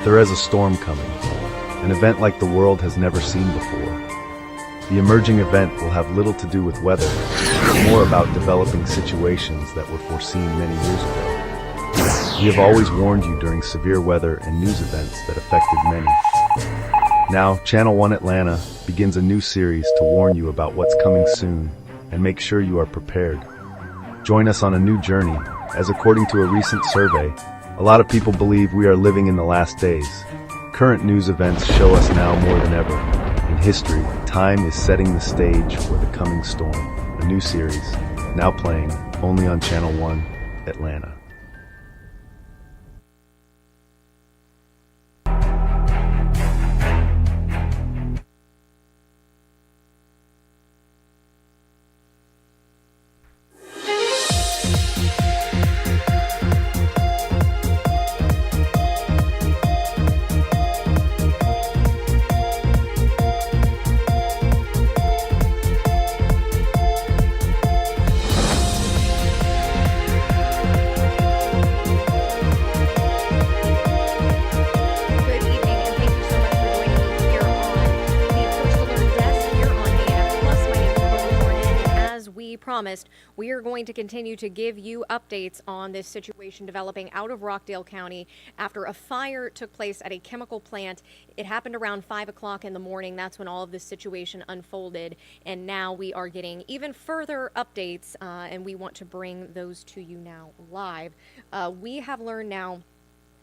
There is a storm coming, an event like the world has never seen before. The emerging event will have little to do with weather, but more about developing situations that were foreseen many years ago. We have always warned you during severe weather and news events that affected many. Now, Channel 1 Atlanta begins a new series to warn you about what's coming soon and make sure you are prepared. Join us on a new journey, as according to a recent survey, a lot of people believe we are living in the last days. Current news events show us now more than ever. In history, time is setting the stage for the coming storm, a new series, now playing only on Channel 1 Atlanta. Promised, we are going to continue to give you updates on this situation developing out of Rockdale County after a fire took place at a chemical plant. It happened around 5 o'clock in the morning. That's when all of this situation unfolded. And now we are getting even further updates, and we want to bring those to you now live. We have learned now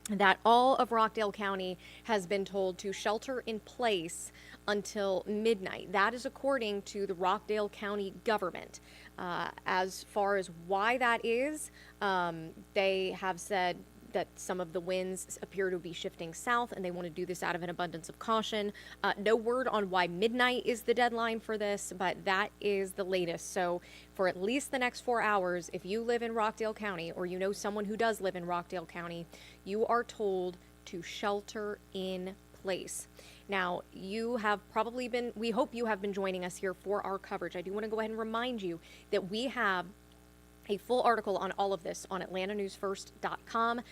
that all of Rockdale County has been told to shelter in place until midnight. That is according to the Rockdale County government. As far as why that is, they have said that some of the winds appear to be shifting south and they want to do this out of an abundance of caution. No word on why midnight is the deadline for this, but that is the latest. So for at least the next 4 hours, if you live in Rockdale County or you know someone who does live in Rockdale County, you are told to shelter in place. Now, you have probably been, we hope you have been joining us here for our coverage. I do want to go ahead and remind you that we have a full article on all of this on atlantanewsfirst.com.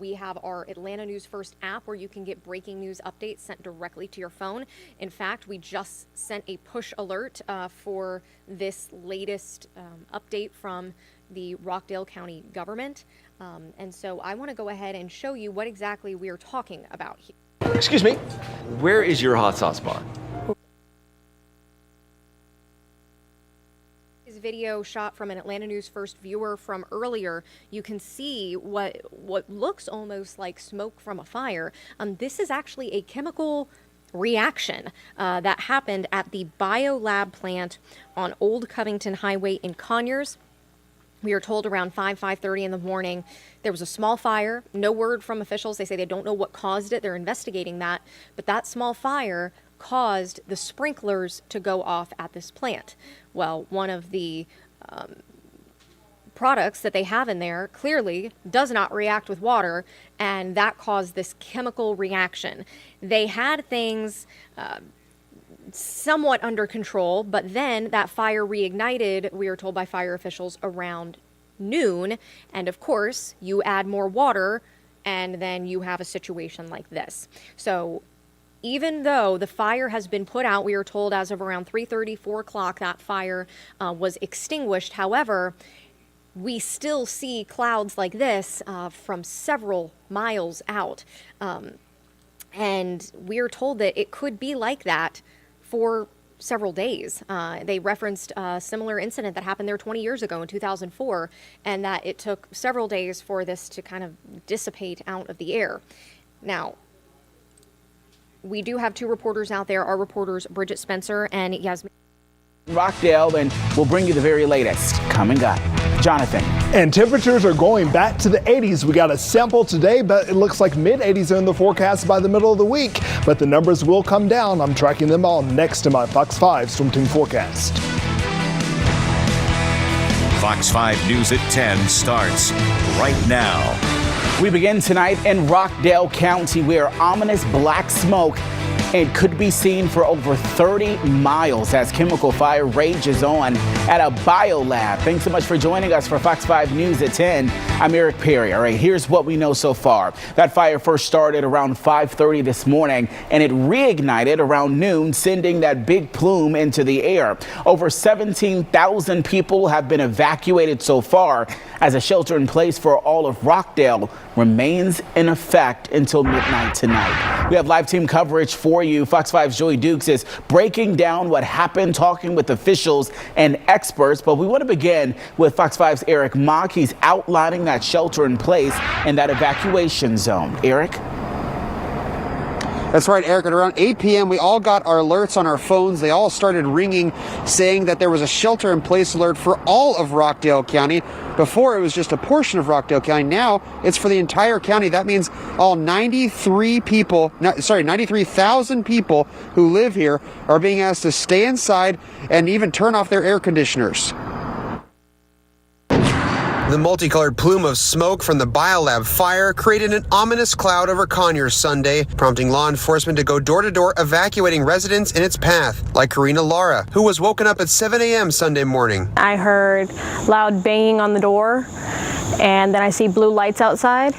We have our Atlanta News First app where you can get breaking news updates sent directly to your phone. In fact, we just sent a push alert for this latest update from the Rockdale County government. And so I want to go ahead and show you what exactly we are talking about here. Excuse me, where is your hot sauce bar? This video shot from an Atlanta News First viewer from earlier. You can see what looks almost like smoke from a fire. This is actually a chemical reaction that happened at the BioLab plant on Old Covington Highway in Conyers. We are told around 5:30 in the morning, there was a small fire. No word from officials. They say they don't know what caused it. They're investigating that. But that small fire caused the sprinklers to go off at this plant. Well, one of the products that they have in there clearly does not react with water, and that caused this chemical reaction. They had things somewhat under control, but then that fire reignited, we are told by fire officials, around noon. And of course, you add more water and then you have a situation like this. So even though the fire has been put out, we are told as of around 3:30, 4 o'clock, that fire was extinguished. However, we still see clouds like this from several miles out. And we are told that it could be like that for several days. They referenced a similar incident that happened there 20 years ago in 2004, and that it took several days for this to kind of dissipate out of the air. Now, we do have two reporters out there, our reporters Bridget Spencer and Yasmin Rockdale, and we'll bring you the very latest coming up. Jonathan. And temperatures are going back to the 80s. We got a sample today, but it looks like mid-80s are in the forecast by the middle of the week. But the numbers will come down. I'm tracking them all next to my Fox 5 Storm Team forecast. Fox 5 News at 10 starts right now. We begin tonight in Rockdale County, where ominous black smoke It could be seen for over 30 miles as chemical fire rages on at a biolab. Thanks so much for joining us for Fox 5 News at 10. I'm Eric Perry. All right, here's what we know so far. That fire first started around 5:30 this morning, and it reignited around noon, sending that big plume into the air. Over 17,000 people have been evacuated so far, as a shelter in place for all of Rockdale remains in effect until midnight tonight. We have live team coverage for you. Fox 5's Joey Dukes is breaking down what happened, talking with officials and experts. But we want to begin with Fox 5's Eric Mock. He's outlining that shelter in place and that evacuation zone. Eric? That's right, Eric. At around 8 p.m., we all got our alerts on our phones. They all started ringing, saying that there was a shelter-in-place alert for all of Rockdale County. Before, it was just a portion of Rockdale County. Now, it's for the entire county. That means all 93,000 people who live here are being asked to stay inside and even turn off their air conditioners. The multicolored plume of smoke from the biolab fire created an ominous cloud over Conyers Sunday, prompting law enforcement to go door to door evacuating residents in its path, like Karina Lara, who was woken up at 7 a.m. Sunday morning. I heard loud banging on the door, and then I see blue lights outside,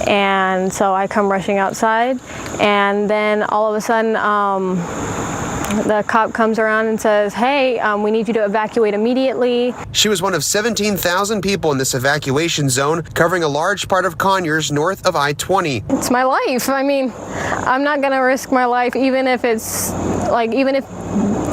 and so I come rushing outside, and then all of a sudden the cop comes around and says, hey, we need you to evacuate immediately. She was one of 17,000 people in this evacuation zone, covering a large part of Conyers north of I-20. It's my life. I mean, I'm not going to risk my life, even if it's even if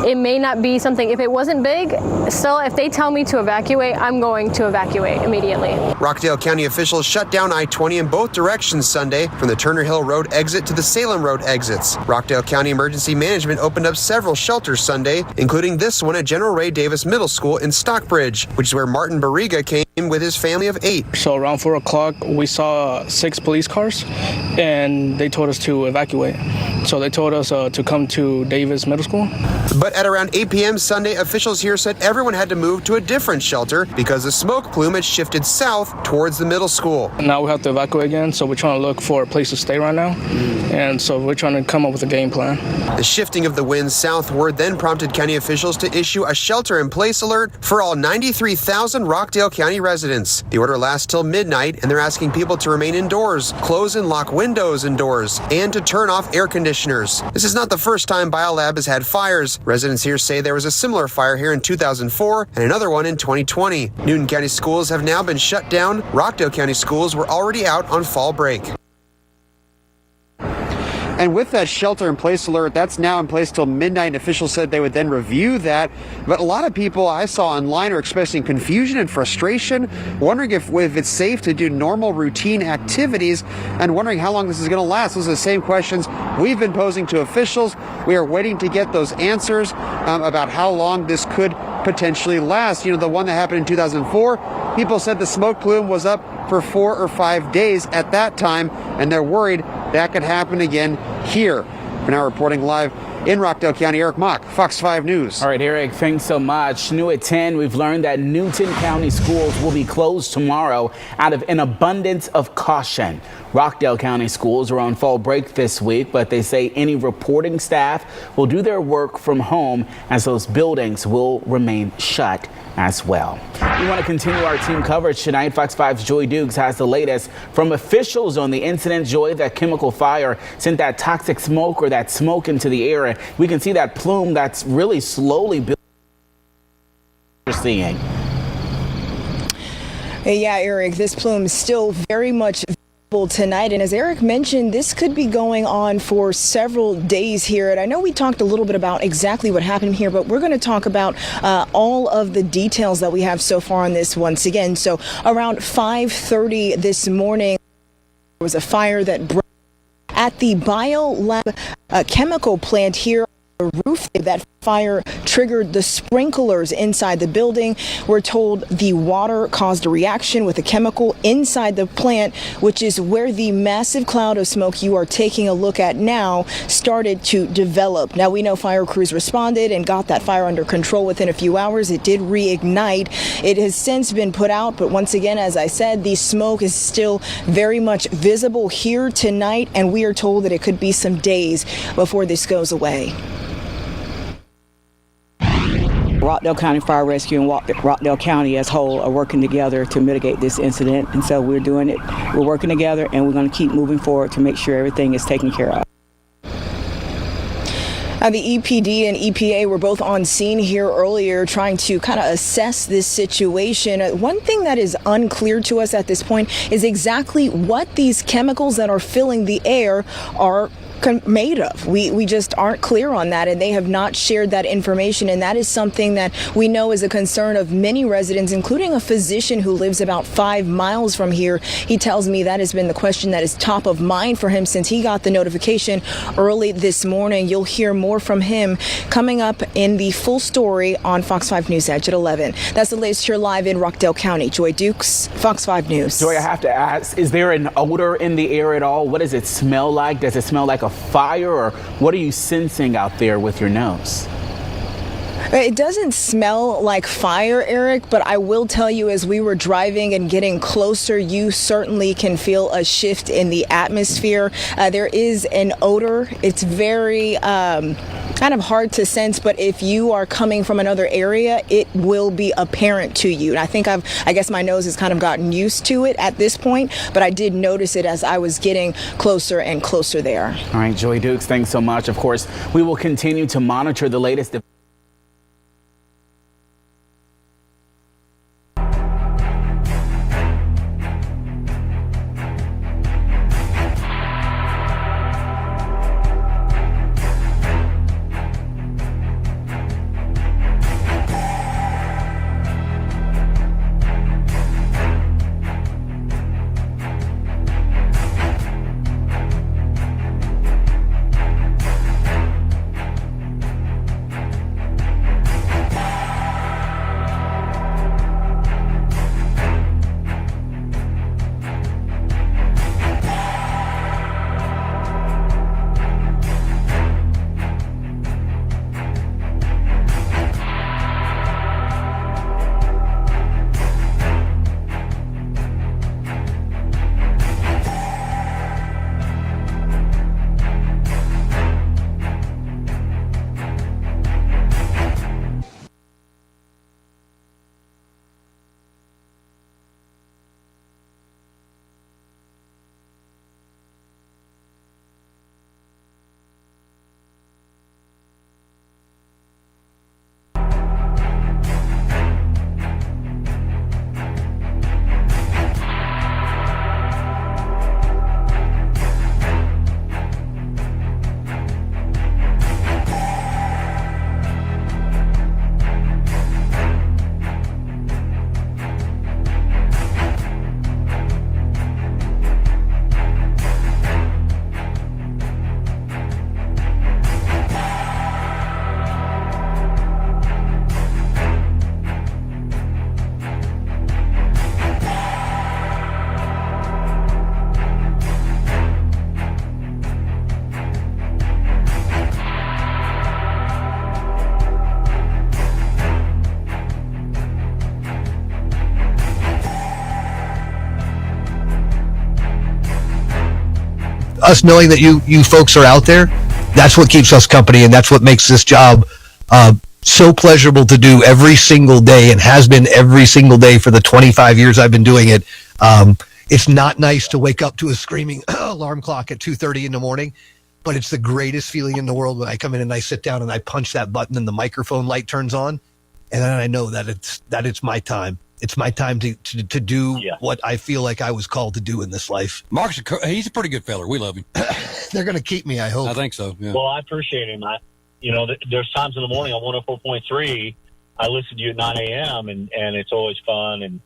it may not be something, if it wasn't big, still, if they tell me to evacuate, I'm going to evacuate immediately. Rockdale County officials shut down I-20 in both directions Sunday, from the Turner Hill Road exit to the Salem Road exits. Rockdale County Emergency Management opened up several shelters Sunday, including this one at General Ray Davis Middle School in Stockbridge, which is where Martin Barriga came with his family of 8. So around 4 o'clock, we saw 6 police cars, and they told us to evacuate. So they told us to come to Davis Middle School. But at around 8 p.m. Sunday, officials here said everyone had to move to a different shelter because the smoke plume had shifted south towards the middle school. Now we have to evacuate again, so we're trying to look for a place to stay right now. And so we're trying to come up with a game plan. The shifting of the winds southward then prompted county officials to issue a shelter-in-place alert for all 93,000 Rockdale County residents. The order lasts till midnight, and they're asking people to remain indoors, close and lock windows and doors, and to turn off air conditioners. This is not the first time Biolab has had fires. Residents here say there was a similar fire here in 2004 and another one in 2020. Newton County schools have now been shut down. Rockdale County schools were already out on fall break. And with that shelter-in-place alert, that's now in place till midnight. Officials said they would then review that. But a lot of people I saw online are expressing confusion and frustration, wondering if it's safe to do normal routine activities, and wondering how long this is going to last. Those are the same questions we've been posing to officials. We are waiting to get those answers about how long this could potentially last. You know, the one that happened in 2004, people said the smoke plume was up for 4 or 5 days at that time, and they're worried that could happen again here. We're now reporting live in Rockdale County, Eric Mock, Fox 5 News. All right, Eric, thanks so much. New at 10, we've learned that Newton County schools will be closed tomorrow out of an abundance of caution. Rockdale County schools are on fall break this week, but they say any reporting staff will do their work from home, as those buildings will remain shut as well. We want to continue our team coverage tonight. Fox 5's Joy Dukes has the latest from officials on the incident, Joy, that chemical fire sent that toxic smoke or that smoke into the air. We can see that plume that's really slowly building. You're seeing. Yeah, Eric, this plume is still very much tonight, and as Eric mentioned, this could be going on for several days here. And I know we talked a little bit about exactly what happened here, but we're going to talk about all of the details that we have so far on this once again. So around 5:30 this morning, there was a fire that broke at the Biolab chemical plant here on the roof. That fire triggered the sprinklers inside the building. We're told the water caused a reaction with a chemical inside the plant, which is where the massive cloud of smoke you are taking a look at now started to develop. Now, we know fire crews responded and got that fire under control within a few hours. It did reignite. It has since been put out, but once again, as I said, the smoke is still very much visible here tonight, and we are told that it could be some days before this goes away. Rockdale County Fire Rescue and Rockdale County as a whole are working together to mitigate this incident, and so we're doing it. We're working together, and we're going to keep moving forward to make sure everything is taken care of. The EPD and EPA were both on scene here earlier trying to kind of assess this situation. One thing that is unclear to us at this point is exactly what these chemicals that are filling the air are made of. We just aren't clear on that, and they have not shared that information, and that is something that we know is a concern of many residents, including a physician who lives about 5 miles from here. He tells me that has been the question that is top of mind for him since he got the notification early this morning. You'll hear more from him coming up in the full story on Fox 5 News Edge at 11. That's the latest here live in Rockdale County. Joy Dukes, Fox 5 News. Joy, I have to ask, is there an odor in the air at all? What does it smell like? Does it smell like a fire, or what are you sensing out there with your nose? It doesn't smell like fire, Eric, but I will tell you, as we were driving and getting closer, you certainly can feel a shift in the atmosphere. There is an odor. It's very kind of hard to sense, but if you are coming from another area, it will be apparent to you. And I guess my nose has kind of gotten used to it at this point, but I did notice it as I was getting closer and closer there. All right, Joy Dukes, thanks so much. Of course, we will continue to monitor the latest. Us knowing that you folks are out there, that's what keeps us company, and that's what makes this job so pleasurable to do every single day, and has been every single day for the 25 years I've been doing it. It's not nice to wake up to a screaming alarm clock at 2:30 in the morning, but it's the greatest feeling in the world when I come in and I sit down and I punch that button and the microphone light turns on, and then I know that it's my time. It's my time to do what I feel like I was called to do in this life. Mark's he's a pretty good feller. We love him. They're going to keep me, I hope. I think so, yeah. Well, I appreciate him. There's times in the morning on 104.3, I listen to you at 9 a.m., and it's always fun, and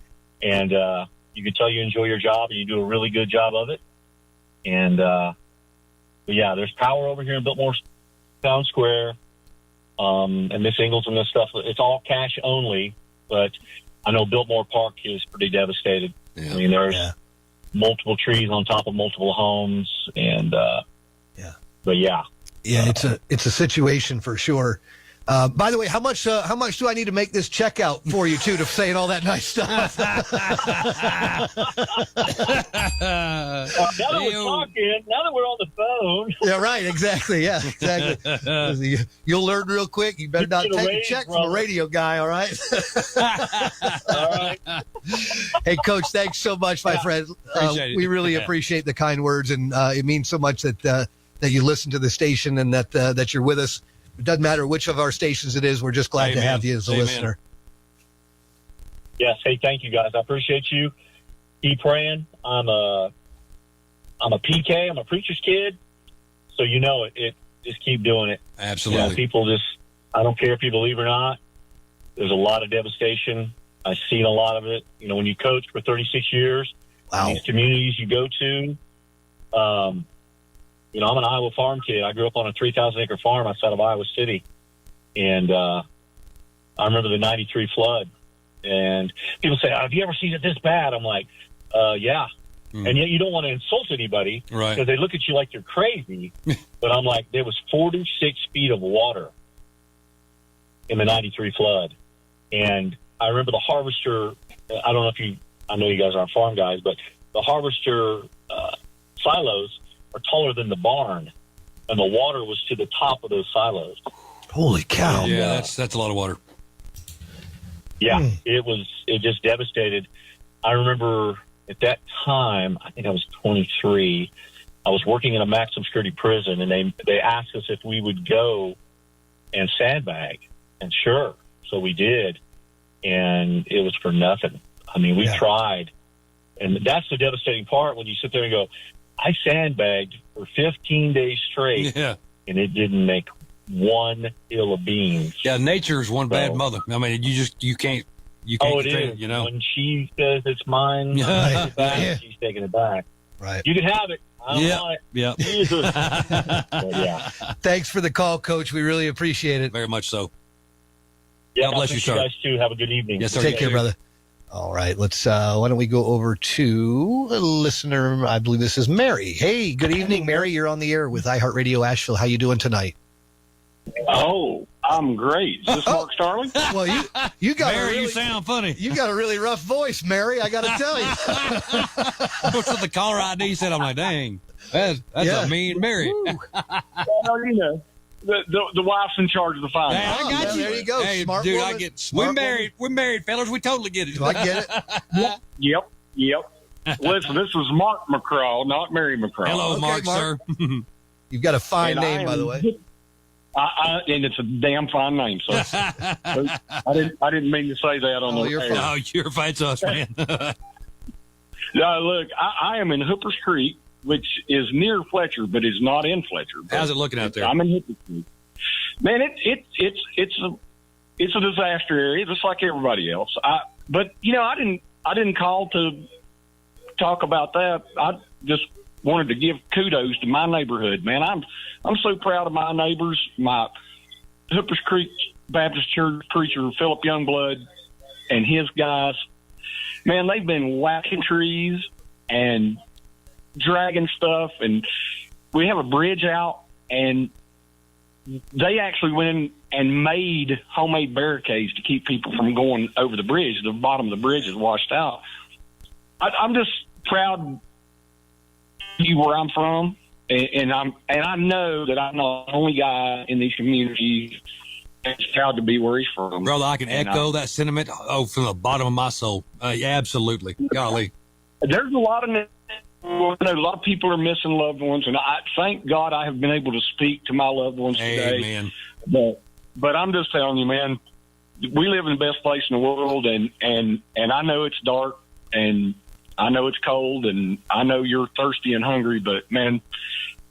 you can tell you enjoy your job, and you do a really good job of it. And, but yeah, there's power over here in Biltmore Town Square. And Miss Ingles and this stuff, it's all cash only. But I know Biltmore Park is pretty devastated. Yeah. I mean, there's multiple trees on top of multiple homes, and but yeah, it's a situation for sure. By the way, how much do I need to make this check out for you too to saying all that nice stuff? now that we're talking, now that we're on the phone, Yeah, right. Exactly. Yeah, exactly. You'll learn real quick. You better not take a check from a radio guy. All right. all right. Hey, Coach, thanks so much, my friend. Appreciate it. We really appreciate the kind words, and it means so much that you listen to the station and that you're with us. It doesn't matter which of our stations it is. We're just glad to have you as a listener. Yes. Hey, thank you guys. I appreciate you. Keep praying. I'm a PK. I'm a preacher's kid. So you know it. Just keep doing it. Absolutely. You know, people I don't care if you believe or not. There's a lot of devastation. I've seen a lot of it. You know, when you coach for 36 years, these communities you go to, you know, I'm an Iowa farm kid. I grew up on a 3,000-acre farm outside of Iowa City. And I remember the 93 flood. And people say, have you ever seen it this bad? I'm like, yeah. And yet you don't want to insult anybody because they look at you like you're crazy. But I'm like, there was 46 feet of water in the 93 flood. And I remember the harvester, I don't know if I know you guys aren't farm guys, but the harvester silos are taller than the barn, and the water was to the top of those silos. Holy cow! Yeah, that's a lot of water. Yeah, it just devastated. I remember at that time, I think I was 23. I was working in a maximum security prison, and they asked us if we would go and sandbag, and sure, so we did, and it was for nothing. I mean, we tried, and that's the devastating part when you sit there and go, I sandbagged for 15 days straight, and it didn't make one hill of beans. Yeah, nature's one bad mother. I mean, you can't. Oh, it is. You know, when she says it's mine, she's taking it back. Right. You can have it. I don't want it. Yeah. Yeah. Thanks for the call, Coach. We really appreciate it. Very much so. Yeah. God bless you, sir. You guys too. Have a good evening. Yes, sir. Take care, brother. All right, let's. Why don't we go over to a listener? I believe this is Mary. Hey, good evening, Mary. You're on the air with iHeartRadio Asheville. How you doing tonight? Oh, I'm great. Is this Mark Starling? Well, you got Mary, you sound funny. You got a really rough voice, Mary. I got to tell you. What's with the caller ID said? I'm like, dang, that's a mean Mary. Well, you know, the wife's in charge of the phone. Hey, I got you. There you go. Hey, Smart dude, woman. I get. Smart We're married, fellas. We totally get it. I get it. Yep. Listen, this is Mark McCraw, not Mary McCraw. Hello, Okay, Mark, Mark. sir. You've got a fine And name, by the way. And it's a damn fine name. So I didn't mean to say that on the you're air. fine. No, you're fine to us, man. No, look, I am in Hoopers Creek, which is near Fletcher, but is not in Fletcher. How's it looking out there? I'm in Hoopers Creek. Man, it's a disaster area, just like everybody else. But you know, I didn't call to talk about that. I just wanted to give kudos to my neighborhood, man. I'm so proud of my neighbors, my Hoopers Creek Baptist Church preacher, Philip Youngblood, and his guys. Man, they've been whacking trees and dragging stuff, and we have a bridge out, and they actually went in and made homemade barricades to keep people from going over the bridge. The bottom of the bridge is washed out. I'm just proud to be where I'm from, and I know that I'm not the only guy in these communities that's proud to be where he's from. Brother, I can echo that sentiment from the bottom of my soul. Yeah, absolutely. Golly. There's a lot of people are missing loved ones, and I thank God I have been able to speak to my loved ones today. Amen. But I'm just telling you, man, we live in the best place in the world, and I know it's dark, and I know it's cold, and I know you're thirsty and hungry, but man,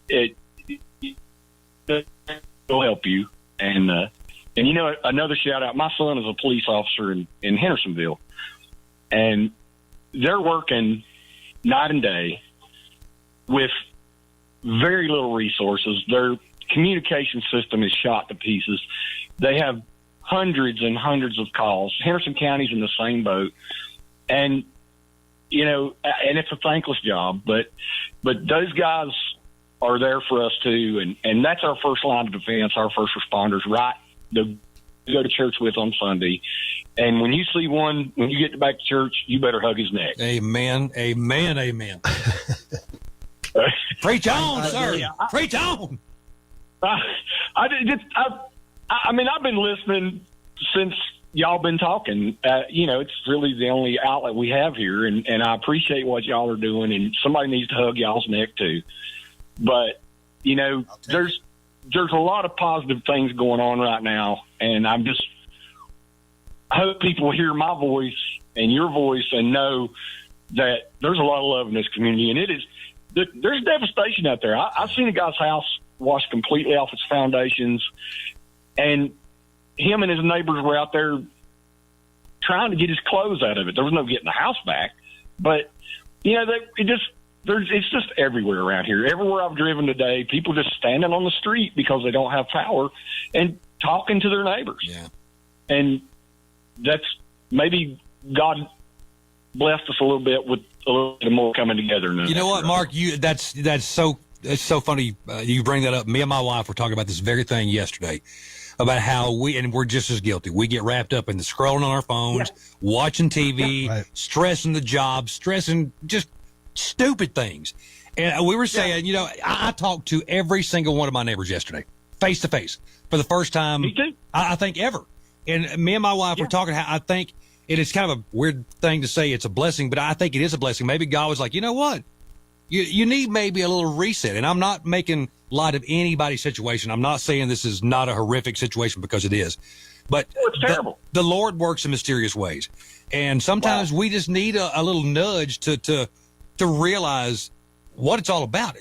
it will help you. And you know, another shout out, my son is a police officer in Hendersonville, and they're working night and day with very little resources. Their communication system is shot to pieces. They have hundreds and hundreds of calls. Henderson County's in the same boat. And, you know, and it's a thankless job, but those guys are there for us too. And that's our first line of defense, our first responders, right? To go to church with on Sunday. And when you see one, when you get back to church, you better hug his neck. Amen. Amen. Amen. Preach on, sir. Preach on. I mean, I've been listening since y'all been talking. You know, it's really the only outlet we have here, and I appreciate what y'all are doing, and somebody needs to hug y'all's neck too. But, you know, there's a lot of positive things going on right now, and I hope people hear my voice and your voice and know that there's a lot of love in this community, and there's devastation out there. I've seen a guy's house washed completely off its foundations, and him and his neighbors were out there trying to get his clothes out of it. There was no getting the house back, but you know, it's just everywhere around here. Everywhere I've driven today, people just standing on the street because they don't have power and talking to their neighbors. Yeah. And that's maybe God blessed us a little bit with a little bit more coming together. You know what, Mark? That's so funny. You bring that up. Me and my wife were talking about this very thing yesterday, about how we're just as guilty. We get wrapped up in the scrolling on our phones, watching TV, stressing the job, stressing just stupid things. And we were saying, you know, I talked to every single one of my neighbors yesterday, face to face, for the first time, I think ever. And me and my wife were talking how I think it is kind of a weird thing to say it's a blessing, but I think it is a blessing. Maybe God was like, you know what? You need maybe a little reset. And I'm not making light of anybody's situation. I'm not saying this is not a horrific situation, because it is. But it's terrible. The Lord works in mysterious ways. And sometimes we just need a little nudge to realize what it's all about.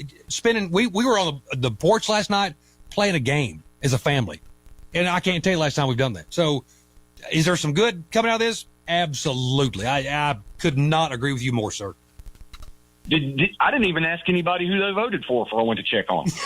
We were on the porch last night playing a game as a family. And I can't tell you the last time we've done that. So is there some good coming out of this? Absolutely. I could not agree with you more, sir. I didn't even ask anybody who they voted for before I went to check on them.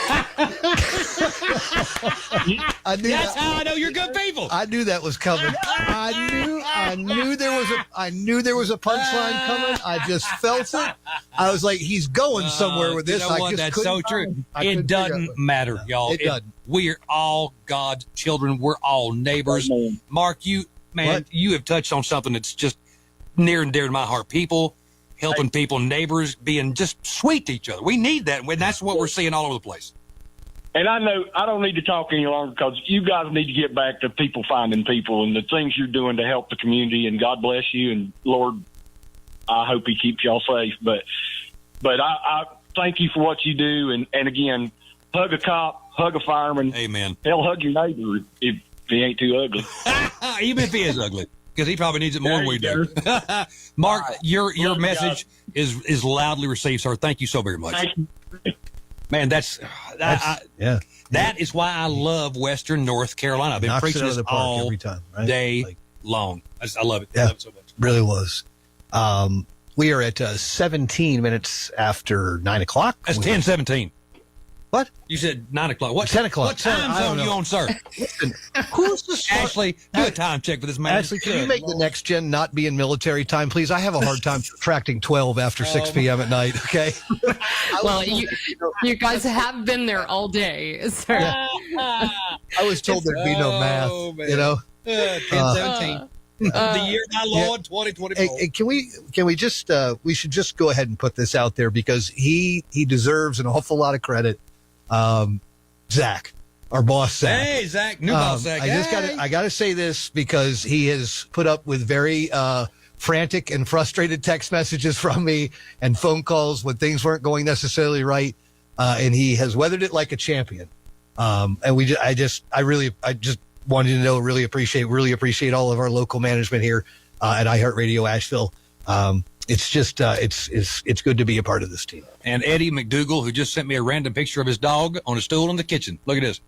That's how I know you're good people. I knew that was coming. I knew there was a punchline coming. I just felt it. I was like, he's going somewhere with this. You know what? That's so true. It doesn't matter, y'all. It doesn't. We are all God's children. We're all neighbors. Mark, you have touched on something that's just near and dear to my heart. People helping people, neighbors, being just sweet to each other. We need that, and that's what we're seeing all over the place. And I know I don't need to talk any longer, because you guys need to get back to people finding people and the things you're doing to help the community, and God bless you, and Lord, I hope he keeps y'all safe. But I thank you for what you do, and again, hug a cop, hug a fireman. Amen. Hell, hug your neighbor if he ain't too ugly. Even if he is ugly. Because he probably needs it more than we do. Mark, your message is loudly received, sir. Thank you so very much. Thank you. Man, that is why I love Western North Carolina. I've been preaching this all every time, right? day long. I love it. Yeah, I love it so much. Really was. We are at 17 minutes after 9 o'clock. That's 10:17. What? You said 9 o'clock. What? 10 o'clock. What time zone are you on, sir? Listen, who's the Ashley, do a time check for this man. Ashley, can you make the next gen not be in military time, please? I have a hard time subtracting 12 after 6 p.m. at night, okay? Well, you guys have been there all day. So. Yeah. I was told there'd be no math, you know? 10:17. The year of my Lord, 2024. Hey, can we just we should just go ahead and put this out there, because he deserves an awful lot of credit. Zach, our boss, Zach. Hey, Zach, new boss, Zach. I gotta say this, because he has put up with very frantic and frustrated text messages from me and phone calls when things weren't going necessarily right, and he has weathered it like a champion. And I just wanted you to know, really appreciate all of our local management here at iHeartRadio Asheville. It's just it's good to be a part of this team. And Eddie McDougal, who just sent me a random picture of his dog on a stool in the kitchen. Look at this.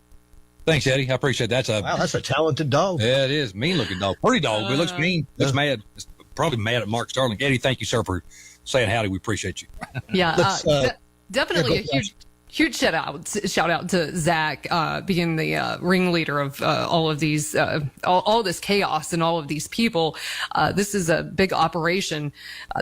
Thanks, Eddie. I appreciate that. That's a talented dog. Yeah, it is. Mean looking dog. Pretty dog, but it looks mean. Looks mad. It's probably mad at Mark Starling. Eddie, thank you, sir, for saying howdy. We appreciate you. Yeah, definitely a huge shout out to Zach, being the ringleader of all of these, all this chaos and all of these people. This is a big operation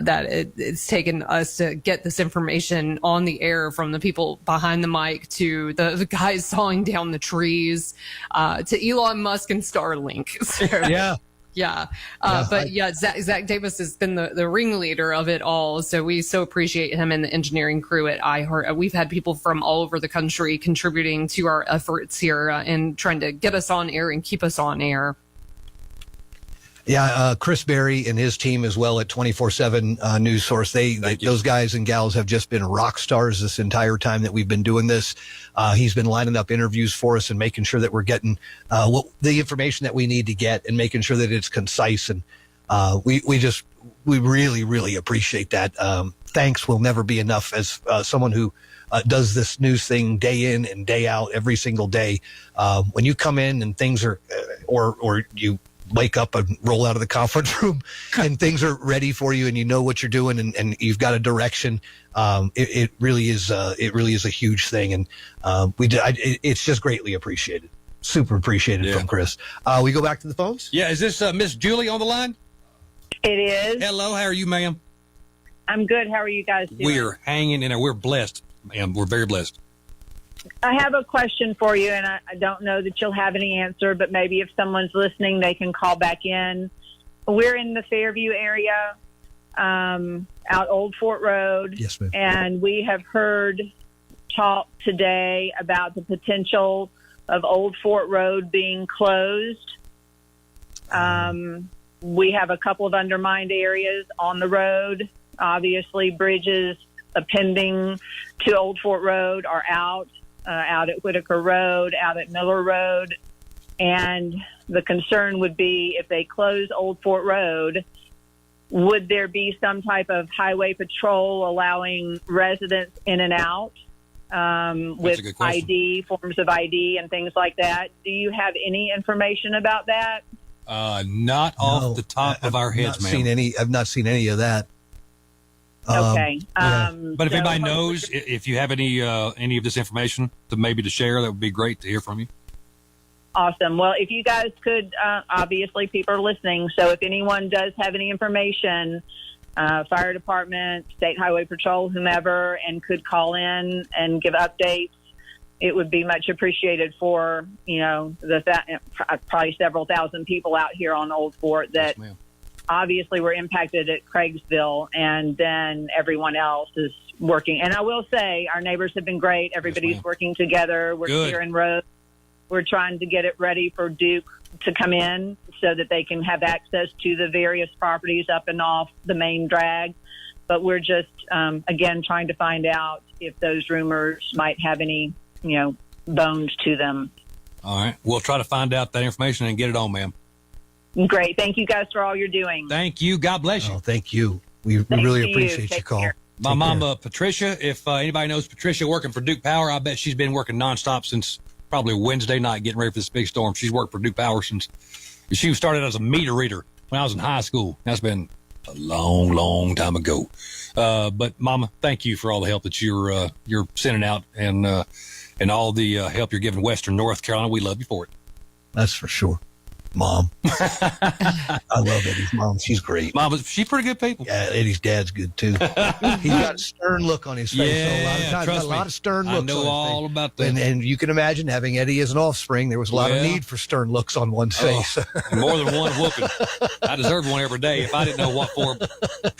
that it's taken us to get this information on the air, from the people behind the mic to the guys sawing down the trees, to Elon Musk and Starlink. So, Yeah. Yeah. Zach Davis has been the ringleader of it all. So we so appreciate him and the engineering crew at iHeart. We've had people from all over the country contributing to our efforts here and trying to get us on air and keep us on air. Yeah, Chris Berry and his team as well at 24/7 News Source. Those guys and gals have just been rock stars this entire time that we've been doing this. He's been lining up interviews for us and making sure that we're getting the information that we need to get, and making sure that it's concise. And we really, really appreciate that. Thanks will never be enough as someone who does this news thing day in and day out every single day. When you come in and things are, or you wake up and roll out of the conference room and things are ready for you and you know what you're doing and you've got a direction. It really is a huge thing. And it's just greatly appreciated. Super appreciated from Chris. We go back to the phones. Yeah. Is this Miss Julie on the line? It is. Hello. How are you, ma'am? I'm good. How are you guys doing? We're hanging in there. We're blessed, ma'am. We're very blessed. I have a question for you, and I don't know that you'll have any answer, but maybe if someone's listening, they can call back in. We're in the Fairview area, out Old Fort Road. Yes, ma'am. And we have heard talk today about the potential of Old Fort Road being closed. We have a couple of undermined areas on the road. Obviously, bridges appending to Old Fort Road are out at Whitaker Road, out at Miller Road. And the concern would be, if they close Old Fort Road, would there be some type of highway patrol allowing residents in and out with ID, forms of ID and things like that? Do you have any information about that? Not off the top of our heads, ma'am. I've not seen any of that. Okay. But if anybody knows, if you have any of this information to share, that would be great to hear from you. Awesome. Well, if you guys could, obviously people are listening, so if anyone does have any information, fire department, state highway patrol, whomever, and could call in and give updates, it would be much appreciated for, probably several thousand people out here on Old Fort that obviously we're impacted at Craigsville, and then everyone else is working. And I will say our neighbors have been great. Everybody's working together. We're clearing roads. We're trying to get it ready for Duke to come in so that they can have access to the various properties up and off the main drag. But we're just, again, trying to find out if those rumors might have any, bones to them. All right. We'll try to find out that information and get it on, ma'am. Great. Thank you guys for all you're doing. Thank you. God bless you. Oh, thank you. We really appreciate your call. My mama, Patricia, if anybody knows Patricia working for Duke Power, I bet she's been working nonstop since probably Wednesday night getting ready for this big storm. She's worked for Duke Power since she started as a meter reader when I was in high school. That's been a long, long time ago. But Mama, thank you for all the help that you're sending out and all the help you're giving Western North Carolina. We love you for it. That's for sure. Mom. I love Eddie's mom. She's great. Mom, she's pretty good people. Yeah, Eddie's dad's good too. He's got a stern look on his face. Yeah, so a lot of times, a lot of stern looks. I know all about that. And you can imagine having Eddie as an offspring. There was a lot of need for stern looks on one's face. More than one whooping. I deserved one every day. If I didn't know what for,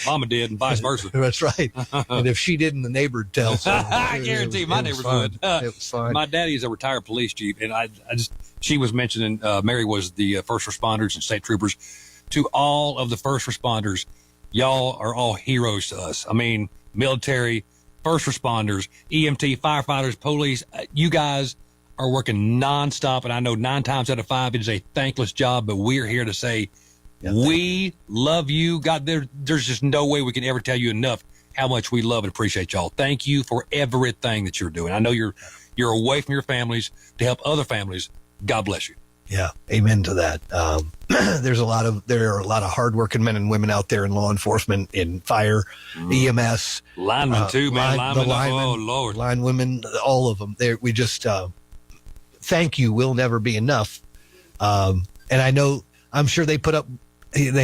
Mama did, and vice versa. That's right. And if she didn't, the neighbor would tell. So I guarantee you, my neighbors would. It was fine. My daddy is a retired police chief, and she was mentioning Mary was the first responders and state troopers. To all of the first responders, y'all are all heroes to us. I mean, military, first responders, EMT, firefighters, police, you guys are working nonstop. And I know 9 times out of 5, it is a thankless job, but we're here to say we love you. God, there's just no way we can ever tell you enough how much we love and appreciate y'all. Thank you for everything that you're doing. I know you're away from your families to help other families. God bless you. Yeah, amen to that. there are a lot of hardworking men and women out there in law enforcement, in fire, EMS, linemen too, man. Linemen, oh Lord, line women, all of them. We just thank you will never be enough. And I'm sure they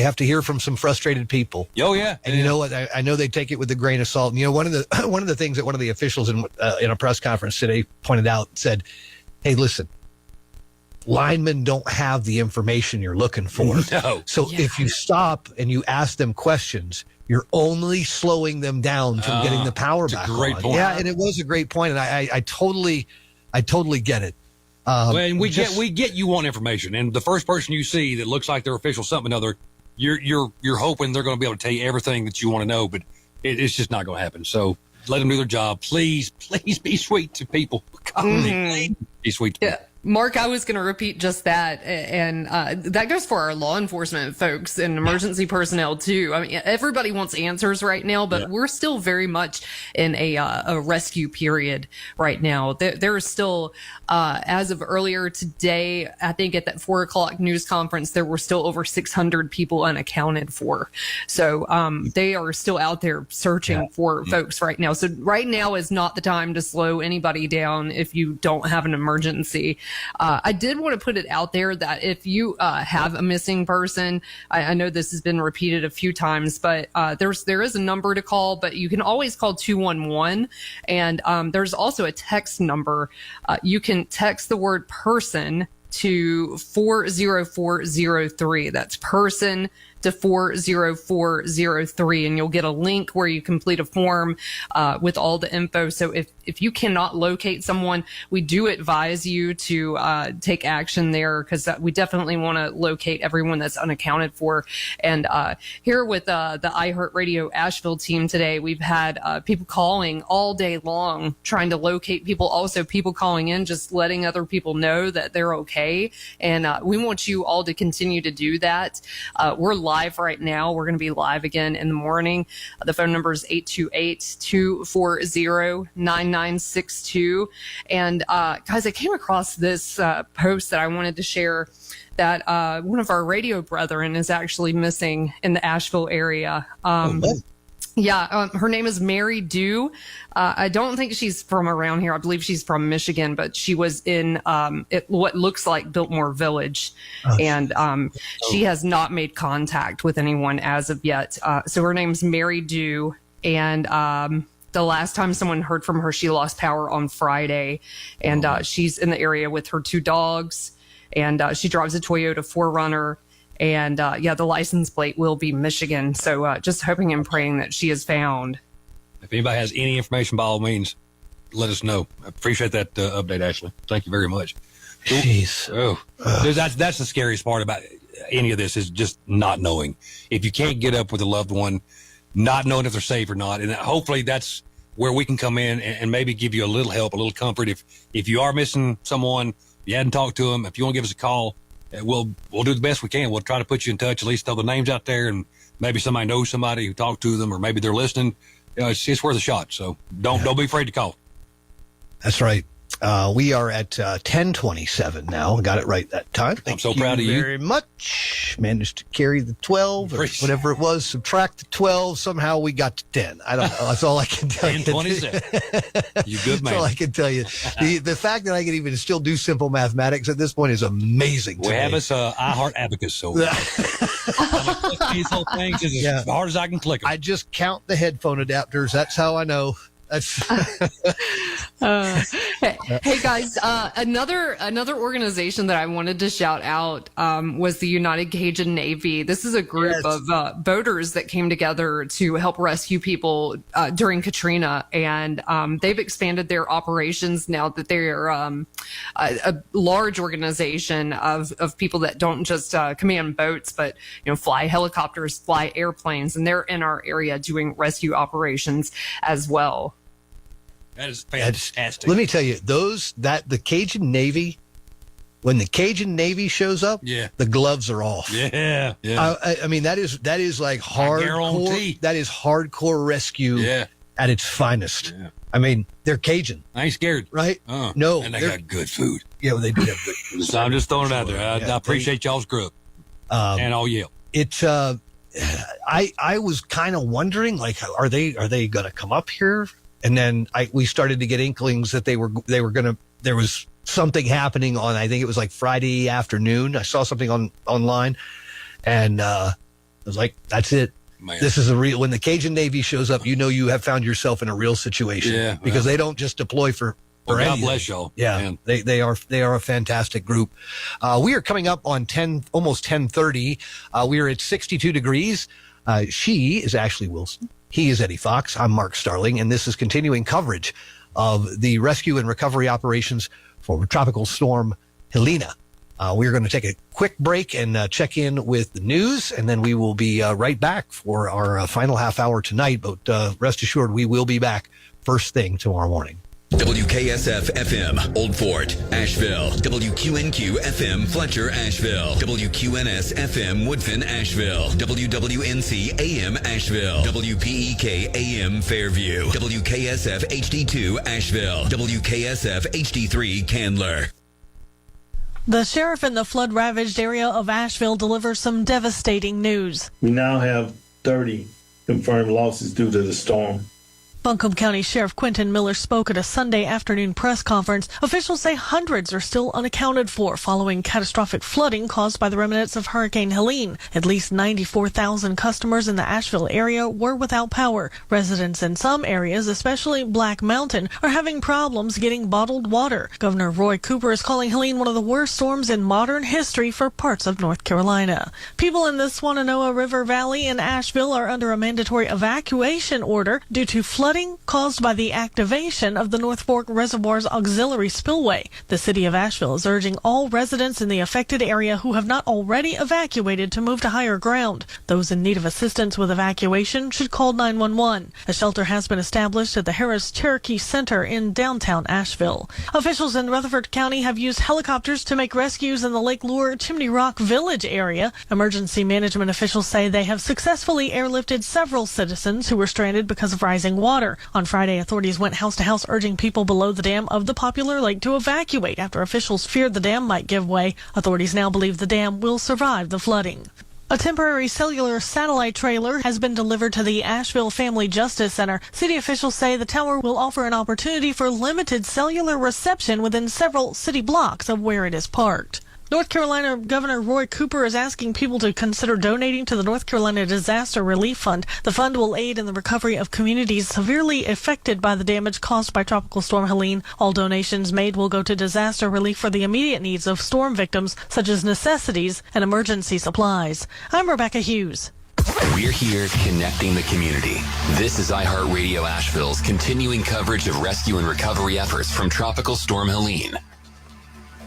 have to hear from some frustrated people. Oh yeah, and you know what? I know they take it with a grain of salt. And, you know, one of the things that one of the officials in a press conference today pointed out, said, "Hey, listen, linemen don't have the information you're looking for. No. So if you stop and you ask them questions, you're only slowing them down from getting the power back on." Great point. Yeah, and it was a great point, and I totally get it. And we get you want information, and the first person you see that looks like they're official something or other, you're hoping they're going to be able to tell you everything that you want to know, but it's just not going to happen. So let them do their job. Please be sweet to people. Please be sweet to people. Mark, I was going to repeat just that, and that goes for our law enforcement folks and emergency personnel too. I mean, everybody wants answers right now, but we're still very much in a rescue period right now. There is still, as of earlier today, I think at that 4:00 news conference, there were still over 600 people unaccounted for. So they are still out there searching for folks right now. So right now is not the time to slow anybody down if you don't have an emergency. I did want to put it out there that if you have a missing person, I know this has been repeated a few times, but there is a number to call, but you can always call 211, and there's also a text number. You can text the word person to 40403. That's person to 40403, and you'll get a link where you complete a form with all the info. So if you cannot locate someone, we do advise you to take action there, because we definitely want to locate everyone that's unaccounted for. And here with the iHeartRadio Asheville team today, we've had people calling all day long trying to locate people. Also, people calling in just letting other people know that they're okay. And we want you all to continue to do that. We're live right now. We're going to be live again in the morning. The phone number is 828-240-9962. And guys, I came across this post that I wanted to share, that one of our radio brethren is actually missing in the Asheville area. Her name is Mary Dew. I don't think she's from around here. I believe she's from Michigan, but she was in what looks like Biltmore Village, and she has not made contact with anyone as of yet. So her name's Mary Dew, and the last time someone heard from her, she lost power on Friday, and she's in the area with her 2 dogs, and she drives a Toyota 4Runner. And the license plate will be Michigan. So just hoping and praying that she is found. If anybody has any information, by all means, let us know. I appreciate that update, Ashley. Thank you very much. Jeez. That's the scariest part about any of this, is just not knowing. If you can't get up with a loved one, not knowing if they're safe or not. And hopefully that's where we can come in and maybe give you a little help, a little comfort. If you are missing someone, you hadn't talked to them, if you want to give us a call, we'll do the best we can. We'll try to put you in touch, at least throw the names out there, and maybe somebody knows somebody who talked to them, or maybe they're listening. It's worth a shot. So don't be afraid to call. That's right. We are at 10:27 now. I got it right that time. I'm so proud of you. Very much. Managed to carry the 12 or whatever it was. Subtract the 12. Somehow we got to 10. I don't know. That's all I can tell you. 10:27. You good man. That's all I can tell you. The fact that I can even still do simple mathematics at this point is amazing. We have us iHeart Abacus. So these whole things is as hard as I can click them. I just count the headphone adapters. That's how I know. That's Hey guys, another organization that I wanted to shout out was the United Cajun Navy. This is a group of boaters that came together to help rescue people during Katrina, and they've expanded their operations now that they're a large organization of people that don't just command boats, but fly helicopters, fly airplanes, and they're in our area doing rescue operations as well. That is fantastic. Let me tell you, the Cajun Navy, when the Cajun Navy shows up, the gloves are off. Yeah. I mean, that is like hardcore. That is hardcore rescue at its finest. Yeah. I mean, they're Cajun. I ain't scared. Right? No. And they got good food. Yeah, well, they do have good food. So I'm just throwing it out there. I appreciate y'all's grub. and I'll yell. I was kind of wondering, like, are they going to come up here? And then we started to get inklings that they were going to. There was something happening on. I think it was like Friday afternoon. I saw something online, and I was like, "That's it. Man. This is a real." When the Cajun Navy shows up, you know you have found yourself in a real situation. Because they don't just deploy for. Well, God anything. bless y'all. Yeah, man. they are a fantastic group. We are coming up on almost 10:30. We are at 62 degrees. She is Ashley Wilson. He is Eddie Fox. I'm Mark Starling, and this is continuing coverage of the rescue and recovery operations for Tropical Storm Helena. We're going to take a quick break and check in with the news, and then we will be right back for our final half hour tonight. But rest assured, we will be back first thing tomorrow morning. WKSF FM, Old Fort, Asheville. WQNQ FM, Fletcher, Asheville. WQNS FM, Woodfin, Asheville. WWNC AM, Asheville. WPEK AM, Fairview. WKSF HD2, Asheville. WKSF HD3, Candler. The sheriff in the flood-ravaged area of Asheville delivers some devastating news. We now have 30 confirmed losses due to the storm. Buncombe County Sheriff Quentin Miller spoke at a Sunday afternoon press conference. Officials say hundreds are still unaccounted for following catastrophic flooding caused by the remnants of Hurricane Helene. At least 94,000 customers in the Asheville area were without power. Residents in some areas, especially Black Mountain, are having problems getting bottled water. Governor Roy Cooper is calling Helene one of the worst storms in modern history for parts of North Carolina. People in the Swannanoa River Valley in Asheville are under a mandatory evacuation order due to flooding caused by the activation of the North Fork Reservoir's auxiliary spillway. The city of Asheville is urging all residents in the affected area who have not already evacuated to move to higher ground. Those in need of assistance with evacuation should call 911. A shelter has been established at the Harris Cherokee Center in downtown Asheville. Officials in Rutherford County have used helicopters to make rescues in the Lake Lure Chimney Rock Village area. Emergency management officials say they have successfully airlifted several citizens who were stranded because of rising water. On Friday, authorities went house to house urging people below the dam of the popular lake to evacuate after officials feared the dam might give way. Authorities now believe the dam will survive the flooding. A temporary cellular satellite trailer has been delivered to the Asheville Family Justice Center. City officials say the tower will offer an opportunity for limited cellular reception within several city blocks of where it is parked. North Carolina Governor Roy Cooper is asking people to consider donating to the North Carolina Disaster Relief Fund. The fund will aid in the recovery of communities severely affected by the damage caused by Tropical Storm Helene. All donations made will go to disaster relief for the immediate needs of storm victims, such as necessities and emergency supplies. I'm Rebecca Hughes. We're here connecting the community. This is iHeartRadio Asheville's continuing coverage of rescue and recovery efforts from Tropical Storm Helene.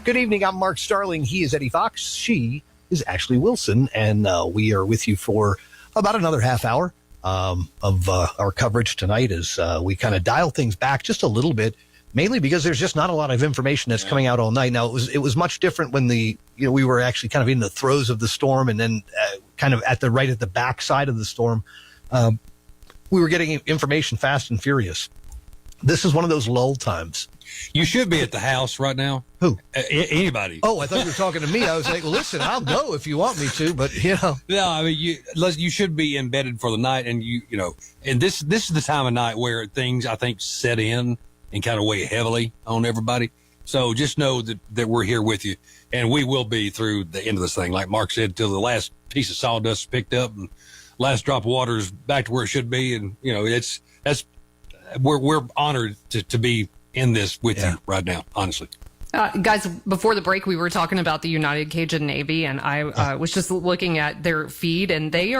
Good evening. I'm Mark Starling. He is Eddie Fox. She is Ashley Wilson. And we are with you for about another half hour of our coverage tonight as we kind of dial things back just a little bit, mainly because there's just not a lot of information that's coming out all night. Now, it was much different when we were actually kind of in the throes of the storm and then kind of at the back side of the storm. We were getting information fast and furious. This is one of those lull times. You should be at the house right now. Who? Anybody. Oh, I thought you were talking to me. I was like, well, listen, I'll go if you want me to, but No, I mean, you should be embedded for the night, and and this is the time of night where things, I think, set in and kind of weigh heavily on everybody. So just know that we're here with you, and we will be through the end of this thing. Like Mark said, till the last piece of sawdust is picked up and last drop of water is back to where it should be. And, we're honored to be in this with you right now, honestly. Guys, before the break, we were talking about the United Cajun Navy, and I was just looking at their feed, and they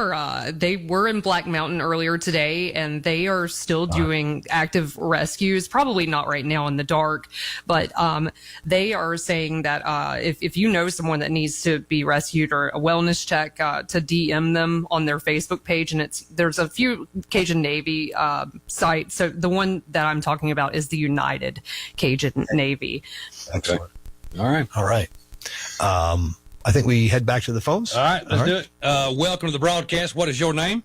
were in Black Mountain earlier today, and they are still doing active rescues. Probably not right now in the dark, but they are saying that if you know someone that needs to be rescued or a wellness check, to DM them on their Facebook page, and there's a few Cajun Navy sites. So the one that I'm talking about is the United Cajun Navy. Excellent. Okay. All right. I think we head back to the phones. All right, let's do it. Welcome to the broadcast. What is your name?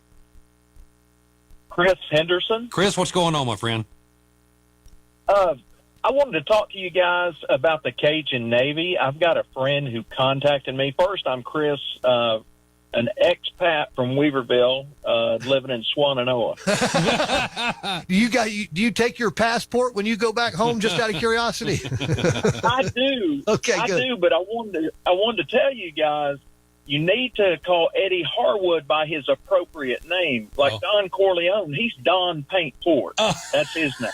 Chris Henderson. Chris, what's going on, my friend? I I wanted to talk to you guys about the Cajun Navy. I've got a friend who contacted me. First, I'm Chris, an expat from Weaverville, living in Swannanoa. Do you take your passport when you go back home, just out of curiosity? I do. Okay, I good. do, but I wanted to tell you guys, you need to call Eddie Harwood by his appropriate name. Like Don Corleone, he's Don Paintfort. That's his name.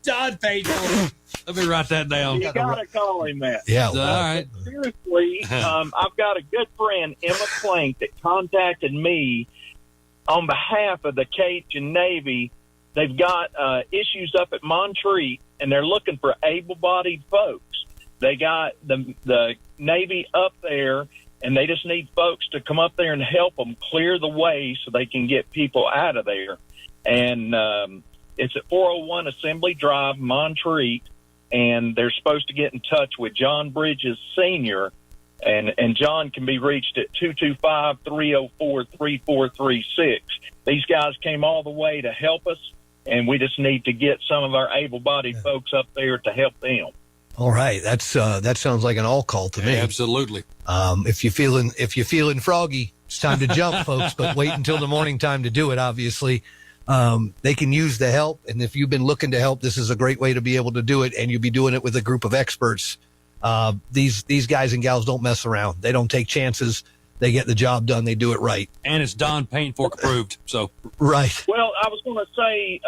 Don Paintfort. Let me write that down. You got to call him that. Yeah. All right. Seriously, I've got a good friend, Emma Plank, that contacted me on behalf of the Cajun Navy. They've got issues up at Montreat, and they're looking for able-bodied folks. They got the Navy up there, and they just need folks to come up there and help them clear the way so they can get people out of there. And it's at 401 Assembly Drive, Montreat, and they're supposed to get in touch with John Bridges Sr., and John can be reached at 225-304-3436. These guys came all the way to help us, and we just need to get some of our able-bodied folks up there to help them. All right, that sounds like an all call to me. Absolutely. If you're feeling froggy, it's time to jump, folks. But wait until the morning time to do it. Obviously, they can use the help, and if you've been looking to help, this is a great way to be able to do it. And you'll be doing it with a group of experts. These guys and gals don't mess around. They don't take chances. They get the job done. They do it right. And it's Don Paintfork approved. So right. Well, I was going to say,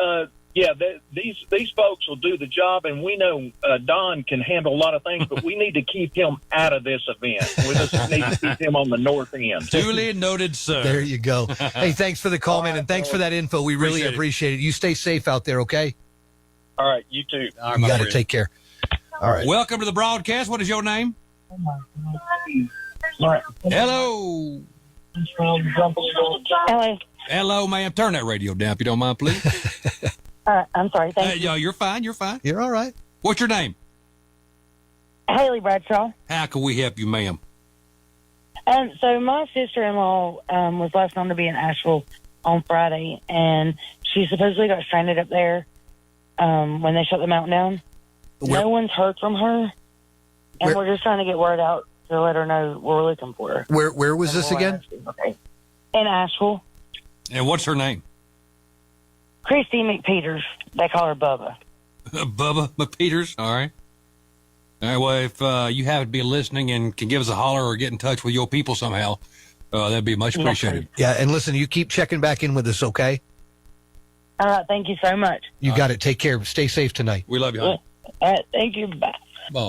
these folks will do the job, and we know Don can handle a lot of things, but we need to keep him out of this event. We just need to keep him on the north end. Duly noted, sir. There you go. Hey, thanks for the call, man, and thanks for that info. We really appreciate it. You stay safe out there, okay? All right, you too. All right, you my got to friend. take care. All right. Welcome to the broadcast. What is your name? Hello. Hello. Hello, ma'am. Turn that radio down if you don't mind, please. I'm sorry. Thank you. Yeah, you're fine. You're fine. You're all right. What's your name? Haley Bradshaw. How can we help you, ma'am? So my sister-in-law was last known to be in Asheville on Friday, and she supposedly got stranded up there when they shut the mountain down. No one's heard from her, and we're just trying to get word out to let her know we're looking for her. Where was this again? Okay. In Asheville. And what's her name? Christy McPeters. They call her Bubba. Bubba McPeters. All right. All right. Well, if you happen to be listening and can give us a holler or get in touch with your people somehow, that'd be much appreciated. Yeah, and listen, you keep checking back in with us, okay? All right. Thank you so much. You got it. Take care. Stay safe tonight. We love you, honey. Thank you. Bye.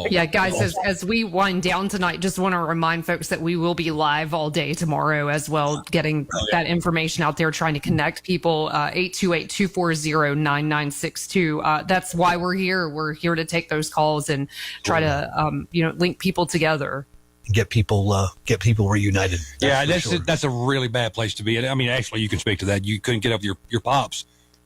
Yeah, guys, as we wind down tonight, just want to remind folks that we will be live all day tomorrow as well, getting that information out there, trying to connect people. 828-240-9962. That's why we're here. We're here to take those calls and try to, link people together. Get people reunited. Yeah, that's a really bad place to be. I mean, actually, you can speak to that. You couldn't get up with your pops.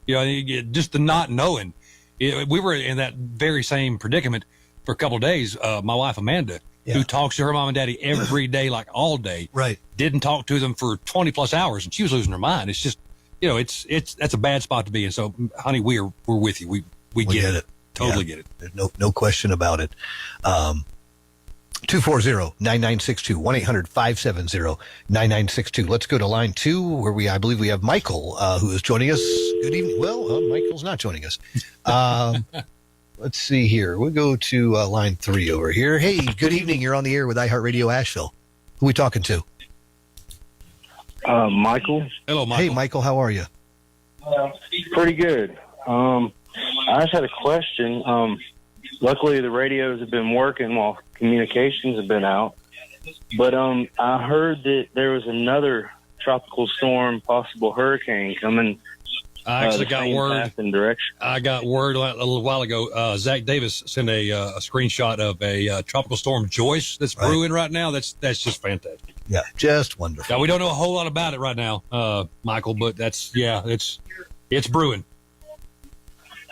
Just the not knowing. We were in that very same predicament for a couple of days. My wife, Amanda, who talks to her mom and daddy every day, like all day, right, didn't talk to them for 20 plus hours, and she was losing her mind. It's just, that's a bad spot to be in. So, honey, we're with you. We get it. Totally get it. There's no question about it. 240-9962, 1-800-570-9962. Let's go to line 2 where I believe we have Michael, who is joining us. Good evening. Well, Michael's not joining us. Let's see here. We'll go to line 3 over here. Hey, good evening. You're on the air with iHeartRadio Asheville. Who are we talking to? Michael. Hello, Michael. Hey, Michael. How are you? Pretty good. I just had a question. Luckily, the radios have been working while communications have been out. But I heard that there was another tropical storm, possible hurricane coming. I actually got word. Direction. I got word a little while ago. Zach Davis sent a screenshot of a tropical storm Joyce that's brewing right now. That's just fantastic. Yeah, just wonderful. Yeah, we don't know a whole lot about it right now, Michael, but it's brewing.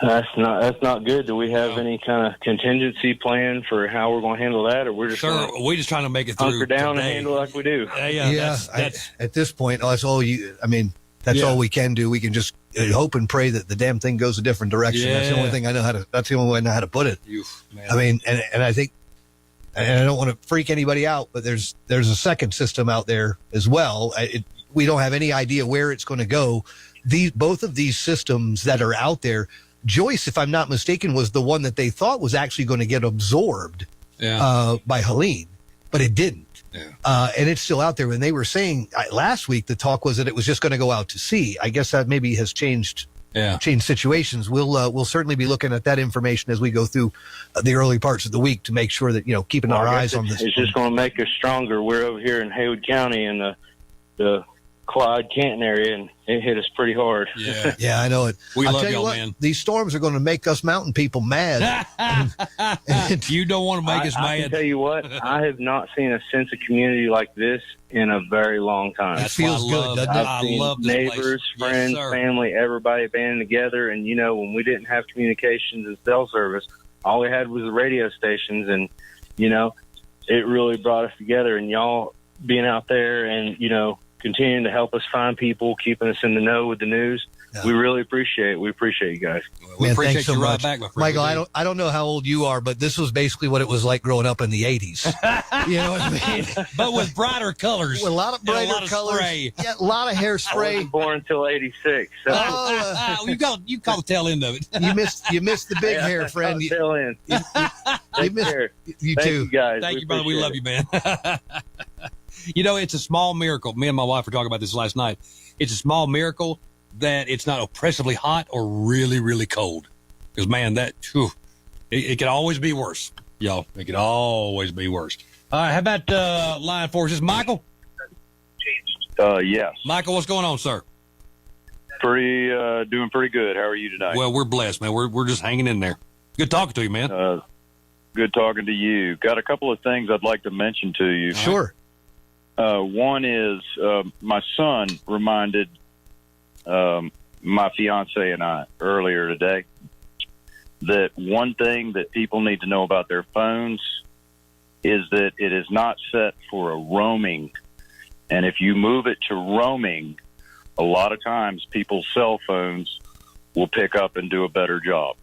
That's not good. Do we have any kind of contingency plan for how we're going to handle that, or we're just we're just trying to make it through hunker down today. and handle like we do? That's at this point, that's all you. I mean, that's all we can do. We can just hope and pray that the damn thing goes a different direction. That's the only thing I know how to. That's the only way I know how to put it. I mean, and I think, and I don't want to freak anybody out, but there's a second system out there as well. We don't have any idea where it's going to go. Both of these systems that are out there, Joyce, if I'm not mistaken, was the one that they thought was actually going to get absorbed by Helene, but it didn't. And it's still out there. And they were saying last week, the talk was that it was just going to go out to sea. I guess that maybe has changed situations. We'll certainly be looking at that information as we go through the early parts of the week to make sure that, keeping our eyes on this. It's just going to make us stronger. We're over here in Haywood County in the Clyde Canton area, and it hit us pretty hard. Yeah, I know it. We I'll love tell you y'all, what, man. These storms are going to make us mountain people mad. You don't want to make us I can mad. tell you what, I have not seen a sense of community like this in a very long time. It feels good, doesn't it? I've seen love this place. neighbors, Yes, friends, sir. family, everybody banding together. And, when we didn't have communications and cell service, all we had was the radio stations. And, it really brought us together. And y'all being out there and, continuing to help us find people, keeping us in the know with the news. We really appreciate it. We appreciate you guys. We Man, appreciate thanks so you right much. back, my friend. Michael, I don't know how old you are, but this was basically what it was like growing up in the 80s. You know what I mean? But with brighter colors. With a lot of and a brighter lot of colors. spray. Yeah, a lot of I hairspray. wasn't born until 86. So. You caught the tail end of it. You missed the big hair, friend. You, Tail end. you missed You too. Thank you guys. Thank you, brother. We love you, man. It's a small miracle. Me and my wife were talking about this last night. It's a small miracle that it's not oppressively hot or really, really cold. Because, man, it could always be worse. Y'all, it could always be worse. All right, how about line 4? Is this Michael? Yes. Michael, what's going on, sir? Doing pretty good. How are you tonight? Well, we're blessed, man. We're just hanging in there. Good talking to you, man. Good talking to you. Got a couple of things I'd like to mention to you. Sure. One is my son reminded my fiance and I earlier today that one thing that people need to know about their phones is that it is not set for a roaming. And if you move it to roaming, a lot of times people's cell phones will pick up and do a better job.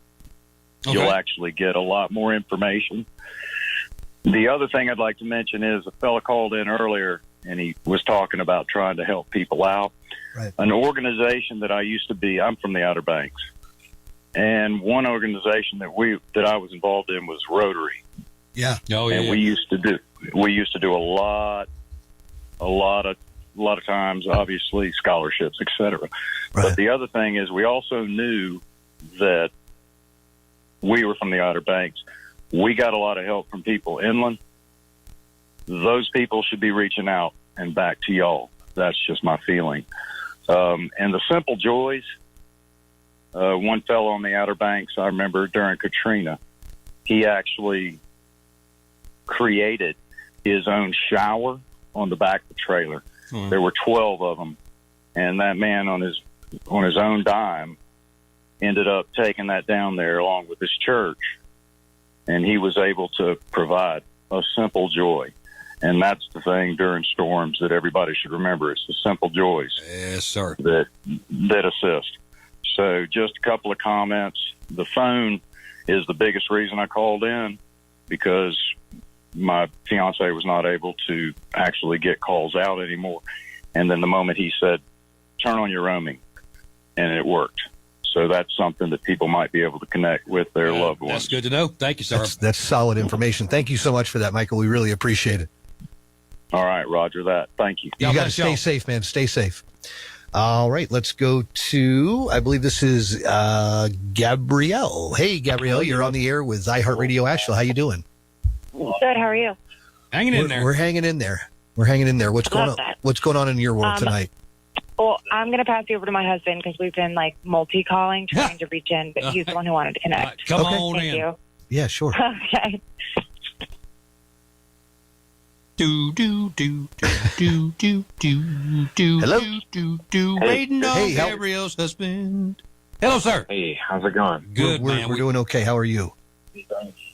Okay. You'll actually get a lot more information. The other thing I'd like to mention is a fella called in earlier and he was talking about trying to help people out. Right. An organization that I used to be, I'm from the Outer Banks, and one organization that I was involved in was Rotary. Yeah. Oh, yeah. And we used to do a lot of times, obviously scholarships, etc. Right. But the other thing is we also knew that we were from the Outer Banks. We got a lot of help from people inland. Those people should be reaching out and back to y'all. That's just my feeling. And the simple joys, one fellow on the Outer Banks, I remember during Katrina, he actually created his own shower on the back of the trailer. Hmm. There were 12 of them. And that man on his own dime ended up taking that down there along with his church. And he was able to provide a simple joy. And that's the thing during storms that everybody should remember. It's the simple joys. Yes, sir. That assist. So just a couple of comments. The phone is the biggest reason I called in because my fiance was not able to actually get calls out anymore. And then the moment he said, turn on your roaming, and it worked. So that's something that people might be able to connect with their loved ones. That's good to know. Thank you, sir. That's solid information. Thank you so much for that, Michael. We really appreciate it. All right, roger that. Thank you. You got to stay safe, man. Stay safe. All right, let's go to, I believe this is Gabrielle. Hey, Gabrielle, you're on the air with iHeartRadio Asheville. How you doing? Good. How are you? Hanging in there. We're hanging in there. We're hanging in there. What's going on? That. What's going on in your world tonight? Well, I'm going to pass you over to my husband because we've been multi-calling, trying to reach in, but he's the one who wanted to connect. Come on Thank in. you. Yeah, sure. Okay. Hello? Waiting on Hey, Gabrielle's husband. Hello, sir. Hey, how's it going? Good, we're doing okay. How are you?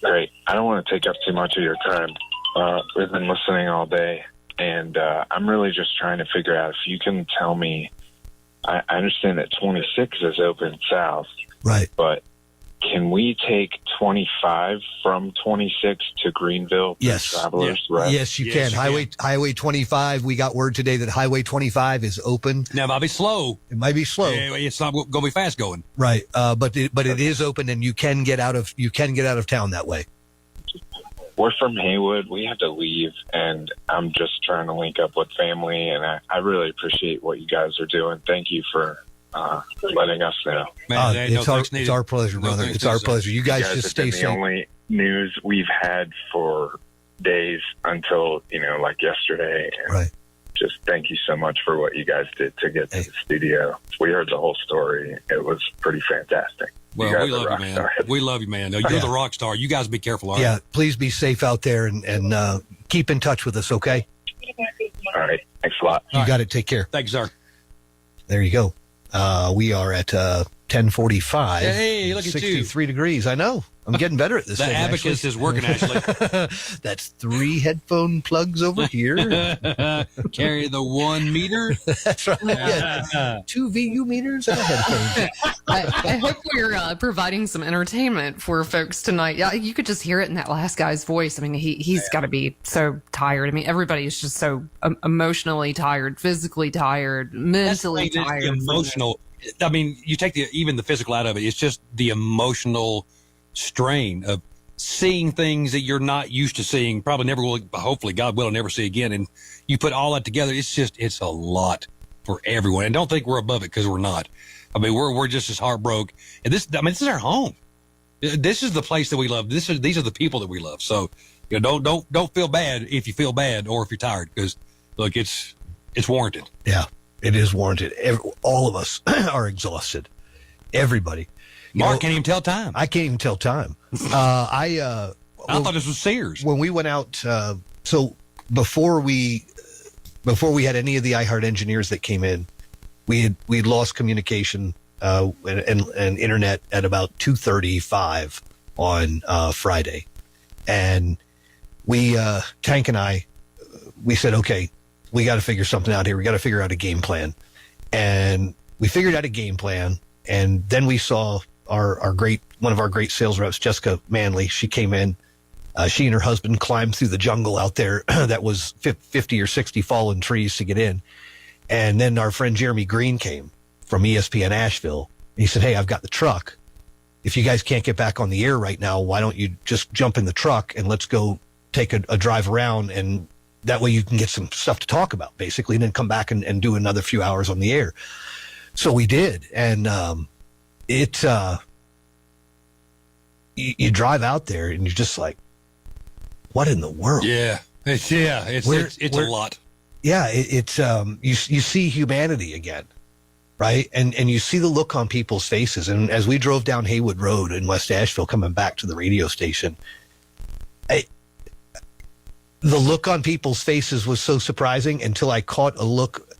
Great. I don't want to take up too much of your time. We've been listening all day, and I'm really just trying to figure out if you can tell me I understand that 26 is open south. Right. But can we take 25 from 26 to Greenville for Yes. travelers? Right? Yes, you can. Highway 25. We got word today that Highway 25 is open. Now, it might be slow. It might be slow. It's not going to be fast going. Right. But it is open, and you can get out of town that way. We're from Haywood. We have to leave, and I'm just trying to link up with family, and I really appreciate what you guys are doing. Thank you for letting us know. It's our pleasure, brother. It's our pleasure. You guys just stay have been safe. the only news we've had for days until, like yesterday. And right. Just thank you so much for what you guys did to get to the studio. We heard the whole story. It was pretty fantastic. Well, we love you, man. We love you, man. No, you're the rock star. You guys be careful. All right? Yeah, please be safe out there and keep in touch with us, okay? All right. Thanks a lot. You got it. Take care. Thanks, sir. There you go. We are at 10:45. Hey, look at you. 63 degrees. I know. I'm getting better at this The thing, abacus actually. is working, Ashley. That's 3 headphone plugs over here. Carry the 1 meter. That's right. Yeah. 2 VU meters and a headphone. I hope we're providing some entertainment for folks tonight. Yeah, you could just hear it in that last guy's voice. I mean, he's got to be so tired. I mean, everybody is just so emotionally tired, physically tired, mentally tired. Emotional. I mean, you take even the physical out of it. It's just the emotional strain of seeing things that you're not used to seeing, probably never will, hopefully God will never see again. And you put all that together, it's a lot for everyone. And don't think we're above it, because we're not. I mean, we're just as heartbroken. And this is our home. This is the place that we love. These are the people that we love. So, don't feel bad if you feel bad or if you're tired, because look, it's warranted. Yeah, it is warranted. All of us are exhausted. Everybody. Mark can't even tell time. I can't even tell time. I thought this was Sears. When we went out, so before we had any of the iHeart engineers that came in, we'd lost communication and internet at about 2:35 on Friday, and we Tank and I, we said, okay, we got to figure something out here. We got to figure out a game plan, and we figured out a game plan, and then we saw one of our great sales reps, Jessica Manley. She came in. She and her husband climbed through the jungle out there that was 50 or 60 fallen trees to get in. And then our friend Jeremy Green came from ESPN Asheville. And he said, hey, I've got the truck. If you guys can't get back on the air right now, why don't you just jump in the truck and let's go take a drive around, and that way you can get some stuff to talk about, basically, and then come back and do another few hours on the air. So we did. And you drive out there and you're just like, what in the world? Yeah. It's a lot. Yeah. You see humanity again, right? And you see the look on people's faces. And as we drove down Haywood Road in West Asheville, coming back to the radio station, the look on people's faces was so surprising until I caught a look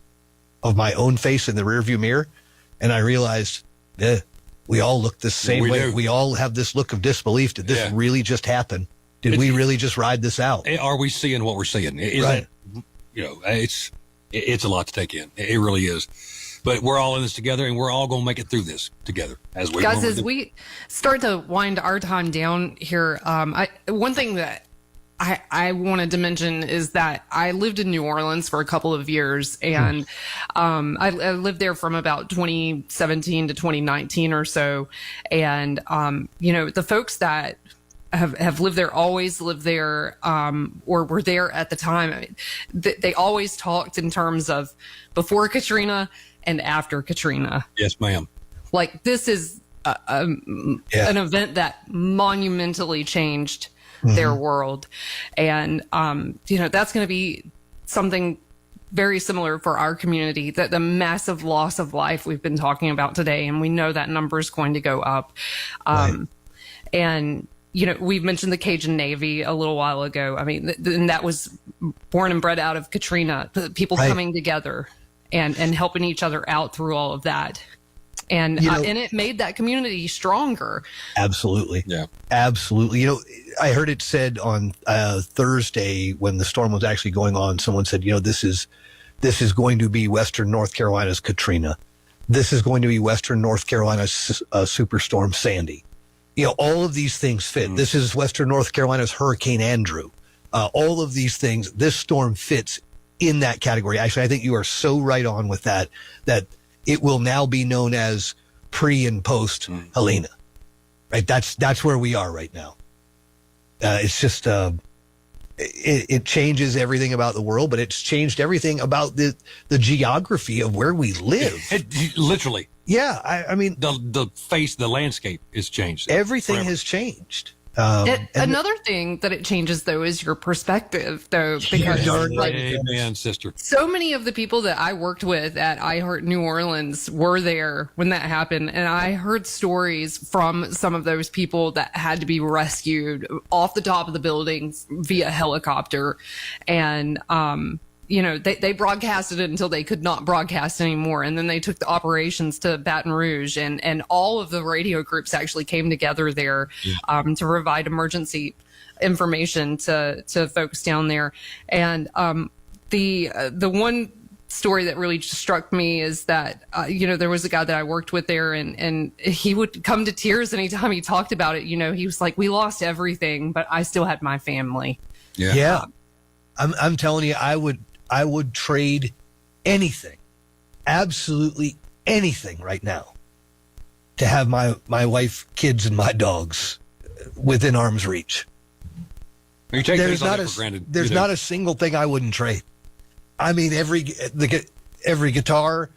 of my own face in the rearview mirror. And I realized, we all look the same way. Do. We all have this look of disbelief. Did this really just happen? Did we really just ride this out? Are we seeing what we're seeing? Right. It's a lot to take in. It really is. But we're all in this together, and we're all going to make it through this together. As we start to wind our time down here, one thing that I wanted to mention is that I lived in New Orleans for a couple of years, and I lived there from about 2017 to 2019 or so. And, the folks that have lived there, always lived there, or were there at the time, they always talked in terms of before Katrina and after Katrina. Yes, ma'am. Like, this is an event that monumentally changed their world. And, that's going to be something very similar for our community, that the massive loss of life we've been talking about today. And we know that number is going to go up. And, we've mentioned the Cajun Navy a little while ago. I mean, and that was born and bred out of Katrina, the people coming together and helping each other out through all of that. And and it made that community stronger. Absolutely. Yeah. Absolutely. I heard it said on Thursday when the storm was actually going on, someone said, this is going to be Western North Carolina's Katrina. this is going to be Western North Carolina's Superstorm Sandy. You know, all of these things fit. This is Western North Carolina's Hurricane Andrew. All of these things, this storm fits in that category. Actually, I think you are so right on with that it will now be known as pre and post Helena. Right? That's where we are right now. It's just, it changes everything about the world, but it's changed everything about the geography of where we live. Literally. Yeah. I mean, the landscape is changed. Everything has changed. Another thing that it changes, though, is your perspective, though, because amen, sister. So many of the people that I worked with at iHeart New Orleans were there when that happened, and I heard stories from some of those people that had to be rescued off the top of the buildings via helicopter, and you know, they broadcasted it until they could not broadcast anymore. And then they took the operations to Baton Rouge, and all of the radio groups actually came together there to provide emergency information to folks down there. And the one story that really just struck me is that, you know, there was a guy that I worked with there, and he would come to tears anytime he talked about it. You know, he was like, we lost everything, but I still had my family. Yeah. I'm telling you, I would trade anything, absolutely anything right now to have my wife, kids, and my dogs within arm's reach. You take things like that for granted. There's not a single thing I wouldn't trade. I mean, every guitar,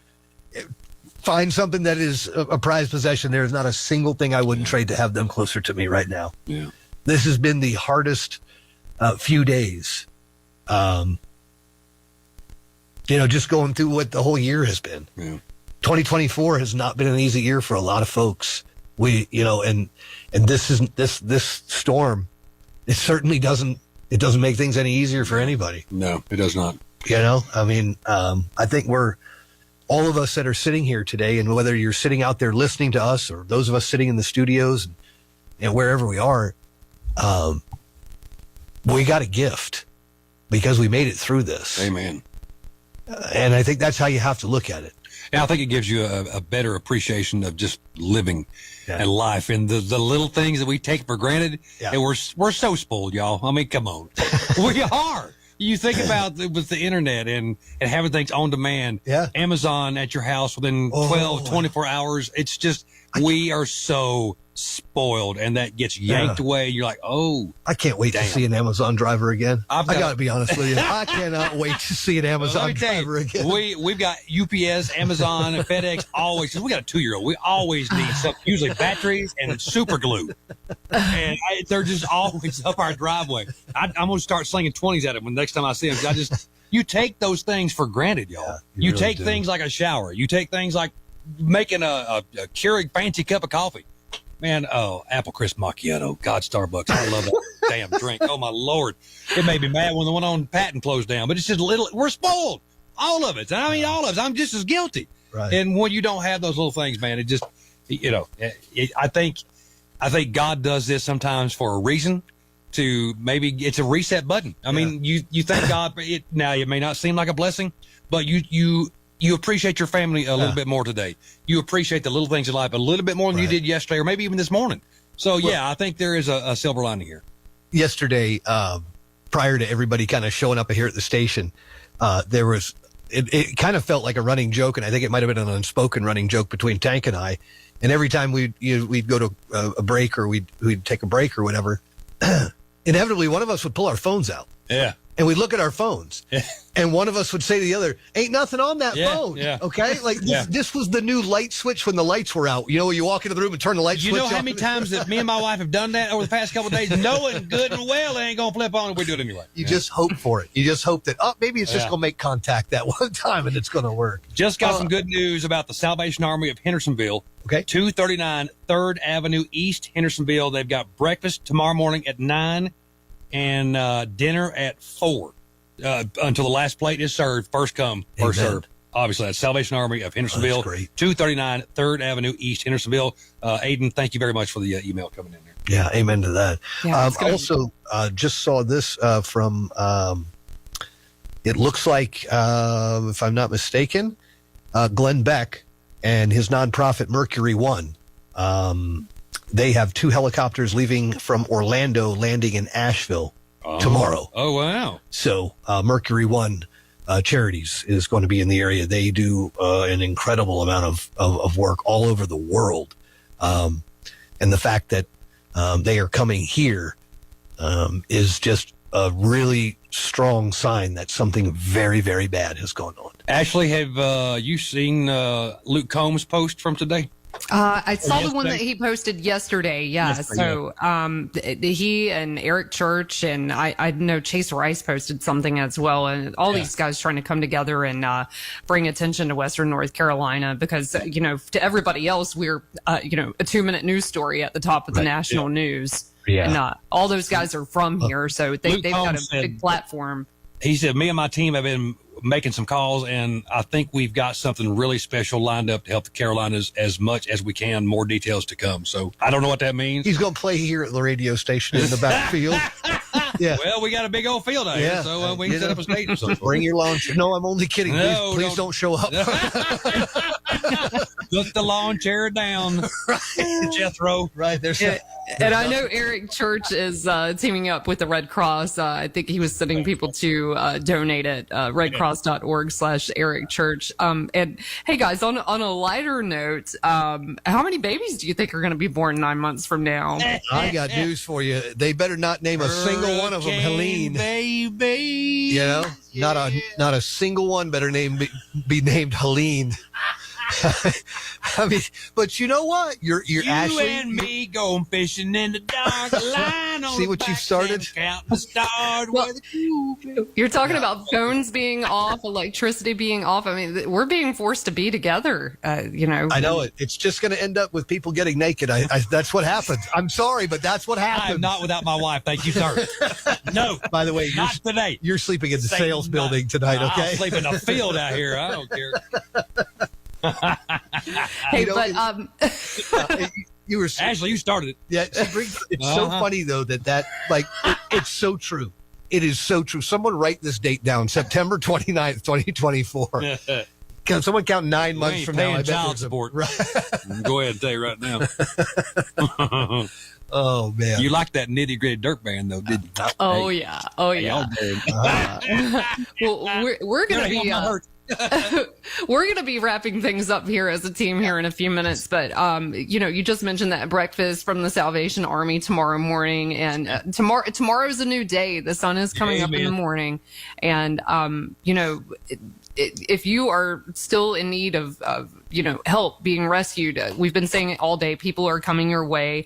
find something that is a prized possession. There's not a single thing I wouldn't trade to have them closer to me right now. Yeah. This has been the hardest few days. You know, just going through what the whole year has been. Yeah. 2024 has not been an easy year for a lot of folks. We, you know, and this storm, it certainly doesn't make things any easier for anybody. No, it does not. You know, I mean, I think all of us that are sitting here today, and whether you're sitting out there listening to us or those of us sitting in the studios and wherever we are, we got a gift because we made it through this. Amen. And I think that's how you have to look at it. And I think it gives you a better appreciation of just living and life and the little things that we take for granted. Yeah. And we're so spoiled, y'all. I mean, come on. We are. You think about it with the internet and having things on demand. Yeah. Amazon at your house within 24 hours. It's just, we are so spoiled, and that gets yanked away. You're like, oh, I can't wait to see an Amazon driver again. I got to be honest with you. I cannot wait to see an Amazon driver again. We've got UPS, Amazon, and FedEx always. We got a 2-year-old. We always need some, usually batteries and super glue, and they're just always up our driveway. I'm going to start slinging 20s at them when next time I see them. You take those things for granted, y'all. Yeah, you really take do. things like a shower. You take things like making a Keurig fancy cup of coffee. Man, apple crisp macchiato. God, Starbucks. I love that damn drink. Oh, my Lord. It made me mad when the one on Patton closed down. But it's just we're spoiled. All of it. I mean, all of it. I'm just as guilty. Right. And when you don't have those little things, man, it just, you know, I think God does this sometimes for a reason. To maybe it's a reset button. I mean, you thank God for it. Now, it may not seem like a blessing, but you appreciate your family a little bit more today. You appreciate the little things in life a little bit more than you did yesterday, or maybe even this morning. So, I think there is a silver lining here. Yesterday, prior to everybody kind of showing up here at the station, there was it kind of felt like a running joke, and I think it might have been an unspoken running joke between Tank and I. And every time we'd go to a break, or we'd take a break or whatever, inevitably one of us would pull our phones out. Yeah. And we'd look at our phones, and one of us would say to the other, ain't nothing on that phone. Yeah. Okay? Like, this was the new light switch when the lights were out. You know, you walk into the room and turn the light switch on. You know how many times that me and my wife have done that over the past couple of days, knowing good and well it ain't going to flip on, and we do it anyway. You just hope for it. You just hope that, maybe it's just going to make contact that one time, and it's going to work. Just got some good news about the Salvation Army of Hendersonville. Okay. 239 3rd Avenue East, Hendersonville. They've got breakfast tomorrow morning at 9 and dinner at 4. Until the last plate is served, first come, first served. Obviously, that's Salvation Army of Hendersonville, 239 3rd Avenue East, Hendersonville. Aiden, thank you very much for the email coming in there. Yeah, amen to that. Yeah, also, just saw this from, it looks like, if I'm not mistaken, Glenn Beck and his nonprofit Mercury One. They have 2 helicopters leaving from Orlando, landing in Asheville tomorrow. Oh, wow. So Mercury One Charities is going to be in the area. They do an incredible amount of work all over the world. And the fact that they are coming here is just a really strong sign that something very, very bad has gone on. Ashley, have you seen Luke Combs' post from today? I saw the one that he posted yesterday. Yeah. So he and Eric Church and I know Chase Rice posted something as well. And all these guys trying to come together and bring attention to Western North Carolina because, to everybody else, we're, a 2-minute news story at the top of the national news. Yeah. And all those guys are from here. So they've got a big platform. He said, me and my team have been making some calls, and I think we've got something really special lined up to help the Carolinas as much as we can. More details to come. So I don't know what that means. He's going to play here at the radio station in the backfield. Yeah. Well, we got a big old field out here, so we can set up a stage or something. Bring your lawn chair. No, I'm only kidding. Please don't show up. Put the lawn chair down, Jethro. Right there's. And I know Eric Church is teaming up with the Red Cross. I think he was sending people to donate at redcross.org/Eric Church. And hey, guys, on a lighter note, how many babies do you think are going to be born 9 months from now? I got news for you. They better not name a single one of them Helene. Baby. Not a single one better be named Helene. I mean, but you know what? You're you Ashley. And me going fishing in the dark, line on See what you've started? Counting the stars. You're talking about phones being off, electricity being off. I mean, we're being forced to be together. I know it. It's just going to end up with people getting naked. That's what happens. I'm sorry, but that's what happens. I'm not without my wife. Thank you, sir. No. By the way, not today. You're sleeping in the sales building tonight, okay? I'll sleep in a field out here. I don't care. Hey, you were Ashley, you started it. Yeah, it's so funny though that it's so true. It is so true. Someone write this date down: September 29th, 2024. Can someone count 9 months from now? I bet child support. Right. Go ahead and tell you right now. Oh man, you liked that nitty gritty dirt band though, didn't you? Oh yeah. Well, we're gonna be. We're going to be wrapping things up here as a team here in a few minutes, but you just mentioned that breakfast from the Salvation Army tomorrow morning, and tomorrow's a new day. The sun is coming up in the morning, and if you are still in need of help being rescued, we've been saying it all day. People are coming your way.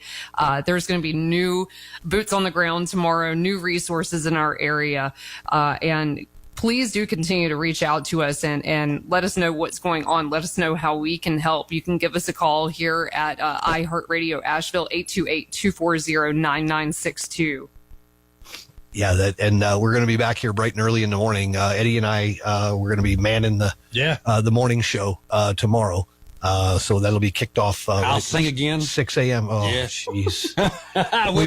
There's going to be new boots on the ground tomorrow, new resources in our area, and please do continue to reach out to us and let us know what's going on. Let us know how we can help. You can give us a call here at iHeartRadio Asheville, 828-240-9962. Yeah, we're going to be back here bright and early in the morning. Eddie and I, we're going to be manning the morning show tomorrow. So that'll be kicked off. I'll sing again. 6 a.m. Oh, jeez. We're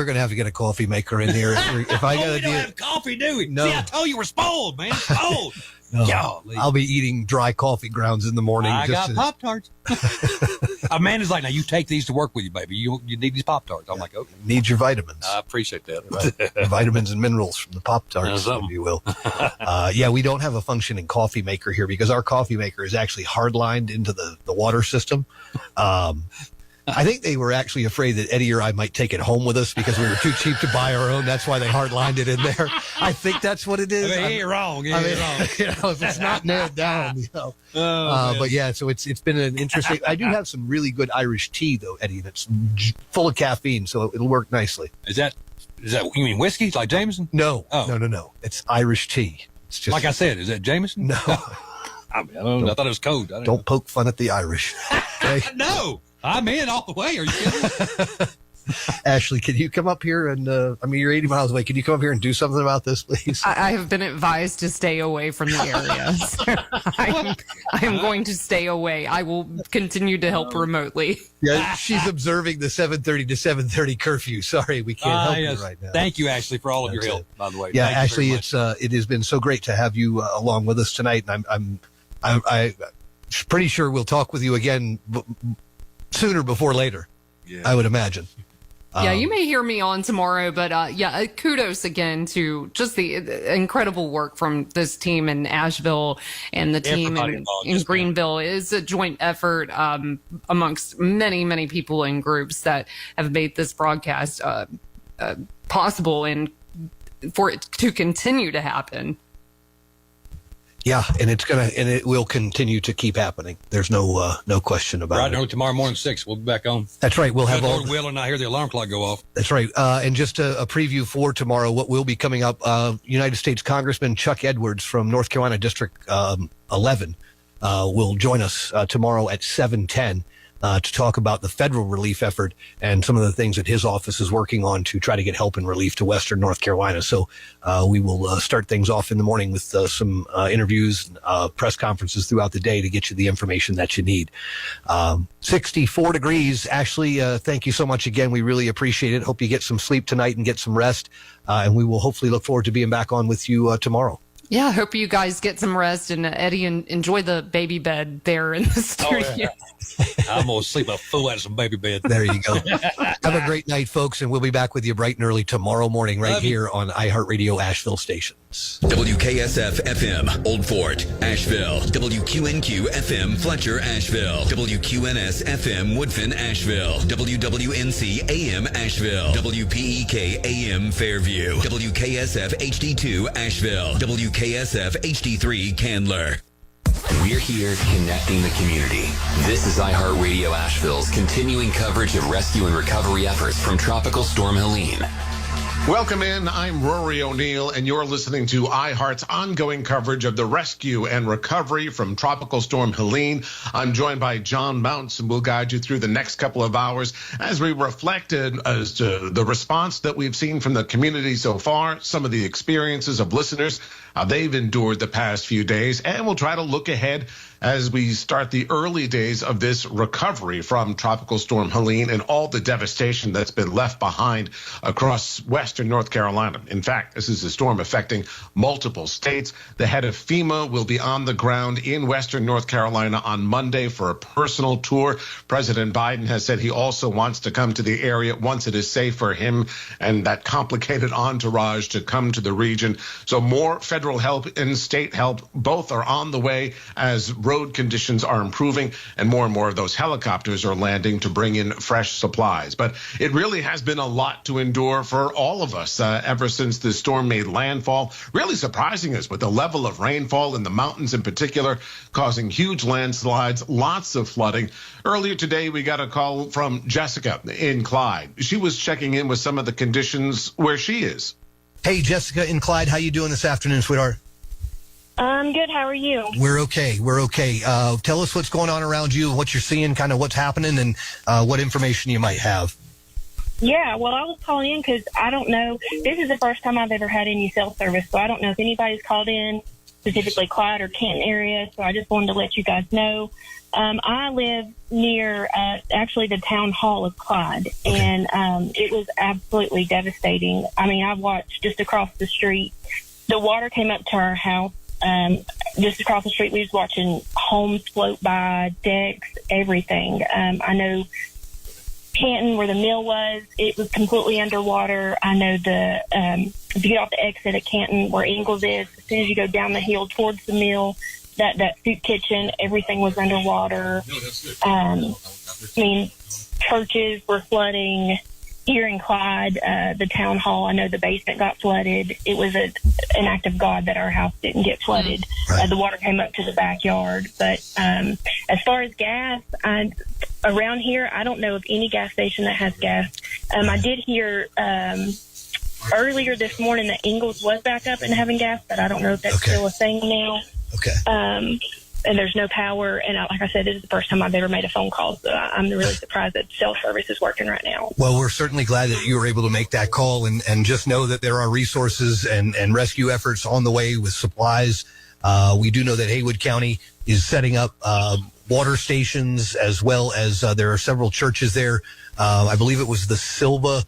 going to have to get a coffee maker in here. If I got we don't have coffee, do we? No. See, I told you we're spoiled, man. Spoiled. No, I'll be eating dry coffee grounds in the morning. I got Pop-Tarts. Amanda's like, now you take these to work with you, baby. You need these Pop-Tarts. I'm like, okay. Need your vitamins. I appreciate that. Right. Vitamins and minerals from the Pop-Tarts, if you will. We don't have a functioning coffee maker here because our coffee maker is actually hardlined into the water system. I think they were actually afraid that Eddie or I might take it home with us because we were too cheap to buy our own. That's why they hardlined it in there. I think that's what it is. You're wrong. If it's not nailed down, but yeah, so it's been an interesting. I do have some really good Irish tea though, Eddie. That's full of caffeine, so it'll work nicely. Is that you mean whiskey like Jameson? No, no. It's Irish tea. It's just like I said. Is that Jameson? No. I thought it was code. Don't poke fun at the Irish. Okay? No. I'm in all the way. Are you kidding? Ashley, can you come up here and, you're 80 miles away. Can you come up here and do something about this, please? I have been advised to stay away from the area. So I am going to stay away. I will continue to help remotely. Yeah, she's observing the 7:30 to 7:30 curfew. Sorry, we can't help you right now. Thank you, Ashley, for all of your help, by the way. Yeah, Thank Ashley, it has been so great to have you along with us tonight. And pretty sure we'll talk with you again sooner before later. Yeah. I would imagine. Yeah, you may hear me on tomorrow, but kudos again to just the incredible work from this team in Asheville and the team in Greenville. It is a joint effort amongst many, many people and groups that have made this broadcast possible and for it to continue to happen. Yeah, and it will continue to keep happening. There's no question about it. Right, tomorrow morning 6, we'll be back on. That's right. We'll have all. Will and I hear the alarm clock go off. That's right. And just a preview for tomorrow, what will be coming up. United States Congressman Chuck Edwards from North Carolina District 11 will join us tomorrow at 7:10. To talk about the federal relief effort and some of the things that his office is working on to try to get help and relief to Western North Carolina. So we will start things off in the morning with some interviews, press conferences throughout the day to get you the information that you need. 64 degrees. Ashley, thank you so much again. We really appreciate it. Hope you get some sleep tonight and get some rest. And we will hopefully look forward to being back on with you tomorrow. Yeah, I hope you guys get some rest, and Eddie, enjoy the baby bed there in the studio. Oh, yeah. I'm going to sleep a fool out of some baby bed. There you go. Have a great night, folks, and we'll be back with you bright and early tomorrow morning right here on iHeartRadio Asheville stations. WKSF FM, Old Fort, Asheville. WQNQ FM, Fletcher, Asheville. WQNS FM, Woodfin, Asheville. WWNC AM, Asheville. WPEK AM, Fairview. WKSF HD2, Asheville. WKSF HD3, Candler. We're here connecting the community. This is iHeartRadio Asheville's continuing coverage of rescue and recovery efforts from Tropical Storm Helene. Welcome in. I'm Rory O'Neill, and you're listening to iHeart's ongoing coverage of the rescue and recovery from Tropical Storm Helene. I'm joined by John Mounts, and we'll guide you through the next couple of hours as we reflected as to the response that we've seen from the community so far, some of the experiences of listeners, how they've endured the past few days, and we'll try to look ahead as we start the early days of this recovery from Tropical Storm Helene and all the devastation that's been left behind across Western North Carolina. In fact, this is a storm affecting multiple states. The head of FEMA will be on the ground in Western North Carolina on Monday for a personal tour. President Biden has said he also wants to come to the area once it is safe for him and that complicated entourage to come to the region. So more federal help and state help, both are on the way as road conditions are improving and more of those helicopters are landing to bring in fresh supplies. But it really has been a lot to endure for all of us ever since the storm made landfall, really surprising us with the level of rainfall in the mountains in particular, causing huge landslides, lots of flooding. Earlier today, we got a call from Jessica in Clyde. She was checking in with some of the conditions where she is. Hey, Jessica in Clyde, how you doing this afternoon, sweetheart? I'm good. How are you? We're okay. Tell us what's going on around you, what you're seeing, kind of what's happening, and what information you might have. Yeah, well, I was calling in because I don't know. This is the first time I've ever had any cell service, so I don't know if anybody's called in, specifically Clyde or Canton area, so I just wanted to let you guys know. I live near, actually, the town hall of Clyde, and it was absolutely devastating. I mean, I watched just across the street. The water came up to our house. Just across the street, we was watching homes float by, decks, everything. I know Canton, where the mill was, it was completely underwater. I know if you get off the exit at Canton, where Ingalls is, as soon as you go down the hill towards the mill, that soup kitchen, everything was underwater. I mean, churches were flooding. Here in Clyde, the town hall, I know the basement got flooded. It was an act of God that our house didn't get flooded. The water came up to the backyard. But as far as gas, around here, I don't know of any gas station that has gas. I did hear earlier this morning that Ingalls was back up and having gas, but I don't know if that's still a thing now. Okay. And there's no power. And like I said, this is the first time I've ever made a phone call. So I'm really surprised that cell service is working right now. Well, we're certainly glad that you were able to make that call and just know that there are resources and rescue efforts on the way with supplies. We do know that Haywood County is setting up water stations as well as there are several churches there. I believe it was the Silva.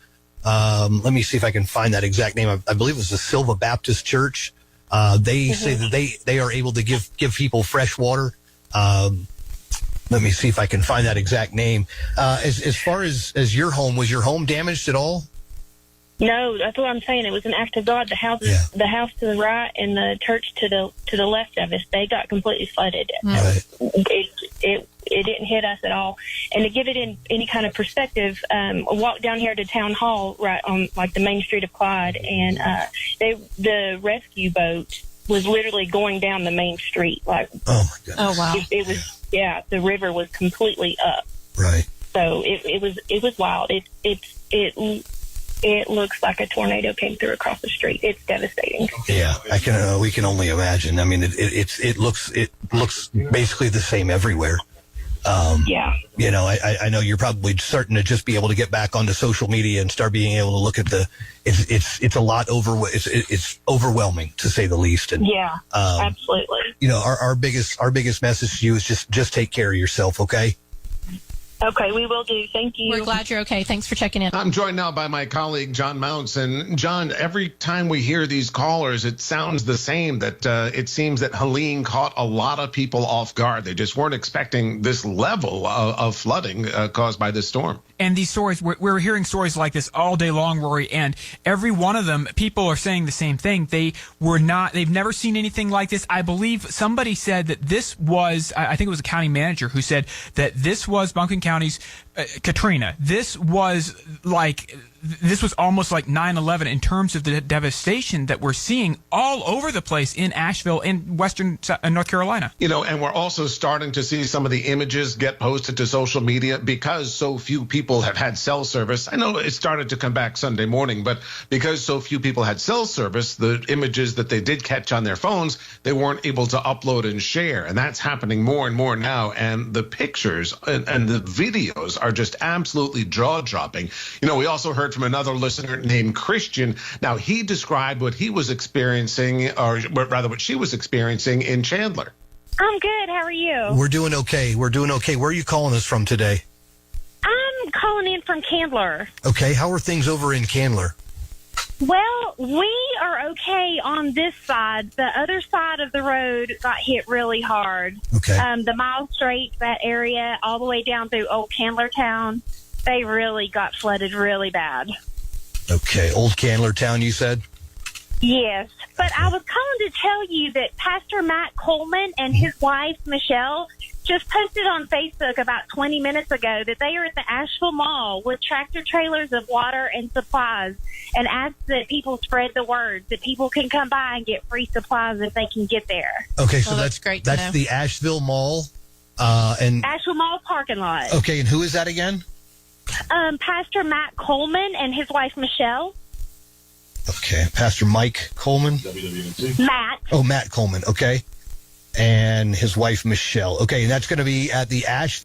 Let me see if I can find that exact name. I believe it was the Silva Baptist Church. They say that they are able to give people fresh water. Let me see if I can find that exact name. As far as your home, was your home damaged at all? No, that's what I'm saying. It was an act of God. The house to the right and the church to the left of us, they got completely flooded. Right. It didn't hit us at all. And to give it in any kind of perspective, I walked down here to Town Hall, right on like the main street of Clyde, and the rescue boat was literally going down the main street. Like, oh my goodness! Oh wow! It was the river was completely up. Right. So it was wild. It looks like a tornado came through across the street. It's devastating. Yeah, we can only imagine. I mean, it looks basically the same everywhere. Yeah. You know, I know you're probably starting to just be able to get back onto social media and start being able to look at it's a lot it's overwhelming, to say the least. And yeah, absolutely. You know, our biggest message to you is just take care of yourself, okay? Okay, we will do. Thank you. We're glad you're okay. Thanks for checking in. I'm joined now by my colleague, John Mounts. And John, every time we hear these callers, it sounds the same, that it seems that Helene caught a lot of people off guard. They just weren't expecting this level of flooding caused by this storm. And these stories, we're hearing stories like this all day long, Rory, and every one of them, people are saying the same thing. They've never seen anything like this. I believe somebody said that this was, I think it was a county manager who said that this was Buncombe County's Katrina. This was almost like 9/11 in terms of the devastation that we're seeing all over the place in Asheville and western North Carolina. You know, and we're also starting to see some of the images get posted to social media because so few people have had cell service. I know it started to come back Sunday morning, but because so few people had cell service, the images that they did catch on their phones, they weren't able to upload and share. And that's happening more and more now. And the pictures and the videos are just absolutely jaw-dropping. You know, we also heard from another listener named Christian. Now, he described what he was experiencing, or rather what she was experiencing in Chandler. I'm good. How are you? We're doing okay. Where are you calling us from today? I'm calling in from Candler. Okay. How are things over in Candler? Well, we are okay on this side. The other side of the road got hit really hard. Okay. The Mile Straight, that area, all the way down through Old Candler Town, they really got flooded really bad. Okay. Old Candler Town, you said? Yes. But I was calling to tell you that Pastor Matt Coleman and his wife, Michelle, just posted on Facebook about 20 minutes ago that they are at the Asheville Mall with tractor trailers of water and supplies, and asked that people spread the word that people can come by and get free supplies if they can get there. Okay, so that's great. That's the Asheville Mall, and Asheville Mall parking lot. Okay, and who is that again? Pastor Matt Coleman and his wife Michelle. Okay, Pastor Mike Coleman. Matt. Oh, Matt Coleman. Okay, and his wife Michelle. Okay, and that's going to be at the Ash.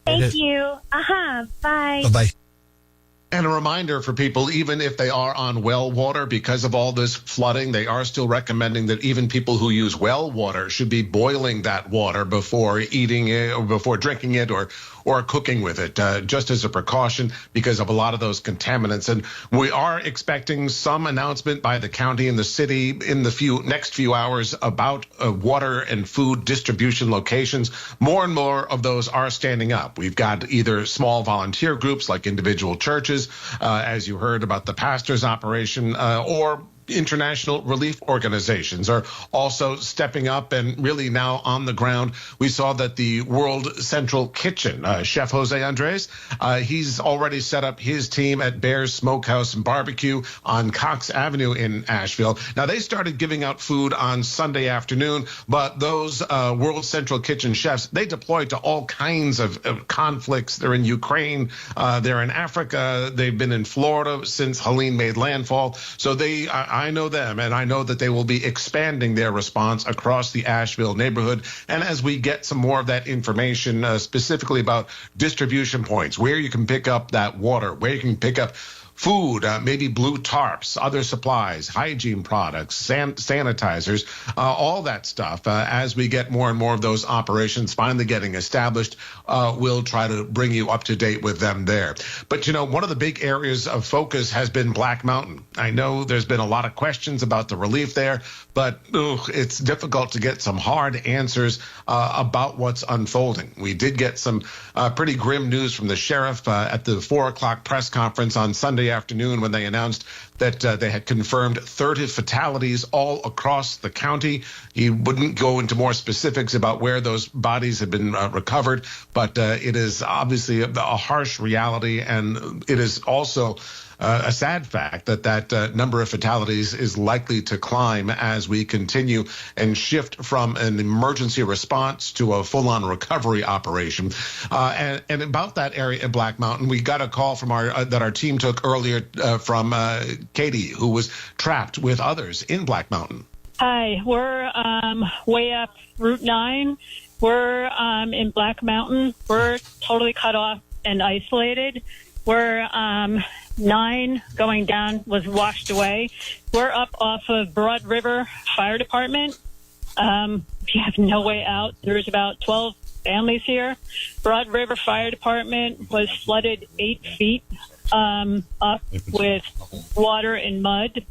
Thank you. Bye. Bye-bye. And a reminder for people, even if they are on well water, because of all this flooding, they are still recommending that even people who use well water should be boiling that water before eating it or before drinking it or cooking with it, just as a precaution because of a lot of those contaminants. And we are expecting some announcement by the county and the city in the next few hours about water and food distribution locations. More and more of those are standing up. We've got either small volunteer groups like individual churches, as you heard about the pastor's operation, or international relief organizations are also stepping up and really now on the ground. We saw that the World Central Kitchen, Chef Jose Andres, he's already set up his team at Bear's Smokehouse and Barbecue on Cox Avenue in Asheville. Now, they started giving out food on Sunday afternoon, but those World Central Kitchen chefs, they deployed to all kinds of conflicts. They're in Ukraine, they're in Africa, they've been in Florida since Helene made landfall. So I know them, and I know that they will be expanding their response across the Asheville neighborhood. And as we get some more of that information, specifically about distribution points, where you can pick up that water, where you can pick up food, maybe blue tarps, other supplies, hygiene products, sanitizers, all that stuff. As we get more and more of those operations finally getting established, we'll try to bring you up to date with them there. But, one of the big areas of focus has been Black Mountain. I know there's been a lot of questions about the relief there, but it's difficult to get some hard answers about what's unfolding. We did get some pretty grim news from the sheriff at the 4 o'clock press conference on Sunday afternoon when they announced that they had confirmed 30 fatalities all across the county. He wouldn't go into more specifics about where those bodies had been recovered, but it is obviously a harsh reality, and it is also a sad fact that number of fatalities is likely to climb as we continue and shift from an emergency response to a full-on recovery operation. And about that area in Black Mountain, we got a call from that our team took earlier from Katie, who was trapped with others in Black Mountain. Hi, we're way up Route 9. We're in Black Mountain. We're totally cut off and isolated. We're 9 going down was washed away. We're up off of Broad River Fire Department. We have no way out. There's about 12 families here. Broad River Fire Department was flooded 8 feet up with water and mud.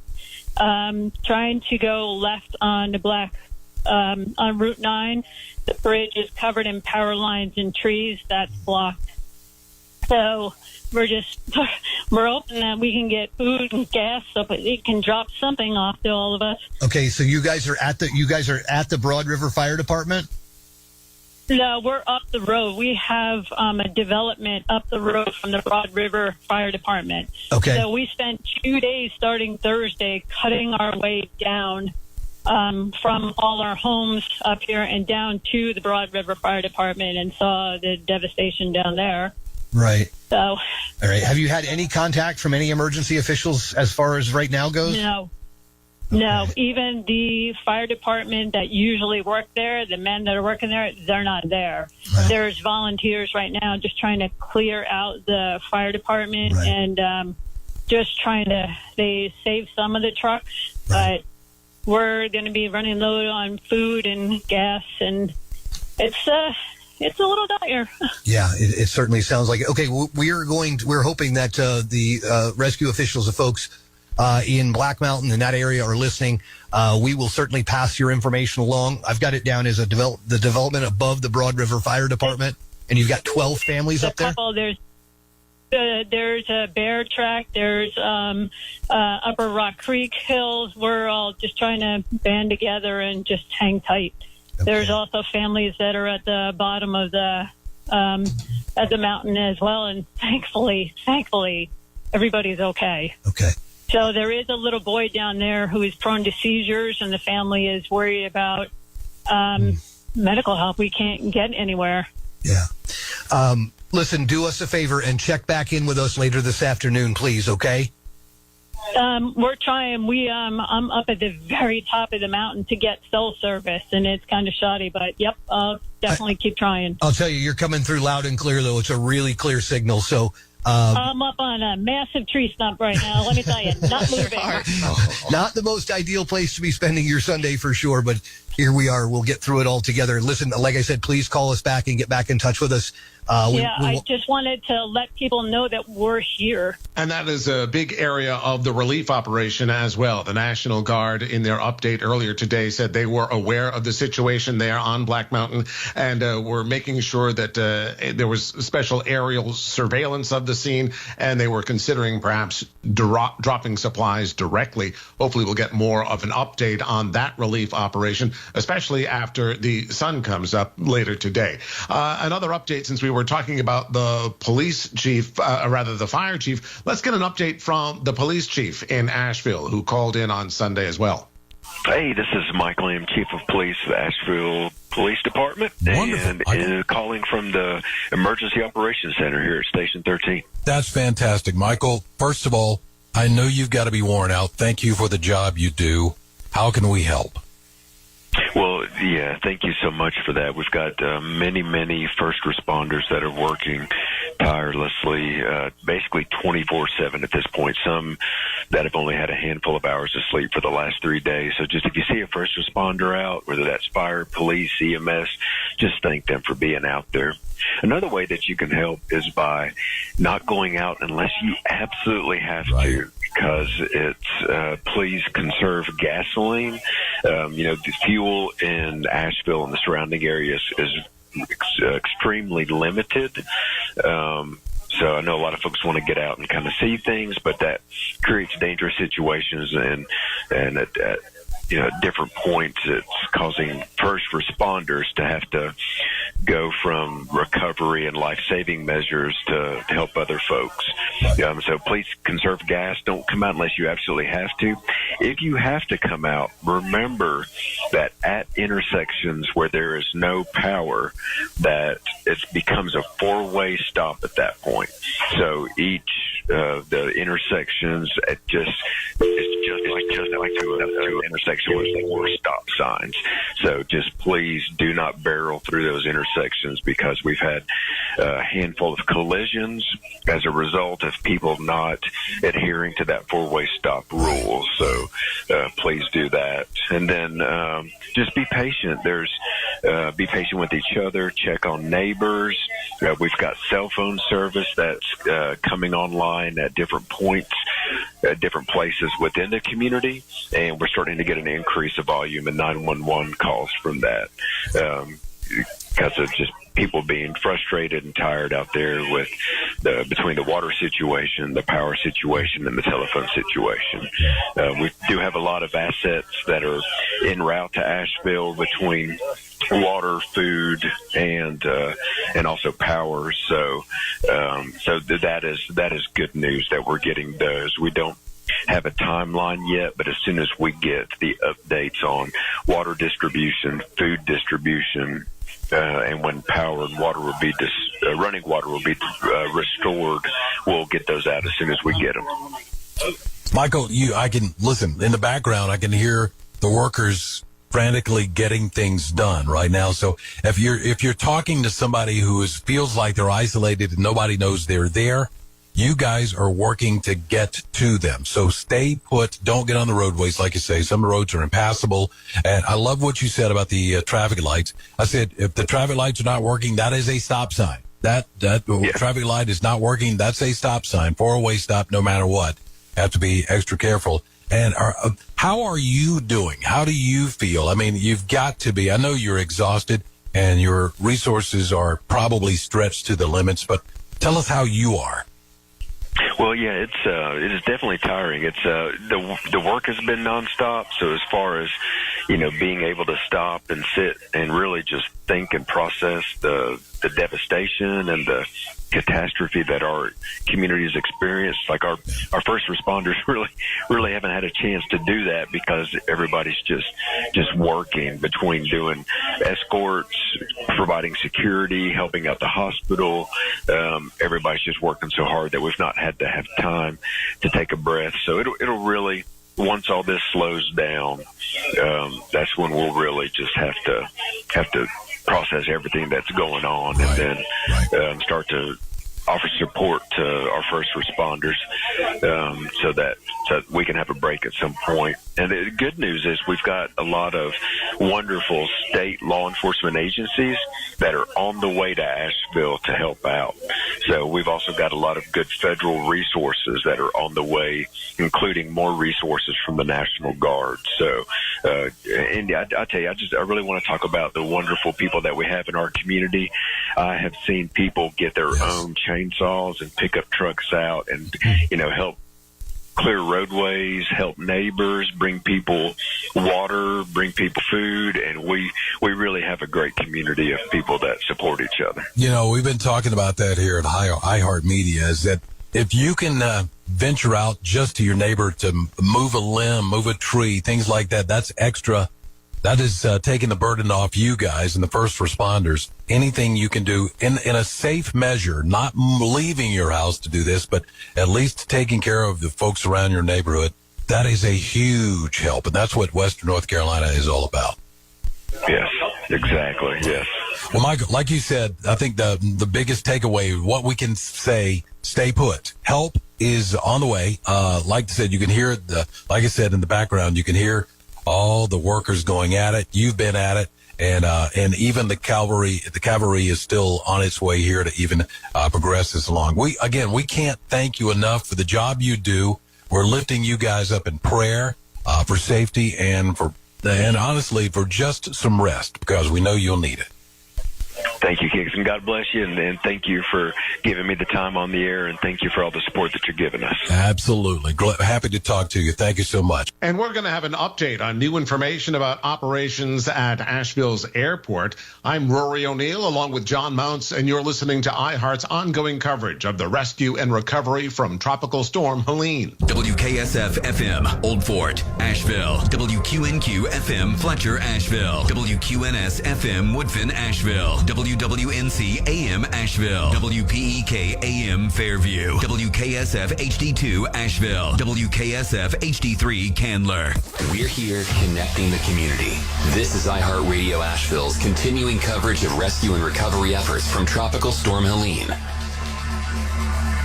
Trying to go left on the on Route 9. The bridge is covered in power lines and trees. That's blocked. So we're hoping that we can get food and gas so it can drop something off to all of us. Okay, so you guys are at the Broad River Fire Department? No, we're up the road. We have a development up the road from the Broad River Fire Department. Okay. So we spent 2 days starting Thursday cutting our way down from all our homes up here and down to the Broad River Fire Department and saw the devastation down there. Right. So. All right. Have you had any contact from any emergency officials as far as right now goes? No. No. Even the fire department that usually work there, the men that are working there, they're not there. Right. There's volunteers right now just trying to clear out the fire department and just trying to, they save some of the trucks, but we're going to be running low on food and gas, and it's a little dire. Yeah, it certainly sounds like it. Okay, we're hoping that the rescue officials, the folks in Black Mountain in that area are listening. We will certainly pass your information along. I've got it down as the development above the Broad River Fire Department, and you've got 12 families up there? There's a Bear Track. There's Upper Rock Creek Hills. We're all just trying to band together and just hang tight. Okay. There's also families that are at the bottom of the mountain as well, and thankfully, everybody's okay. Okay. So there is a little boy down there who is prone to seizures, and the family is worried about medical help. We can't get anywhere. Yeah. Listen, do us a favor and check back in with us later this afternoon, please, okay? We're trying. I'm up at the very top of the mountain to get cell service, and it's kind of shoddy, but yep, I'll definitely keep trying. I'll tell you, you're coming through loud and clear, though. It's a really clear signal, so... I'm up on a massive tree stump right now. Let me tell you, not moving. Not the most ideal place to be spending your Sunday for sure, but here we are. We'll get through it all together. Listen, like I said, please call us back and get back in touch with us I just wanted to let people know that we're here. And that is a big area of the relief operation as well. The National Guard, in their update earlier today, said they were aware of the situation there on Black Mountain and were making sure that there was special aerial surveillance of the scene, and they were considering perhaps dropping supplies directly. Hopefully we'll get more of an update on that relief operation, especially after the sun comes up later today. Another update, since we were talking about the police chief, the fire chief, let's get an update from the police chief in Asheville, who called in on Sunday as well. Hey, this is Michael M., Chief of Police of the Asheville Police Department, and calling from the Emergency Operations Center here at Station 13. That's fantastic, Michael. First of all, I know you've got to be worn out. Thank you for the job you do. How can we help? Well, yeah, thank you so much for that. We've got many first responders that are working tirelessly, basically 24/7 at this point. Some that have only had a handful of hours of sleep for the last 3 days. So just if you see a first responder out, whether that's fire, police, EMS, just thank them for being out there. Another way that you can help is by not going out unless you absolutely have to, because it's please conserve gasoline. The fuel in Asheville and the surrounding areas is extremely limited. So I know a lot of folks want to get out and kind of see things, but that creates dangerous situations and at different points, it's causing first responders to have to go from recovery and life-saving measures to help other folks. So please conserve gas. Don't come out unless you absolutely have to. If you have to come out, remember that at intersections where there is no power, that it becomes a four-way stop at that point. So each the intersections, it's just like to an intersection with 4 stop signs. So just please do not barrel through those intersections, because we've had a handful of collisions as a result of people not adhering to that 4-way stop rule. So please do that. And then just be patient. Be patient with each other. Check on neighbors. We've got cell phone service that's coming online at different points, at different places within the community, and we're starting to get an increase of volume in 911 calls from that, because of just people being frustrated and tired out there with between the water situation, the power situation, and the telephone situation. We do have a lot of assets that are en route to Asheville between water, food, and also power. So that is good news that we're getting those. We don't have a timeline yet, but as soon as we get the updates on water distribution, food distribution, and when power and water will be running water will be restored, we'll get those out as soon as we get them. Michael, I can listen in the background. I can hear the workers frantically getting things done right now. So if you're talking to somebody who feels like they're isolated and nobody knows they're there, you guys are working to get to them. So stay put. Don't get on the roadways. Like you say, some roads are impassable. And I love what you said about the traffic lights. I said, if the traffic lights are not working, that is a stop sign. That traffic light is not working. That's a stop sign, 4-way stop, no matter what. Have to be extra careful. And how are you doing? How do you feel? I mean, you've got to be. I know you're exhausted and your resources are probably stretched to the limits, but tell us how you are. Well, yeah, it is definitely tiring. It's the work has been nonstop. So as far as being able to stop and sit and really just think and process the devastation and the catastrophe that our communities experienced, like our first responders really haven't had a chance to do that, because everybody's just working between doing escorts, providing security, helping out the hospital. Everybody's just working so hard that we've not had to have time to take a breath. So it'll really, once all this slows down, that's when we'll really just have to process everything that's going on, and then start to offer support to our first responders, so that we can have a break at some point. And the good news is we've got a lot of wonderful state law enforcement agencies that are on the way to Asheville to help out. So we've also got a lot of good federal resources that are on the way, including more resources from the National Guard. So, Indy, I tell you, I really want to talk about the wonderful people that we have in our community. I have seen people get their own chainsaws and pickup trucks out and, help clear roadways, help neighbors, bring people water, bring people food, and we really have a great community of people that support each other. We've been talking about that here at iHeart Media, is that if you can venture out just to your neighbor to move a limb, move a tree, things like that, that's extra. That is taking the burden off you guys and the first responders. Anything you can do in a safe measure, not leaving your house to do this, but at least taking care of the folks around your neighborhood, that is a huge help. And that's what Western North Carolina is all about. Yes, exactly. Yes. Well, Michael, like you said, I think the biggest takeaway, what we can say, stay put. Help is on the way. Like I said, you can hear like I said, in the background, you can hear all the workers going at it. You've been at it, and even the cavalry is still on its way here to even progress this along. We can't thank you enough for the job you do. We're lifting you guys up in prayer for safety and honestly for just some rest, because we know you'll need it. Thank you, Kingston. God bless you, and thank you for giving me the time on the air, and thank you for all the support that you're giving us. Absolutely. Happy to talk to you. Thank you so much. And we're going to have an update on new information about operations at Asheville's airport. I'm Rory O'Neill, along with John Mounts, and you're listening to iHeart's ongoing coverage of the rescue and recovery from Tropical Storm Helene. WKSF-FM, Old Fort, Asheville. WQNQ-FM, Fletcher, Asheville. WQNS-FM, Woodfin, Asheville. WWNC-AM, Asheville. WPEK-AM, Fairview. WKSF HD2, Asheville. WKSF HD3, Candler. We're here connecting the community. This is iHeartRadio Asheville's continuing coverage of rescue and recovery efforts from Tropical Storm Helene.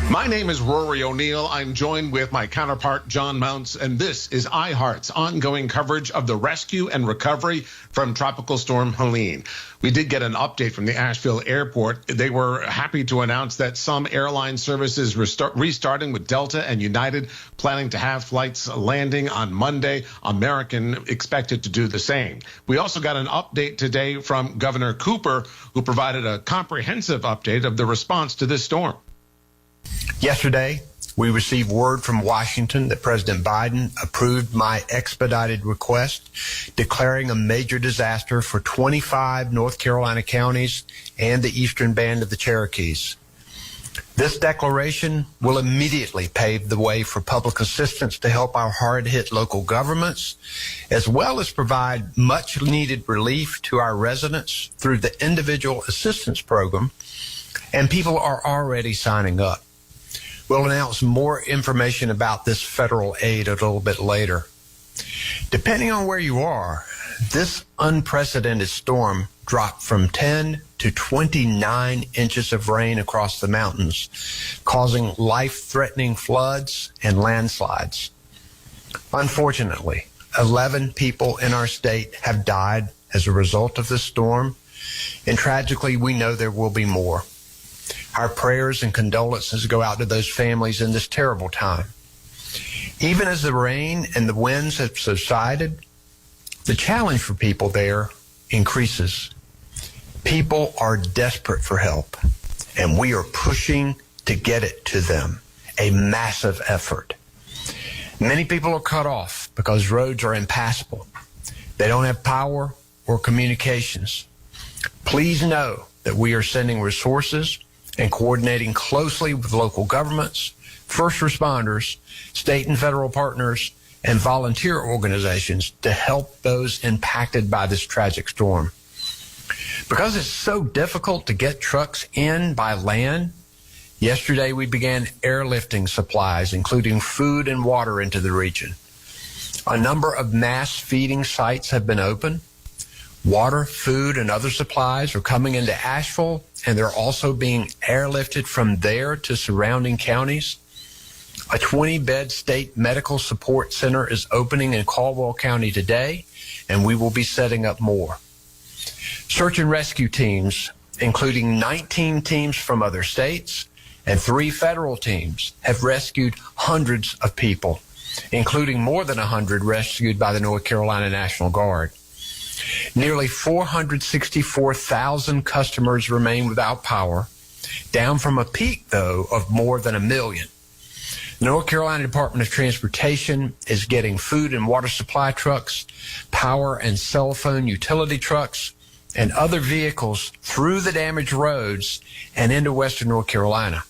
My name is Rory O'Neill. I'm joined with my counterpart, John Mounts, and this is iHeart's ongoing coverage of the rescue and recovery from Tropical Storm Helene. We did get an update from the Asheville airport. They were happy to announce that some airline services restarting, with Delta and United planning to have flights landing on Monday. American expected to do the same. We also got an update today from Governor Cooper, who provided a comprehensive update of the response to this storm. Yesterday, we received word from Washington that President Biden approved my expedited request declaring a major disaster for 25 North Carolina counties and the eastern band of the Cherokees. This declaration will immediately pave the way for public assistance to help our hard-hit local governments, as well as provide much-needed relief to our residents through the Individual Assistance Program, and people are already signing up. We'll announce more information about this federal aid a little bit later. Depending on where you are, this unprecedented storm dropped from 10 to 29 inches of rain across the mountains, causing life-threatening floods and landslides. Unfortunately, 11 people in our state have died as a result of this storm, and tragically, we know there will be more. Our prayers and condolences go out to those families in this terrible time. Even as the rain and the winds have subsided, the challenge for people there increases. People are desperate for help, and we are pushing to get it to them, a massive effort. Many people are cut off because roads are impassable. They don't have power or communications. Please know that we are sending resources and coordinating closely with local governments, first responders, state and federal partners, and volunteer organizations to help those impacted by this tragic storm. Because it's so difficult to get trucks in by land, yesterday we began airlifting supplies, including food and water, into the region. A number of mass feeding sites have been opened. Water, food, and other supplies are coming into Asheville and they're also being airlifted from there to surrounding counties. A 20-bed state medical support center is opening in Caldwell County today, and we will be setting up more. Search and rescue teams, including 19 teams from other states and 3 federal teams, have rescued hundreds of people, including more than 100 rescued by the North Carolina National Guard. Nearly 464,000 customers remain without power, down from a peak, though, of more than 1 million. The North Carolina Department of Transportation is getting food and water supply trucks, power and cell phone utility trucks, and other vehicles through the damaged roads and into western North Carolina.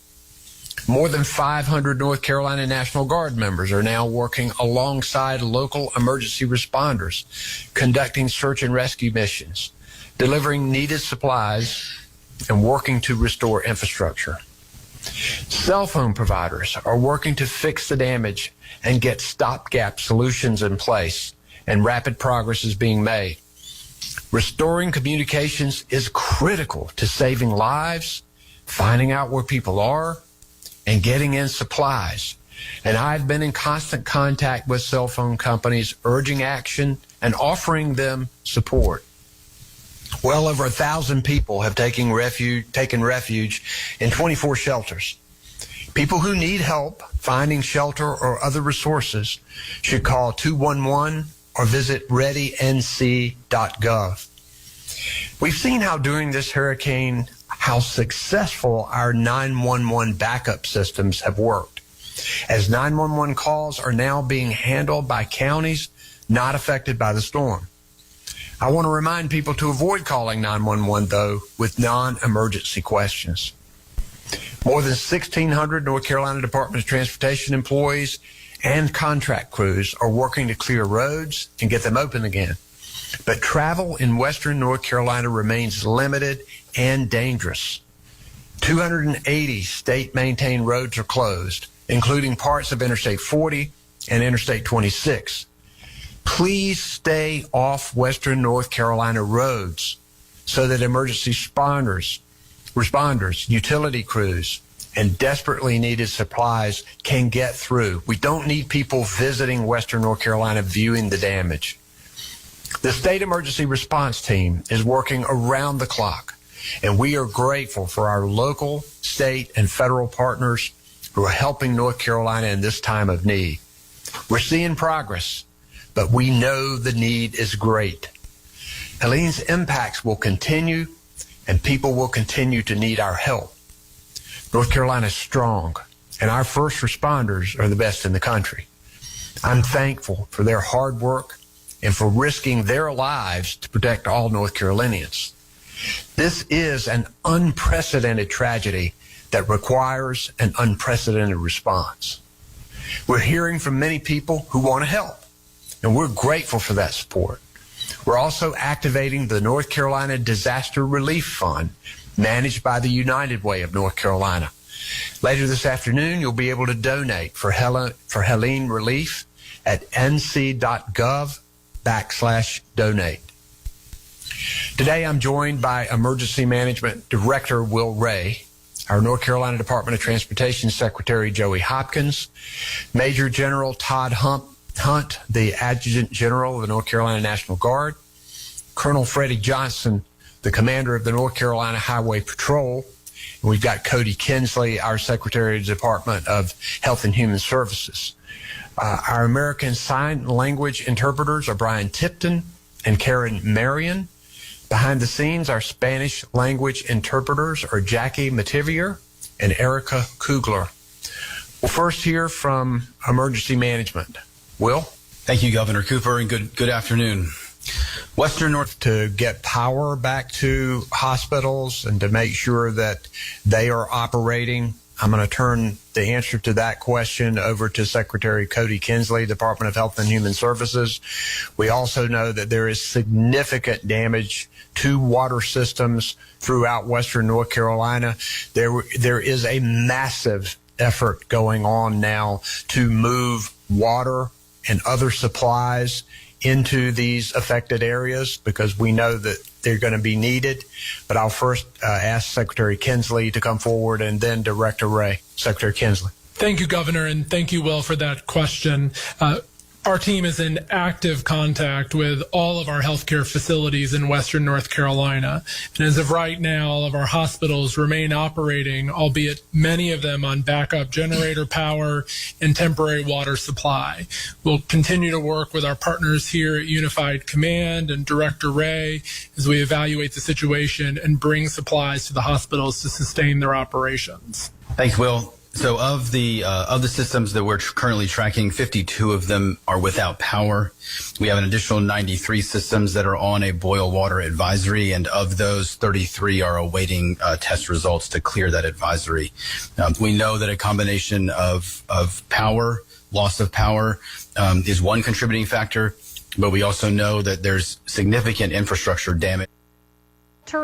More than 500 North Carolina National Guard members are now working alongside local emergency responders, conducting search and rescue missions, delivering needed supplies, and working to restore infrastructure. Cell phone providers are working to fix the damage and get stopgap solutions in place, and rapid progress is being made. Restoring communications is critical to saving lives, finding out where people are, and getting in supplies. And I've been in constant contact with cell phone companies, urging action and offering them support. Well over 1,000 people have taken refuge in 24 shelters. People who need help finding shelter or other resources should call 211 or visit readync.gov. We've seen how during this hurricane, how successful our 911 backup systems have worked, as 911 calls are now being handled by counties not affected by the storm. I want to remind people to avoid calling 911, though, with non-emergency questions. More than 1,600 North Carolina Department of Transportation employees and contract crews are working to clear roads and get them open again. But travel in western North Carolina remains limited and dangerous. 280 state-maintained roads are closed, including parts of Interstate 40 and Interstate 26. Please stay off western North Carolina roads so that emergency responders, utility crews, and desperately needed supplies can get through. We don't need people visiting western North Carolina viewing the damage. The State Emergency Response Team is working around the clock, and we are grateful for our local, state, and federal partners who are helping North Carolina in this time of need. We're seeing progress, but we know the need is great. Helene's impacts will continue, and people will continue to need our help. North Carolina is strong, and our first responders are the best in the country. I'm thankful for their hard work and for risking their lives to protect all North Carolinians. This is an unprecedented tragedy that requires an unprecedented response. We're hearing from many people who want to help, and we're grateful for that support. We're also activating the North Carolina Disaster Relief Fund, managed by the United Way of North Carolina. Later this afternoon, you'll be able to donate for Helene Relief at nc.gov/donate. Today, I'm joined by Emergency Management Director Will Ray, our North Carolina Department of Transportation Secretary Joey Hopkins, Major General Todd Hunt, the Adjutant General of the North Carolina National Guard, Colonel Freddie Johnson, the Commander of the North Carolina Highway Patrol, and we've got Cody Kinsley, our Secretary of the Department of Health and Human Services. Our American Sign Language interpreters are Brian Tipton and Karen Marion. Behind the scenes, our Spanish language interpreters are Jackie Mativier and Erica Kugler. We'll first hear from Emergency Management. Will? Thank you, Governor Cooper, and good afternoon. Western North, to get power back to hospitals and to make sure that they are operating. I'm going to turn the answer to that question over to Secretary Cody Kinsley, Department of Health and Human Services. We also know that there is significant damage to water systems throughout western North Carolina. There is a massive effort going on now to move water and other supplies into these affected areas, because we know that They're going to be needed, but I'll first ask Secretary Kinsley to come forward and then Director Ray. Secretary Kinsley. Thank you, Governor, and thank you, Will, for that question. Our team is in active contact with all of our healthcare facilities in Western North Carolina. And as of right now, all of our hospitals remain operating, albeit many of them on backup generator power and temporary water supply. We'll continue to work with our partners here at Unified Command and Director Ray as we evaluate the situation and bring supplies to the hospitals to sustain their operations. Thanks, Will. So of the systems that we're currently tracking, 52 of them are without power. We have an additional 93 systems that are on a boil water advisory, and of those, 33 are awaiting test results to clear that advisory. We know that a combination of power, loss of power, is one contributing factor, but we also know that there's significant infrastructure damage.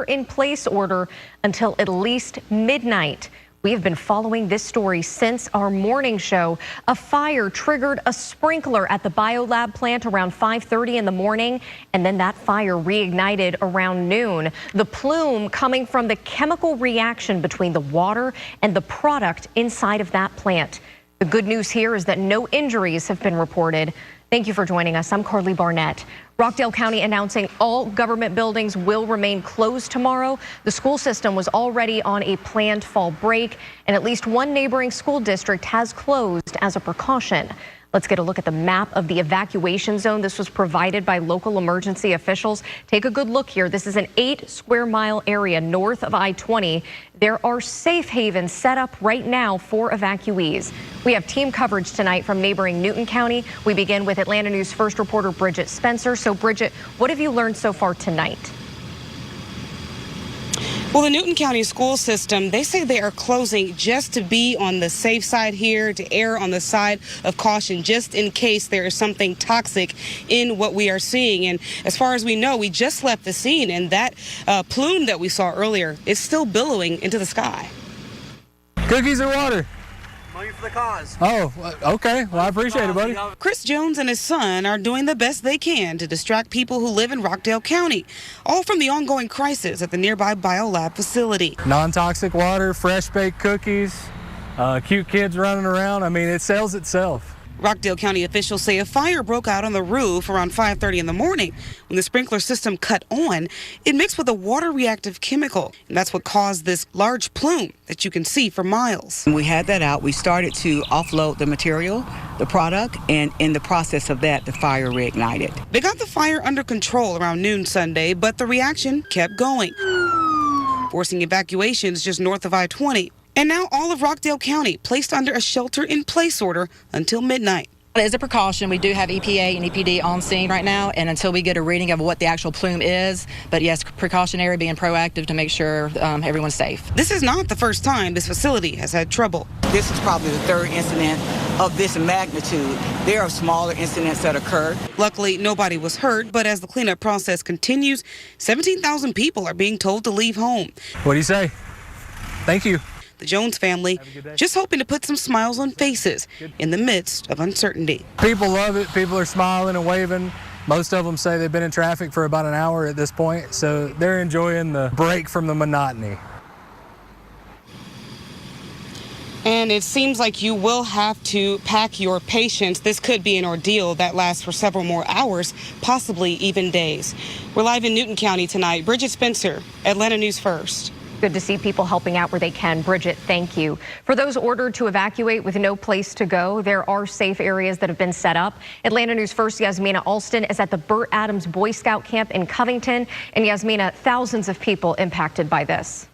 In place order until at least midnight. We have been following this story since our morning show. A fire triggered a sprinkler at the BioLab plant around 5:30 in the morning, and then that fire reignited around noon. The plume coming from the chemical reaction between the water and the product inside of that plant. The good news here is that no injuries have been reported. Thank you for joining us. I'm Carly Barnett. Rockdale County announcing all government buildings will remain closed tomorrow. The school system was already on a planned fall break, and at least one neighboring school district has closed as a precaution. Let's get a look at the map of the evacuation zone. This was provided by local emergency officials. Take a good look here. This is an 8-square-mile area north of I-20. There are safe havens set up right now for evacuees. We have team coverage tonight from neighboring Newton County. We begin with Atlanta News First reporter Bridget Spencer. So, Bridget, what have you learned so far tonight? Well, the Newton County school system, they say they are closing just to be on the safe side here, to err on the side of caution, just in case there is something toxic in what we are seeing. And as far as we know, we just left the scene, and that plume that we saw earlier is still billowing into the sky. Cookies or water? Money for the cause. Oh, okay. Well, I appreciate it, buddy. Chris Jones and his son are doing the best they can to distract people who live in Rockdale County, all from the ongoing crisis at the nearby BioLab facility. Non-toxic water, fresh baked cookies, cute kids running around. I mean, it sells itself. Rockdale County officials say a fire broke out on the roof around 5:30 in the morning. When the sprinkler system cut on, it mixed with a water-reactive chemical, and that's what caused this large plume that you can see for miles. When we had that out, we started to offload the material, the product, and in the process of that, the fire reignited. They got the fire under control around noon Sunday, but the reaction kept going, forcing evacuations just north of I-20. And now all of Rockdale County placed under a shelter-in-place order until midnight. As a precaution, we do have EPA and EPD on scene right now, and until we get a reading of what the actual plume is, but yes, precautionary, being proactive to make sure everyone's safe. This is not the first time this facility has had trouble. This is probably the third incident of this magnitude. There are smaller incidents that occurred. Luckily, nobody was hurt, but as the cleanup process continues, 17,000 people are being told to leave home. What do you say? Thank you. The Jones family just hoping to put some smiles on faces in the midst of uncertainty. People love it. People are smiling and waving. Most of them say they've been in traffic for about an hour at this point, so they're enjoying the break from the monotony. And it seems like you will have to pack your patience. This could be an ordeal that lasts for several more hours, possibly even days. We're live in Newton County tonight. Bridget Spencer, Atlanta News First. Good to see people helping out where they can. Bridget, thank you. For those ordered to evacuate with no place to go, there are safe areas that have been set up. Atlanta News First Yasmina Alston is at the Burt Adams Boy Scout Camp in Covington. And Yasmina, thousands of people impacted by this.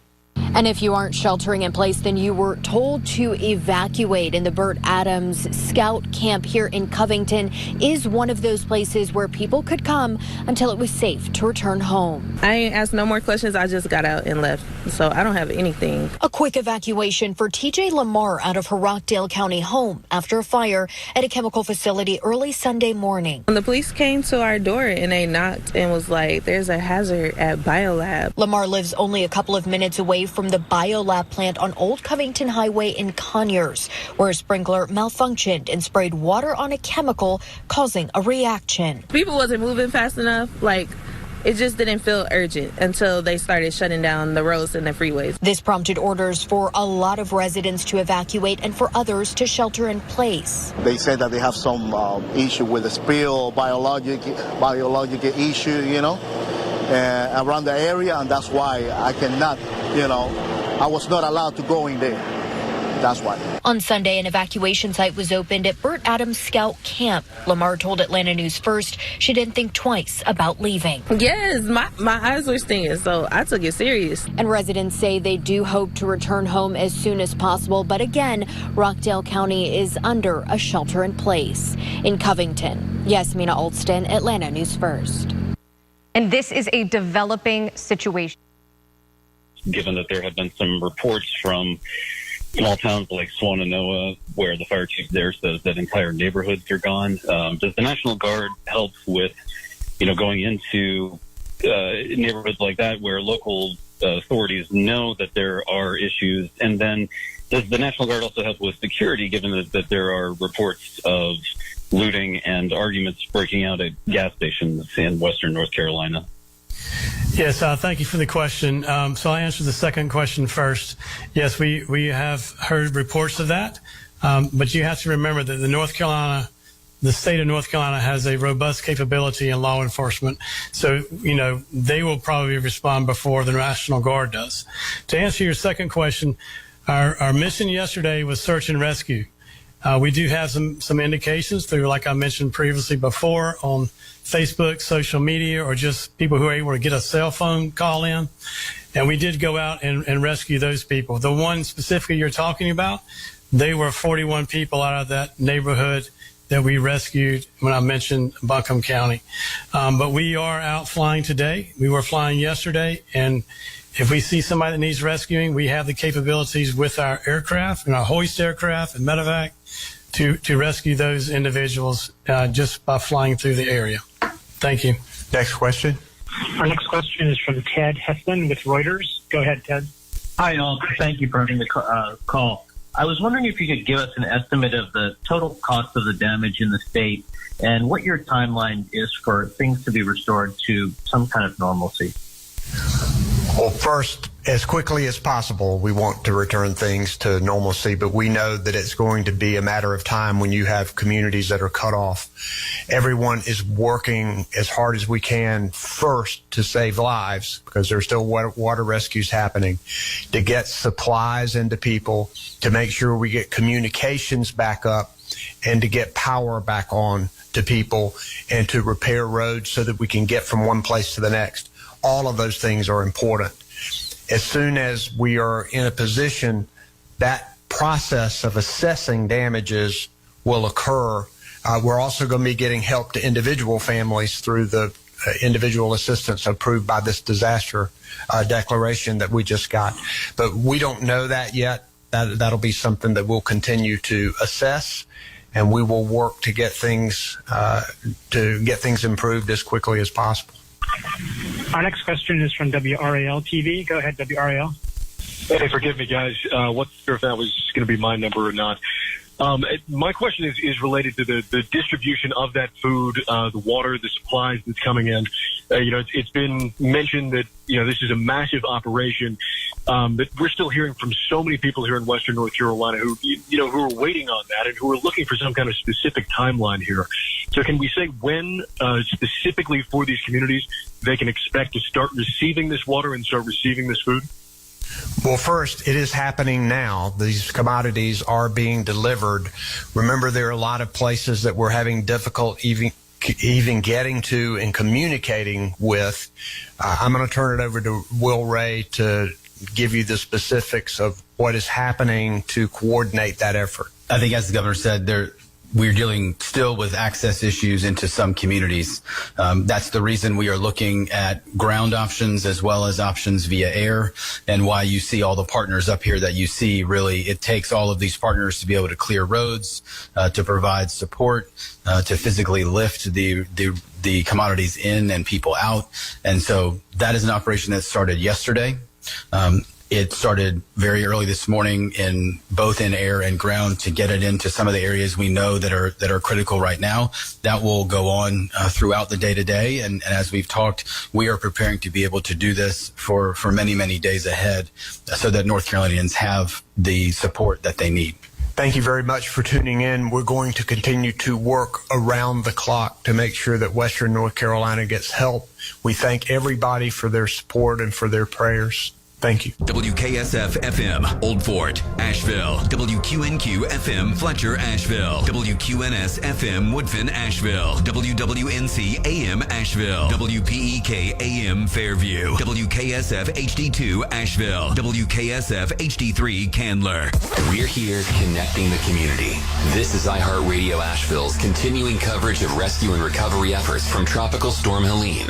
And if you aren't sheltering in place, then you were told to evacuate. And the Burt Adams Scout Camp here in Covington is one of those places where people could come until it was safe to return home. I ain't asked no more questions. I just got out and left. So I don't have anything. A quick evacuation for TJ Lamar out of her Rockdale County home after a fire at a chemical facility early Sunday morning. When the police came to our door and they knocked and was like, there's a hazard at BioLab. Lamar lives only a couple of minutes away from the BioLab plant on Old Covington Highway in Conyers, where a sprinkler malfunctioned and sprayed water on a chemical, causing a reaction. People wasn't moving fast enough. Like, It just didn't feel urgent until they started shutting down the roads and the freeways. This prompted orders for a lot of residents to evacuate and for others to shelter in place. They said that they have some issue with the spill, biological issue, around the area, and that's why I cannot, I was not allowed to go in there. That's why. On Sunday, an evacuation site was opened at Burt Adams Scout Camp. Lamar told Atlanta News First she didn't think twice about leaving. Yes, my eyes were stinging, so I took it serious. And residents say they do hope to return home as soon as possible. But again, Rockdale County is under a shelter in place. In Covington, Yasmina Alston, Atlanta News First. And this is a developing situation. Given that there have been some reports from small towns like Swannanoa, where the fire chief there says that entire neighborhoods are gone. Does the National Guard help with, going into neighborhoods like that where local authorities know that there are issues? And then does the National Guard also help with security, given that there are reports of looting and arguments breaking out at gas stations in western North Carolina? Yes, thank you for the question. So I answer the second question first. Yes, we have heard reports of that, but you have to remember that the state of North Carolina has a robust capability in law enforcement. So, they will probably respond before the National Guard does. To answer your second question, our mission yesterday was search and rescue. We do have some indications through, like I mentioned previously before, on Facebook, social media, or just people who are able to get a cell phone call in. And we did go out and rescue those people. The one specifically you're talking about, they were 41 people out of that neighborhood that we rescued when I mentioned Buncombe County. But we are out flying today. We were flying yesterday. And if we see somebody that needs rescuing, we have the capabilities with our aircraft and our hoist aircraft and medevac to rescue those individuals just by flying through the area. Thank you. Next question. Our next question is from Ted Hessman with Reuters. Go ahead, Ted. Hi, all. Thank you for having the call. I was wondering if you could give us an estimate of the total cost of the damage in the state and what your timeline is for things to be restored to some kind of normalcy. Well, first, as quickly as possible, we want to return things to normalcy, but we know that it's going to be a matter of time when you have communities that are cut off. Everyone is working as hard as we can first to save lives, because there's still water rescues happening, to get supplies into people, to make sure we get communications back up, and to get power back on to people, and to repair roads so that we can get from one place to the next. All of those things are important. As soon as we are in a position, that process of assessing damages will occur. We're also going to be getting help to individual families through the individual assistance approved by this disaster declaration that we just got. But we don't know that yet. That'll be something that we'll continue to assess, and we will work to get things improved as quickly as possible. Our next question is from WRAL TV. Go ahead, WRAL. Hey, forgive me, guys. Wasn't sure if that was going to be my number or not. My question is related to the distribution of that food, the water, the supplies that's coming in. It's been mentioned that, this is a massive operation, but we're still hearing from so many people here in Western North Carolina who are waiting on that and who are looking for some kind of specific timeline here. So can we say when, specifically for these communities, they can expect to start receiving this water and start receiving this food? Well, first, it is happening now. These commodities are being delivered. Remember, there are a lot of places that we're having difficulty even getting to and communicating with. I'm going to turn it over to Will Ray to give you the specifics of what is happening to coordinate that effort. I think, as the governor said, we're dealing still with access issues into some communities. That's the reason we are looking at ground options as well as options via air, and why you see all the partners up here that you see. Really, it takes all of these partners to be able to clear roads, to provide support, to physically lift the commodities in and people out. And so that is an operation that started yesterday. It started very early this morning in both in air and ground to get it into some of the areas we know that are critical right now. That will go on throughout the day today. And as we've talked, we are preparing to be able to do this for many, many days ahead so that North Carolinians have the support that they need. Thank you very much for tuning in. We're going to continue to work around the clock to make sure that Western North Carolina gets help. We thank everybody for their support and for their prayers. Thank you. WKSF FM, Old Fort, Asheville. WQNQ FM, Fletcher, Asheville. WQNS FM, Woodfin, Asheville. WWNC AM, Asheville. WPEK AM, Fairview. WKSF HD2, Asheville. WKSF HD3, Candler. We're here connecting the community. This is iHeartRadio Asheville's continuing coverage of rescue and recovery efforts from Tropical Storm Helene.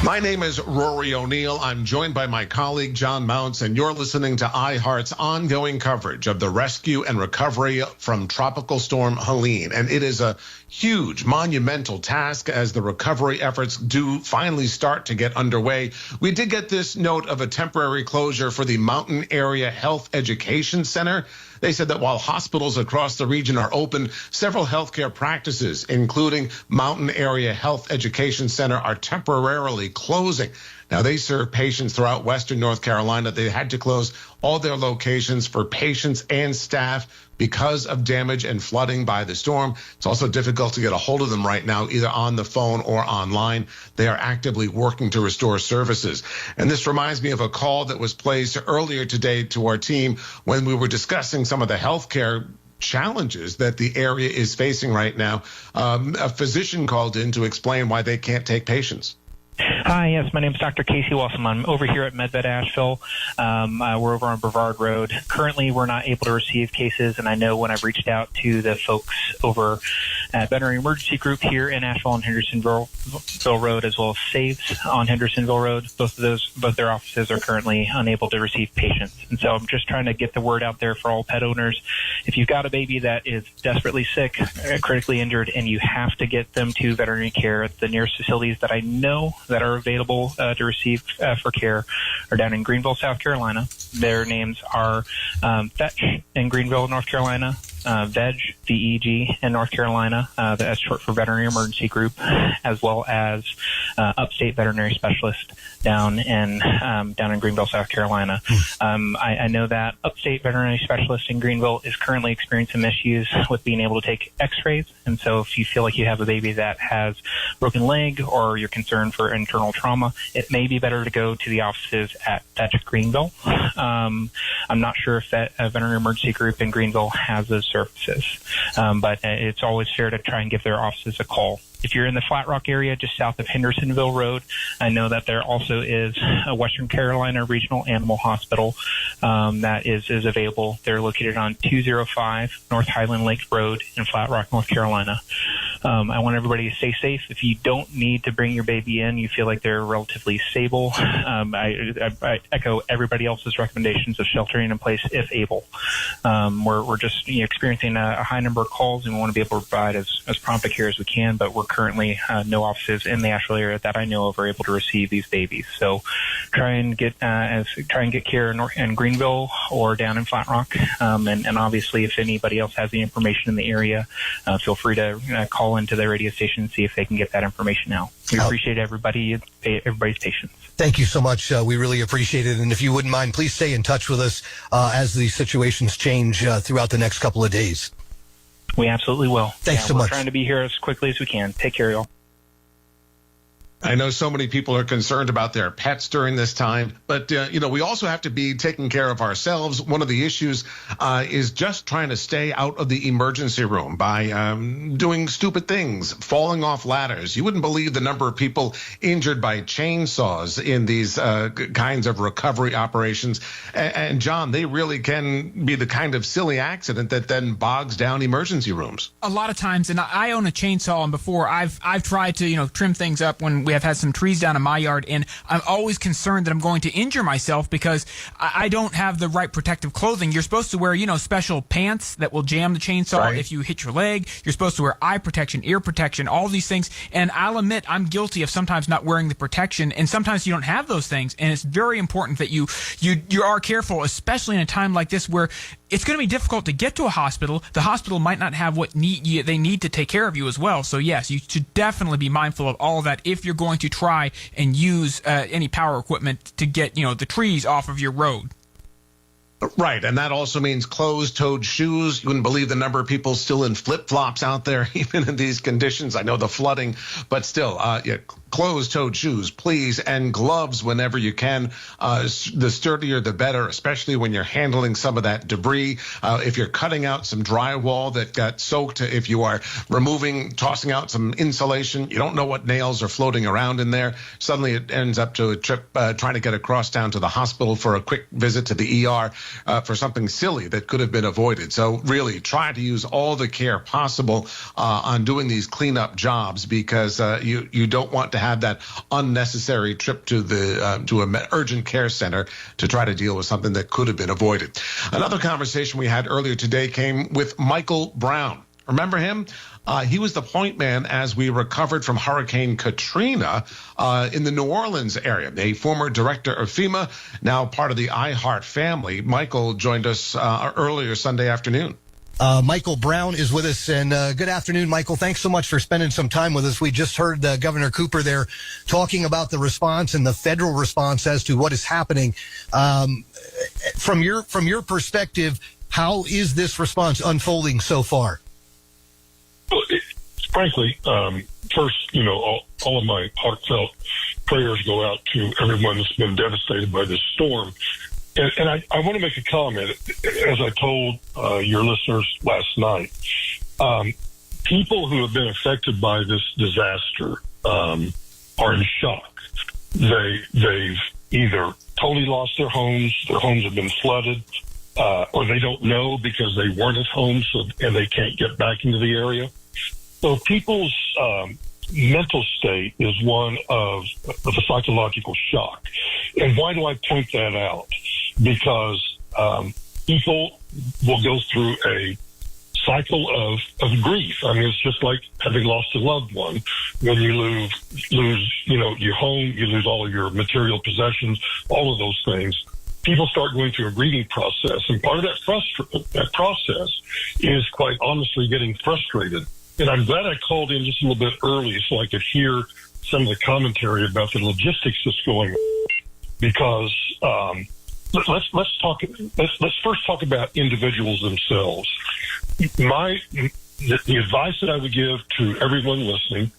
My name is Rory O'Neill. I'm joined by my colleague, John Mounts, and you're listening to iHeart's ongoing coverage of the rescue and recovery from Tropical Storm Helene. And it is a huge, monumental task as the recovery efforts do finally start to get underway. We did get this note of a temporary closure for the Mountain Area Health Education Center. They said that while hospitals across the region are open, several healthcare practices, including Mountain Area Health Education Center, are temporarily closing. Now, they serve patients throughout Western North Carolina. They had to close all their locations for patients and staff because of damage and flooding by the storm. It's also difficult to get a hold of them right now, either on the phone or online. They are actively working to restore services. And this reminds me of a call that was placed earlier today to our team when we were discussing some of the healthcare challenges that the area is facing right now. A physician called in to explain why they can't take patients. Hi, yes, my name is Dr. Casey Wilson. I'm over here at MedVet Asheville. We're over on Brevard Road. Currently, we're not able to receive cases, and I know when I've reached out to the folks over at Veterinary Emergency Group here in Asheville on Hendersonville Road, as well as SAVES on Hendersonville Road, both their offices are currently unable to receive patients. And so I'm just trying to get the word out there for all pet owners. If you've got a baby that is desperately sick, critically injured, and you have to get them to veterinary care, the nearest facilities that I know that are available to receive for care are down in Greenville, South Carolina. Their names are Fetch in Greenville, North Carolina, VEG, VEG in North Carolina, that's short for Veterinary Emergency Group, as well as Upstate Veterinary Specialist down in Greenville, South Carolina. I know that Upstate Veterinary Specialist in Greenville is currently experiencing some issues with being able to take x-rays. And so if you feel like you have a baby that has broken leg or you're concerned for internal trauma, it may be better to go to the offices at Fetch Greenville. I'm not sure if that Veterinary Emergency Group in Greenville has those services, but it's always fair to try and give their offices a call. If you're in the Flat Rock area, just south of Hendersonville Road, I know that there also is a Western Carolina Regional Animal Hospital that is available. They're located on 205 North Highland Lake Road in Flat Rock, North Carolina. I want everybody to stay safe. If you don't need to bring your baby in, you feel like they're relatively stable, I echo everybody else's recommendations of sheltering in place if able. We're just experiencing a high number of calls, and we want to be able to provide as prompt a care as we can, but we're currently no offices in the Asheville area that I know of are able to receive these babies. So try and get care in Greenville or down in Flat Rock. And obviously, if anybody else has the information in the area, feel free to call into the radio station and see if they can get that information out. We appreciate everybody's patience. Thank you so much. We really appreciate it. And if you wouldn't mind, please stay in touch with us as the situations change throughout the next couple of days. We absolutely will. Thanks so much. We're trying to be here as quickly as we can. Take care, y'all. I know so many people are concerned about their pets during this time, but, we also have to be taking care of ourselves. One of the issues is just trying to stay out of the emergency room by doing stupid things, falling off ladders. You wouldn't believe the number of people injured by chainsaws in these kinds of recovery operations. And John, they really can be the kind of silly accident that then bogs down emergency rooms. A lot of times, and I own a chainsaw, and before I've tried to, trim things up when We have had some trees down in my yard, and I'm always concerned that I'm going to injure myself because I don't have the right protective clothing. You're supposed to wear, special pants that will jam the chainsaw if you hit your leg. You're supposed to wear eye protection, ear protection, all these things. And I'll admit I'm guilty of sometimes not wearing the protection, and sometimes you don't have those things. And it's very important that you are careful, especially in a time like this where it's going to be difficult to get to a hospital. The hospital might not have what they need to take care of you as well. So yes, you should definitely be mindful of all of that if you're going to try and use any power equipment to get the trees off of your road. Right, and that also means closed-toed shoes. You wouldn't believe the number of people still in flip-flops out there, even in these conditions. I know the flooding, but still, closed-toed shoes, please, and gloves whenever you can. The sturdier, the better, especially when you're handling some of that debris. If you're cutting out some drywall that got soaked, if you are tossing out some insulation, you don't know what nails are floating around in there. Suddenly it ends up to a trip trying to get across town to the hospital for a quick visit to the ER. For something silly that could have been avoided. So really try to use all the care possible on doing these cleanup jobs, because you don't want to have that unnecessary trip to an urgent care center to try to deal with something that could have been avoided. Another conversation we had earlier today came with Michael Brown. Remember him? He was the point man as we recovered from Hurricane Katrina in the New Orleans area. A former director of FEMA, now part of the iHeart family. Michael joined us earlier Sunday afternoon. Michael Brown is with us, and good afternoon, Michael. Thanks so much for spending some time with us. We just heard Governor Cooper there talking about the response and the federal response as to what is happening. From your perspective, how is this response unfolding so far? Frankly, first, all of my heartfelt prayers go out to everyone that's been devastated by this storm. And I want to make a comment. As I told your listeners last night, people who have been affected by this disaster are in shock. They've either totally lost their homes have been flooded, or they don't know because they weren't at home, and they can't get back into the area. So people's mental state is one of a psychological shock. And why do I point that out? Because people will go through a cycle of grief. I mean, it's just like having lost a loved one. When you lose your home, you lose all of your material possessions, all of those things. People start going through a grieving process, and part of that process is, quite honestly, getting frustrated. And I'm glad I called in just a little bit early so I could hear some of the commentary about the logistics that's going on. Because let's first talk about individuals themselves. The advice that I would give to everyone listening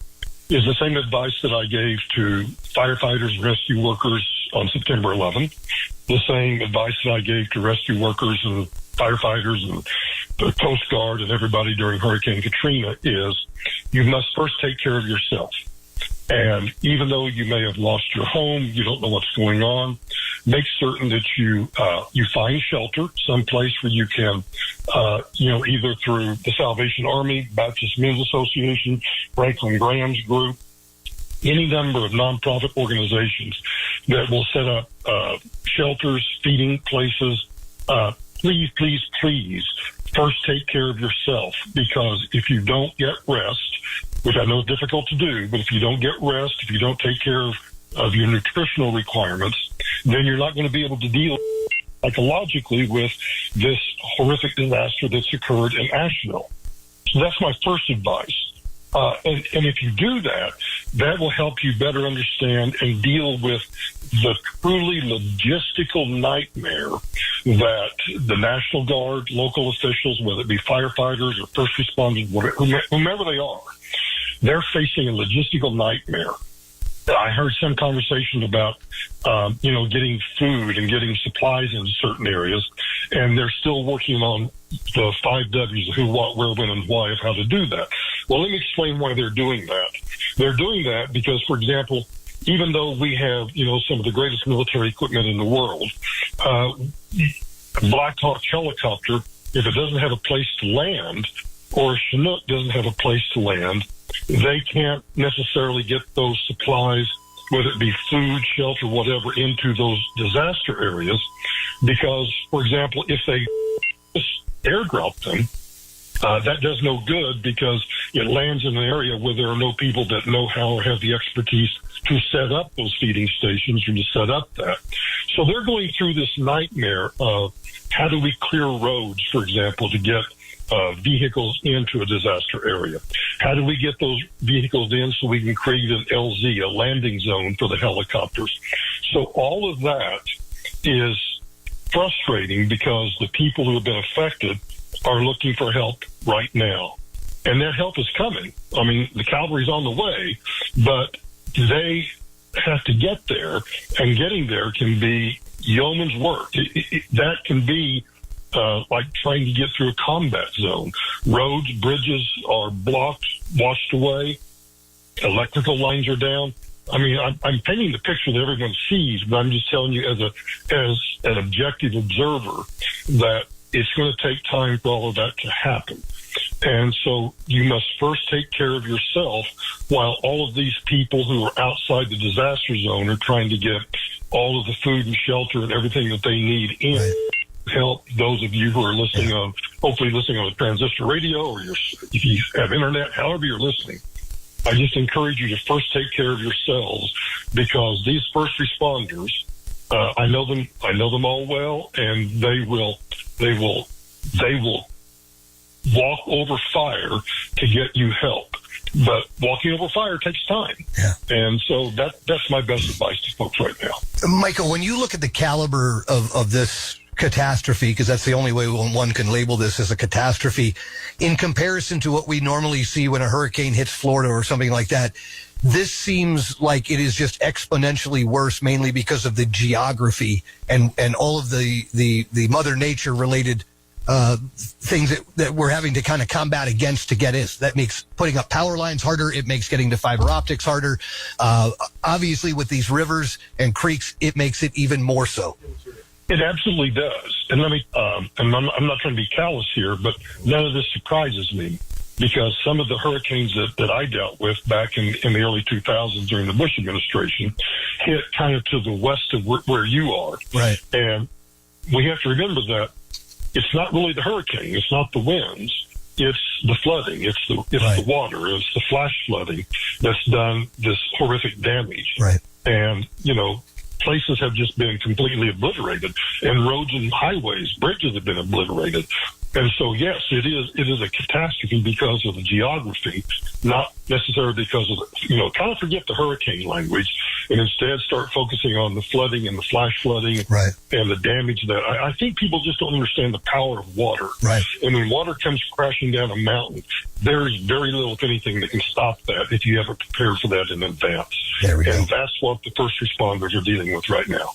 is the same advice that I gave to firefighters and rescue workers on September 11th. The same advice that I gave to rescue workers and firefighters and the Coast Guard and everybody during Hurricane Katrina is you must first take care of yourself. And even though you may have lost your home, you don't know what's going on, make certain that you find shelter, someplace where you can, either through the Salvation Army, Baptist Men's Association, Franklin Graham's group, any number of nonprofit organizations that will set up shelters, feeding places. Please, first take care of yourself, because if you don't get rest, which I know is difficult to do, but if you don't get rest, if you don't take care of your nutritional requirements, then you're not going to be able to deal psychologically with this horrific disaster that's occurred in Asheville. So that's my first advice. And if you do that, that will help you better understand and deal with the truly logistical nightmare that the National Guard, local officials, whether it be firefighters or first responders, whomever they are, they're facing a logistical nightmare. I heard some conversation about, getting food and getting supplies in certain areas, and they're still working on the 5 W's, who, what, where, when, and why of how to do that. Well, let me explain why they're doing that. They're doing that because, for example, even though we have, some of the greatest military equipment in the world, Black Hawk helicopter, if it doesn't have a place to land, or a Chinook doesn't have a place to land, they can't necessarily get those supplies, whether it be food, shelter, whatever, into those disaster areas. Because, for example, if they just airdrop them, that does no good because it lands in an area where there are no people that know how or have the expertise to set up those feeding stations or to set up that. So they're going through this nightmare of how do we clear roads, for example, to get vehicles into a disaster area? How do we get those vehicles in so we can create an LZ, a landing zone for the helicopters? So all of that is frustrating because the people who have been affected are looking for help right now. And that help is coming. I mean, the cavalry's on the way, but they have to get there, and getting there can be yeoman's work. That can be like trying to get through a combat zone. Roads, bridges are blocked, washed away. Electrical lines are down. I mean, I'm painting the picture that everyone sees, but I'm just telling you as an objective observer that it's going to take time for all of that to happen. And so you must first take care of yourself while all of these people who are outside the disaster zone are trying to get all of the food and shelter and everything that they need in. Right. Help those of you who are listening on, hopefully listening on a transistor radio, or if you have internet, however you're listening. I just encourage you to first take care of yourselves, because these first responders, I know them all well, and they will walk over fire to get you help. But walking over fire takes time. Yeah. And so that's my best advice to folks right now. Michael, when you look at the caliber of this catastrophe, because that's the only way one can label this as a catastrophe, in comparison to what we normally see when a hurricane hits Florida or something like that, this seems like it is just exponentially worse, mainly because of the geography and all of the Mother Nature related things that we're having to kind of combat against to get in. That makes putting up power lines harder. It makes getting to fiber optics harder. Obviously, with these rivers and creeks, it makes it even more so. It absolutely does. And let me, and I'm not trying to be callous here, but none of this surprises me, because some of the hurricanes that I dealt with back in the early 2000s during the Bush administration hit kind of to the west of where you are. Right. And we have to remember that it's not really the hurricane. It's not the winds. It's the flooding. It's the water. It's the flash flooding that's done this horrific damage. Right. And, places have just been completely obliterated, and roads and highways, bridges have been obliterated. And so, yes, it is a catastrophe because of the geography, not necessarily because of kind of forget the hurricane language and instead start focusing on the flooding and the flash flooding and the damage that I think people just don't understand the power of water. Right. And when water comes crashing down a mountain, there's very little, if anything, that can stop that if you haven't prepared for that in advance. There we go. And that's what the first responders are dealing with right now.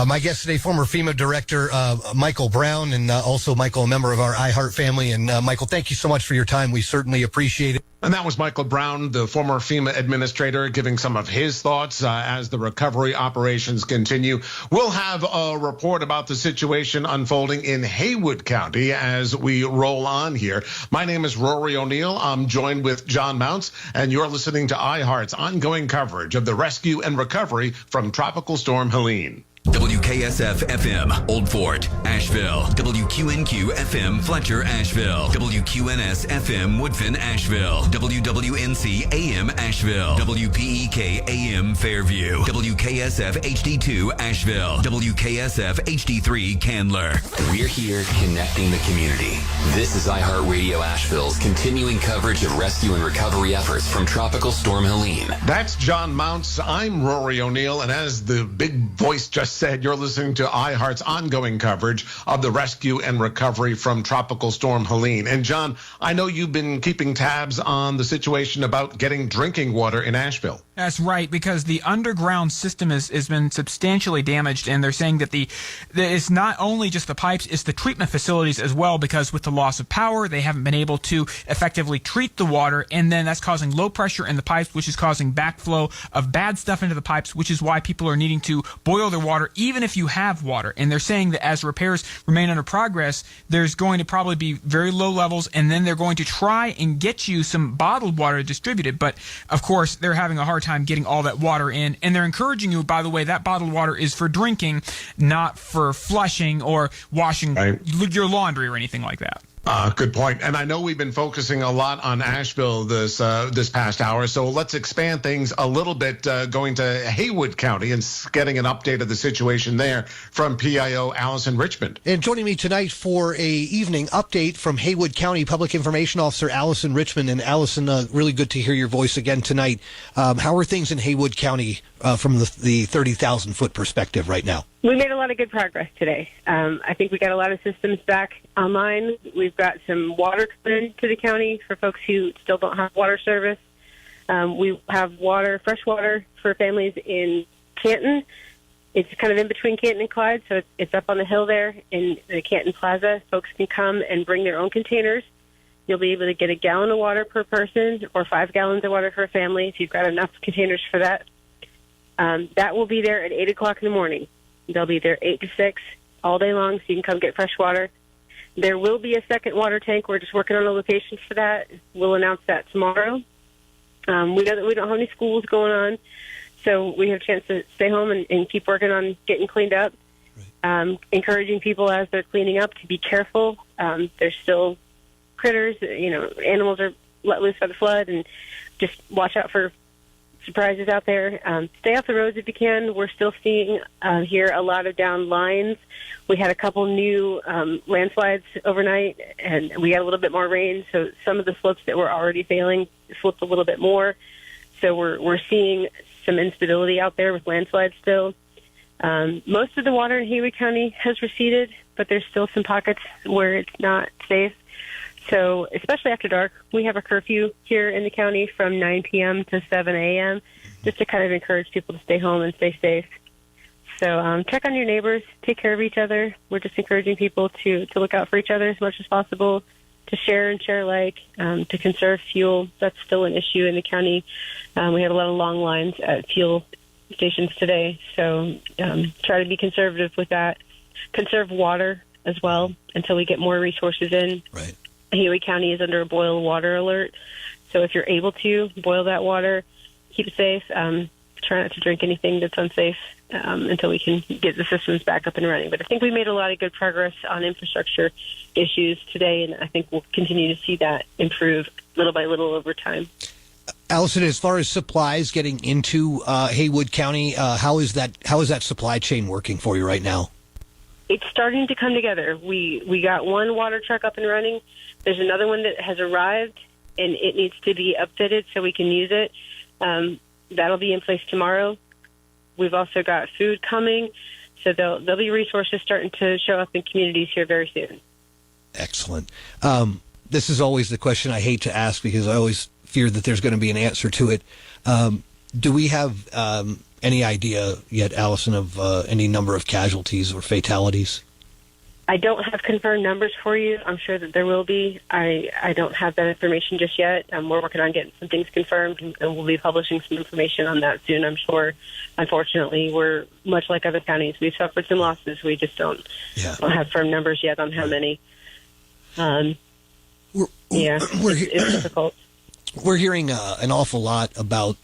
My guest today, former FEMA director Michael Brown, and also Michael, a member of our iHeart family. And Michael, thank you so much for your time. We certainly appreciate it. And that was Michael Brown, the former FEMA administrator, giving some of his thoughts as the recovery operations continue. We'll have a report about the situation unfolding in Haywood County as we roll on here. My name is Rory O'Neill. I'm joined with John Mounts, and you're listening to iHeart's ongoing coverage of the rescue and recovery from Tropical Storm Helene. WKSF-FM, Old Fort, Asheville. WQNQ-FM, Fletcher, Asheville. WQNS-FM, Woodfin, Asheville. WWNC-AM, Asheville. WPEK-AM, Fairview. WKSF-HD2, Asheville. WKSF-HD3, Candler. We're here connecting the community. This is iHeartRadio Asheville's continuing coverage of rescue and recovery efforts from Tropical Storm Helene. That's John Mounts. I'm Rory O'Neill, and as the big voice just said, you're listening to iHeart's ongoing coverage of the rescue and recovery from Tropical Storm Helene. And John, I know you've been keeping tabs on the situation about getting drinking water in Asheville. That's right, because the underground system has been substantially damaged, and they're saying that it's not only just the pipes, it's the treatment facilities as well, because with the loss of power, they haven't been able to effectively treat the water, and then that's causing low pressure in the pipes, which is causing backflow of bad stuff into the pipes, which is why people are needing to boil their water, even if you have water. And they're saying that as repairs remain under progress, there's going to probably be very low levels, and then they're going to try and get you some bottled water distributed. But, of course, they're having a hard time getting all that water in. And they're encouraging you, by the way, that bottled water is for drinking, not for flushing or washing your laundry or anything like that. Good point. And I know we've been focusing a lot on Asheville this past hour, so let's expand things a little bit, going to Haywood County and getting an update of the situation there from PIO Allison Richmond. And joining me tonight for a evening update from Haywood County Public Information Officer Allison Richmond. And Allison, really good to hear your voice again tonight. How are things in Haywood County from the 30,000 foot perspective right now? We made a lot of good progress today. I think we got a lot of systems back online. We've got some water coming into the county for folks who still don't have water service. We have fresh water for families in Canton. It's kind of in between Canton and Clyde, so it's up on the hill there in the Canton Plaza. Folks can come and bring their own containers. You'll be able to get a gallon of water per person or 5 gallons of water for a family if you've got enough containers for that. That will be there at 8 o'clock in the morning. They'll be there 8 to 6 all day long, so you can come get fresh water. There will be a second water tank. We're just working on a location for that. We'll announce that tomorrow. We know that we don't have any schools going on, so we have a chance to stay home and keep working on getting cleaned up. Encouraging people as they're cleaning up to be careful. There's still critters, animals are let loose by the flood, and just watch out for surprises out there. Stay off the roads if you can. We're still seeing here a lot of down lines. We had a couple new landslides overnight, and we had a little bit more rain, so some of the slopes that were already failing slipped a little bit more. So we're seeing some instability out there with landslides still. Most of the water in Haywood County has receded, but there's still some pockets where it's not safe. So especially after dark, we have a curfew here in the county from 9 p.m. to 7 a.m. just to kind of encourage people to stay home and stay safe. So check on your neighbors, take care of each other. We're just encouraging people to look out for each other as much as possible, to share and share alike, to conserve fuel. That's still an issue in the county. We had a lot of long lines at fuel stations today, so try to be conservative with that. Conserve water as well until we get more resources in. Right. Haywood County is under a boil water alert, so if you're able to boil that water, keep it safe. Try not to drink anything that's unsafe until we can get the systems back up and running. But I think we made a lot of good progress on infrastructure issues today, and I think we'll continue to see that improve little by little over time. Allison, as far as supplies getting into Haywood County, how is that supply chain working for you right now? It's starting to come together. We got one water truck up and running. There's another one that has arrived, and it needs to be upfitted so we can use it. That'll be in place tomorrow. We've also got food coming, so there'll be resources starting to show up in communities here very soon. Excellent. This is always the question I hate to ask because I always fear that there's going to be an answer to it. Do we have any idea yet, Allison, of any number of casualties or fatalities? I don't have confirmed numbers for you. I'm sure that there will be. I don't have that information just yet. We're working on getting some things confirmed, and we'll be publishing some information on that soon, I'm sure. Unfortunately, we're much like other counties. We've suffered some losses. We just don't have firm numbers yet on how many. It's difficult. We're hearing an awful lot about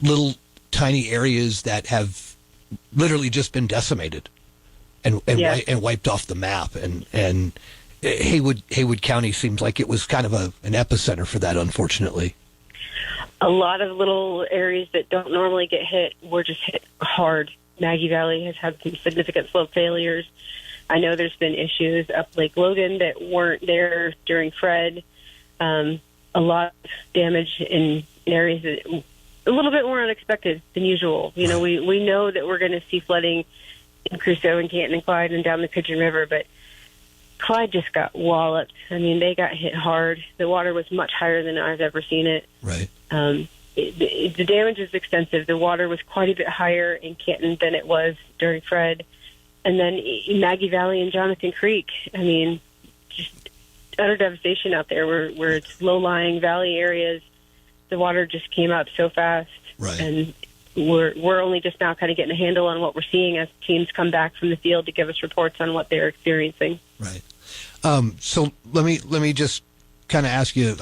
little tiny areas that have literally just been decimated and wiped off the map, and Haywood County seems like it was kind of an epicenter for that, unfortunately. A lot of little areas that don't normally get hit were just hit hard. Maggie Valley has had some significant slope failures. I know there's been issues up Lake Logan that weren't there during Fred. A lot of damage in areas that a little bit more unexpected than usual. We know that we're going to see flooding in Crusoe and Canton and Clyde and down the Pigeon River, but Clyde just got walloped. I mean, they got hit hard. The water was much higher than I've ever seen it. Right. the damage is extensive. The water was quite a bit higher in Canton than it was during Fred. And then in Maggie Valley and Jonathan Creek, I mean, just utter devastation out there where it's low-lying valley areas. The water just came up so fast. Right. And we're only just now kind of getting a handle on what we're seeing as teams come back from the field to give us reports on what they're experiencing. Right. So let me just kind of ask you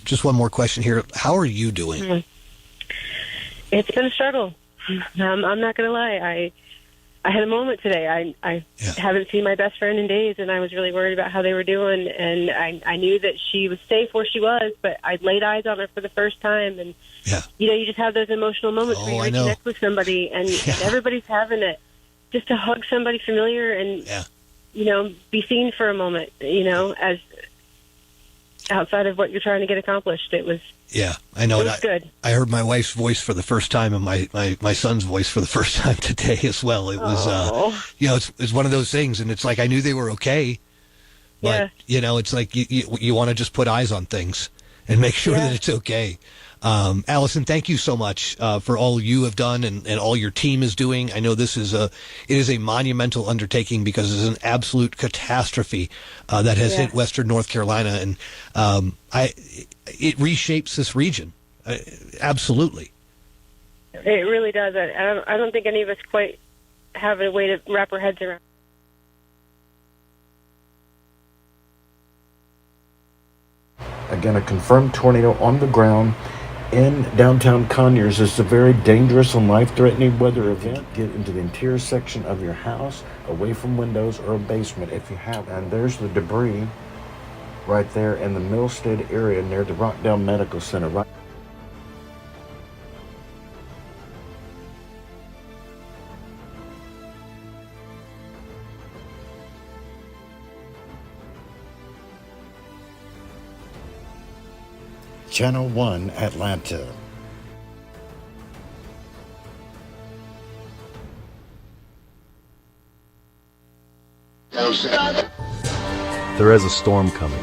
just one more question here. How are you doing? Mm-hmm. It's been a struggle. I'm not going to lie. I had a moment today. I haven't seen my best friend in days, and I was really worried about how they were doing. And I knew that she was safe where she was, but I laid eyes on her for the first time. And, you just have those emotional moments where you reconnect with somebody, and everybody's having it. Just to hug somebody familiar and, be seen for a moment, as outside of what you're trying to get accomplished. It was... Yeah, I know. It was good. I heard my wife's voice for the first time and my son's voice for the first time today as well. It was, it's one of those things, and it's like I knew they were okay, but it's like you want to just put eyes on things and make sure that it's okay. Allison, thank you so much for all you have done and all your team is doing. I know it is a monumental undertaking because it's an absolute catastrophe that has hit Western North Carolina, and it reshapes this region. Absolutely. It really does. I don't think any of us quite have a way to wrap our heads around. Again, a confirmed tornado on the ground in downtown Conyers. This is a very dangerous and life-threatening weather event. Get into the interior section of your house, away from windows or a basement if you have. And there's the debris right there in the Millstead area near the Rockdale Medical Center. Right. Channel 1 Atlanta. There is a storm coming,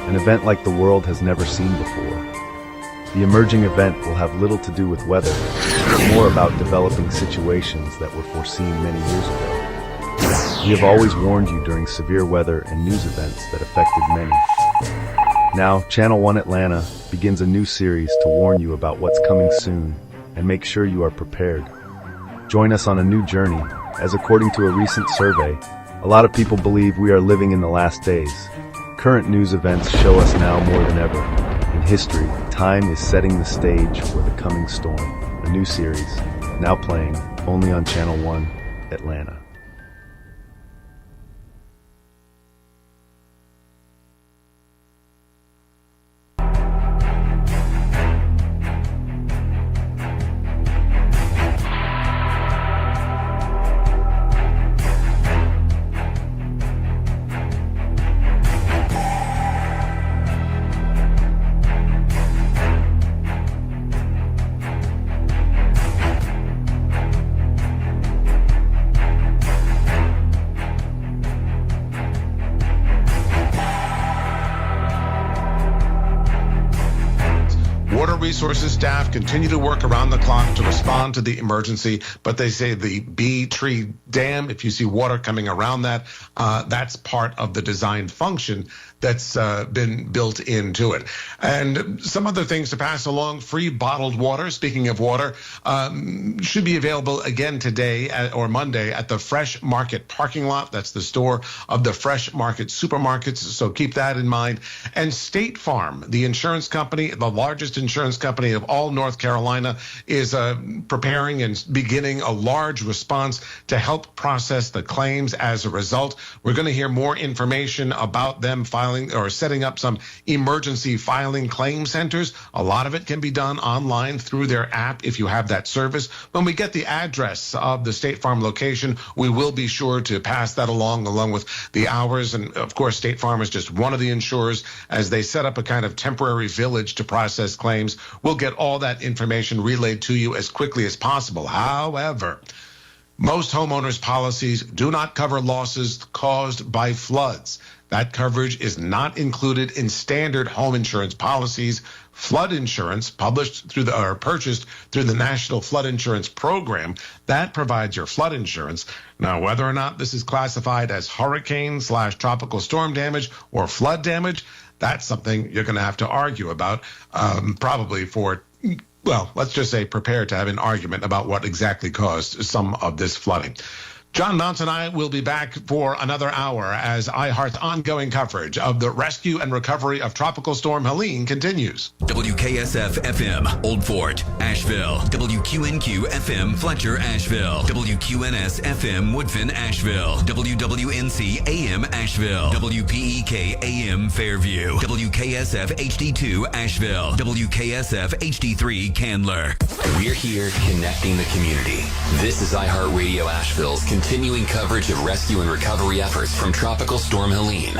an event like the world has never seen before. The emerging event will have little to do with weather, but more about developing situations that were foreseen many years ago. We have always warned you during severe weather and news events that affected many. Now, Channel 1 Atlanta begins a new series to warn you about what's coming soon and make sure you are prepared. Join us on a new journey, as according to a recent survey, a lot of people believe we are living in the last days. Current news events show us now more than ever. In history, time is setting the stage for the coming storm, a new series, now playing only on Channel 1 Atlanta. Resources staff continue to work around the clock to respond to the emergency, but they say the Bee Tree Dam, if you see water coming around that, that's part of the design function that's been built into it. And some other things to pass along: free bottled water, speaking of water, should be available again today or Monday at the Fresh Market parking lot. That's the store of the Fresh Market supermarkets, so keep that in mind. And State Farm, the insurance company, the largest insurance company of all North Carolina, is preparing and beginning a large response to help process the claims as a result. We're going to hear more information about them filing or setting up some emergency filing claim centers. A lot of it can be done online through their app if you have that service. When we get the address of the State Farm location, we will be sure to pass that along with the hours. And of course, State Farm is just one of the insurers as they set up a kind of temporary village to process claims. We'll get all that information relayed to you as quickly as possible. However, most homeowners' policies do not cover losses caused by floods. That coverage is not included in standard home insurance policies. Flood insurance, purchased through the National Flood Insurance Program, that provides your flood insurance. Now, whether or not this is classified as hurricane/tropical storm damage or flood damage, that's something you're going to have to argue about, probably for, well, let's just say prepare to have an argument about what exactly caused some of this flooding. John Mounts and I will be back for another hour as iHeart's ongoing coverage of the rescue and recovery of Tropical Storm Helene continues. WKSF-FM, Old Fort, Asheville. WQNQ-FM, Fletcher, Asheville. WQNS-FM, Woodfin, Asheville. WWNC-AM, Asheville. WPEK-AM, Fairview. WKSF-HD2, Asheville. WKSF-HD3, Candler. We're here connecting the community. This is iHeartRadio Asheville's continuing coverage of rescue and recovery efforts from Tropical Storm Helene.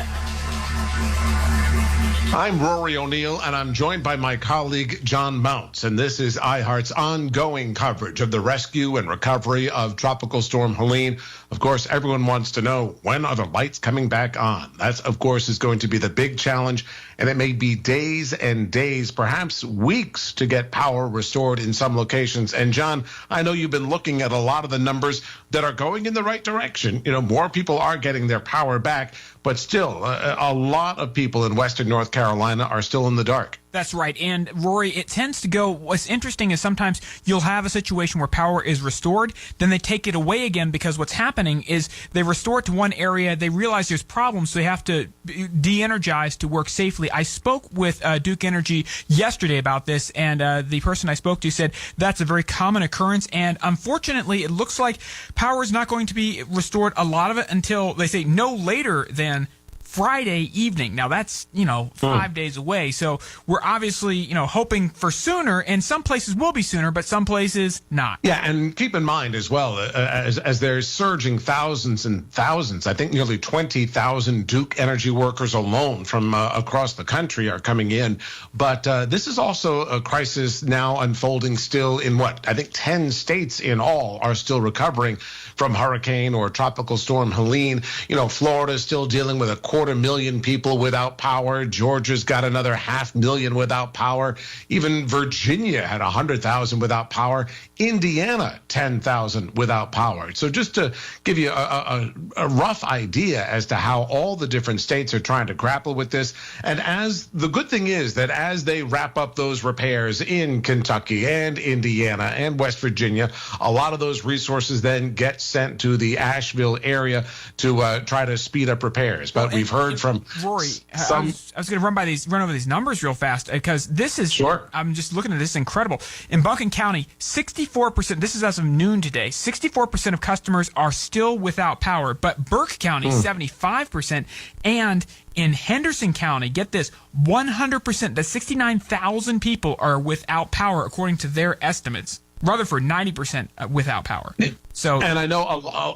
I'm Rory O'Neill, and I'm joined by my colleague, John Mounts, and this is iHeart's ongoing coverage of the rescue and recovery of Tropical Storm Helene. Of course, everyone wants to know, when are the lights coming back on? That, of course, is going to be the big challenge, and it may be days and days, perhaps weeks, to get power restored in some locations. And, John, I know you've been looking at a lot of the numbers that are going in the right direction. You know, more people are getting their power back, but still, a lot of people in western North Carolina are still in the dark. That's right. And Rory, it tends to go, what's interesting is sometimes you'll have a situation where power is restored, then they take it away again, because what's happening is they restore it to one area, they realize there's problems, so they have to de-energize to work safely. I spoke with Duke Energy yesterday about this, and the person I spoke to said that's a very common occurrence, and unfortunately it looks like power is not going to be restored, a lot of it, until they say no later than Friday evening. Now that's, 5 days away. So we're obviously, hoping for sooner, and some places will be sooner, but some places not. Yeah, and keep in mind as well, as they're surging thousands and thousands, I think nearly 20,000 Duke Energy workers alone from across the country are coming in. But this is also a crisis now unfolding still in I think 10 states in all are still recovering from Hurricane or Tropical Storm Helene. Florida is still dealing with 250,000 people without power. Georgia's got another 500,000 without power. Even Virginia had 100,000 without power. Indiana, 10,000 without power. So just to give you a rough idea as to how all the different states are trying to grapple with this. And as the good thing is that as they wrap up those repairs in Kentucky and Indiana and West Virginia, a lot of those resources then get sent to the Asheville area to try to speed up repairs. But we've heard from Rory. I was going to run over these numbers real fast, because this is sure. I'm just looking at this, incredible. In Buncombe County, 64%. This is as of noon today. 64% of customers are still without power, but Burke County 75%, and in Henderson County, get this, 100%. That's 69,000 people are without power according to their estimates. Rutherford, 90% without power. And I know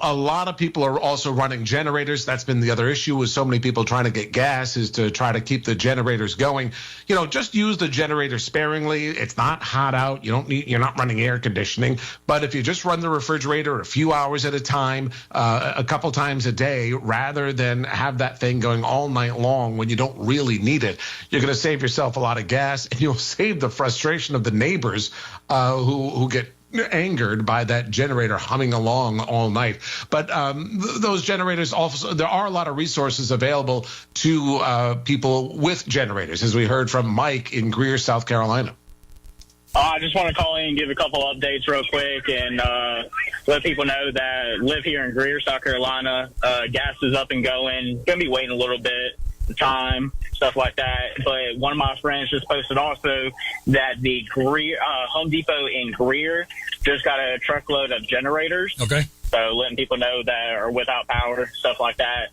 a lot of people are also running generators. That's been the other issue with so many people trying to get gas, is to try to keep the generators going. Just use the generator sparingly. It's not hot out. You're not running air conditioning. But if you just run the refrigerator a few hours at a time, a couple times a day, rather than have that thing going all night long when you don't really need it, you're going to save yourself a lot of gas, and you'll save the frustration of the neighbors who get angered by that generator humming along all night. But those generators also, there are a lot of resources available to people with generators, as we heard from Mike in Greer, South Carolina. I just want to call in and give a couple updates real quick and let people know that live here in Greer, South Carolina. Gas is up and going. Going to be waiting a little bit, time, stuff like that. But one of my friends just posted also that the Greer Home Depot in Greer just got a truckload of generators. Okay. So letting people know that are without power, stuff like that.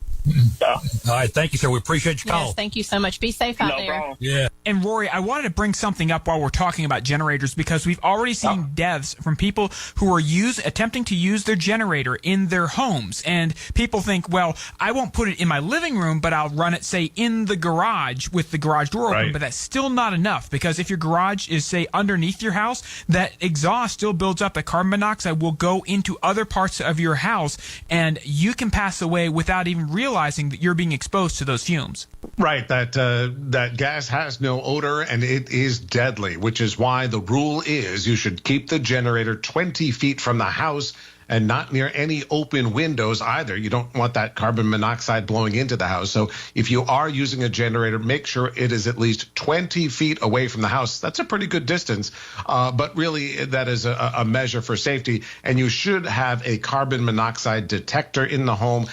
So. All right, thank you, sir. We appreciate your call. Yes, thank you so much. Be safe out there. Problem. Yeah. And Rory, I wanted to bring something up while we're talking about generators, because we've already seen deaths from people who are attempting to use their generator in their homes. And people think, well, I won't put it in my living room, but I'll run it, say, in the garage with the garage door open. Right. But that's still not enough, because if your garage is, say, underneath your house, that exhaust still builds up. That carbon monoxide will go into other parts of your house, and you can pass away without even realizing that you're being exposed to those fumes. Right, that gas has no odor and it is deadly, which is why the rule is you should keep the generator 20 feet from the house and not near any open windows either. You don't want that carbon monoxide blowing into the house. So if you are using a generator, make sure it is at least 20 feet away from the house. That's a pretty good distance, but really that is a measure for safety. And you should have a carbon monoxide detector in the home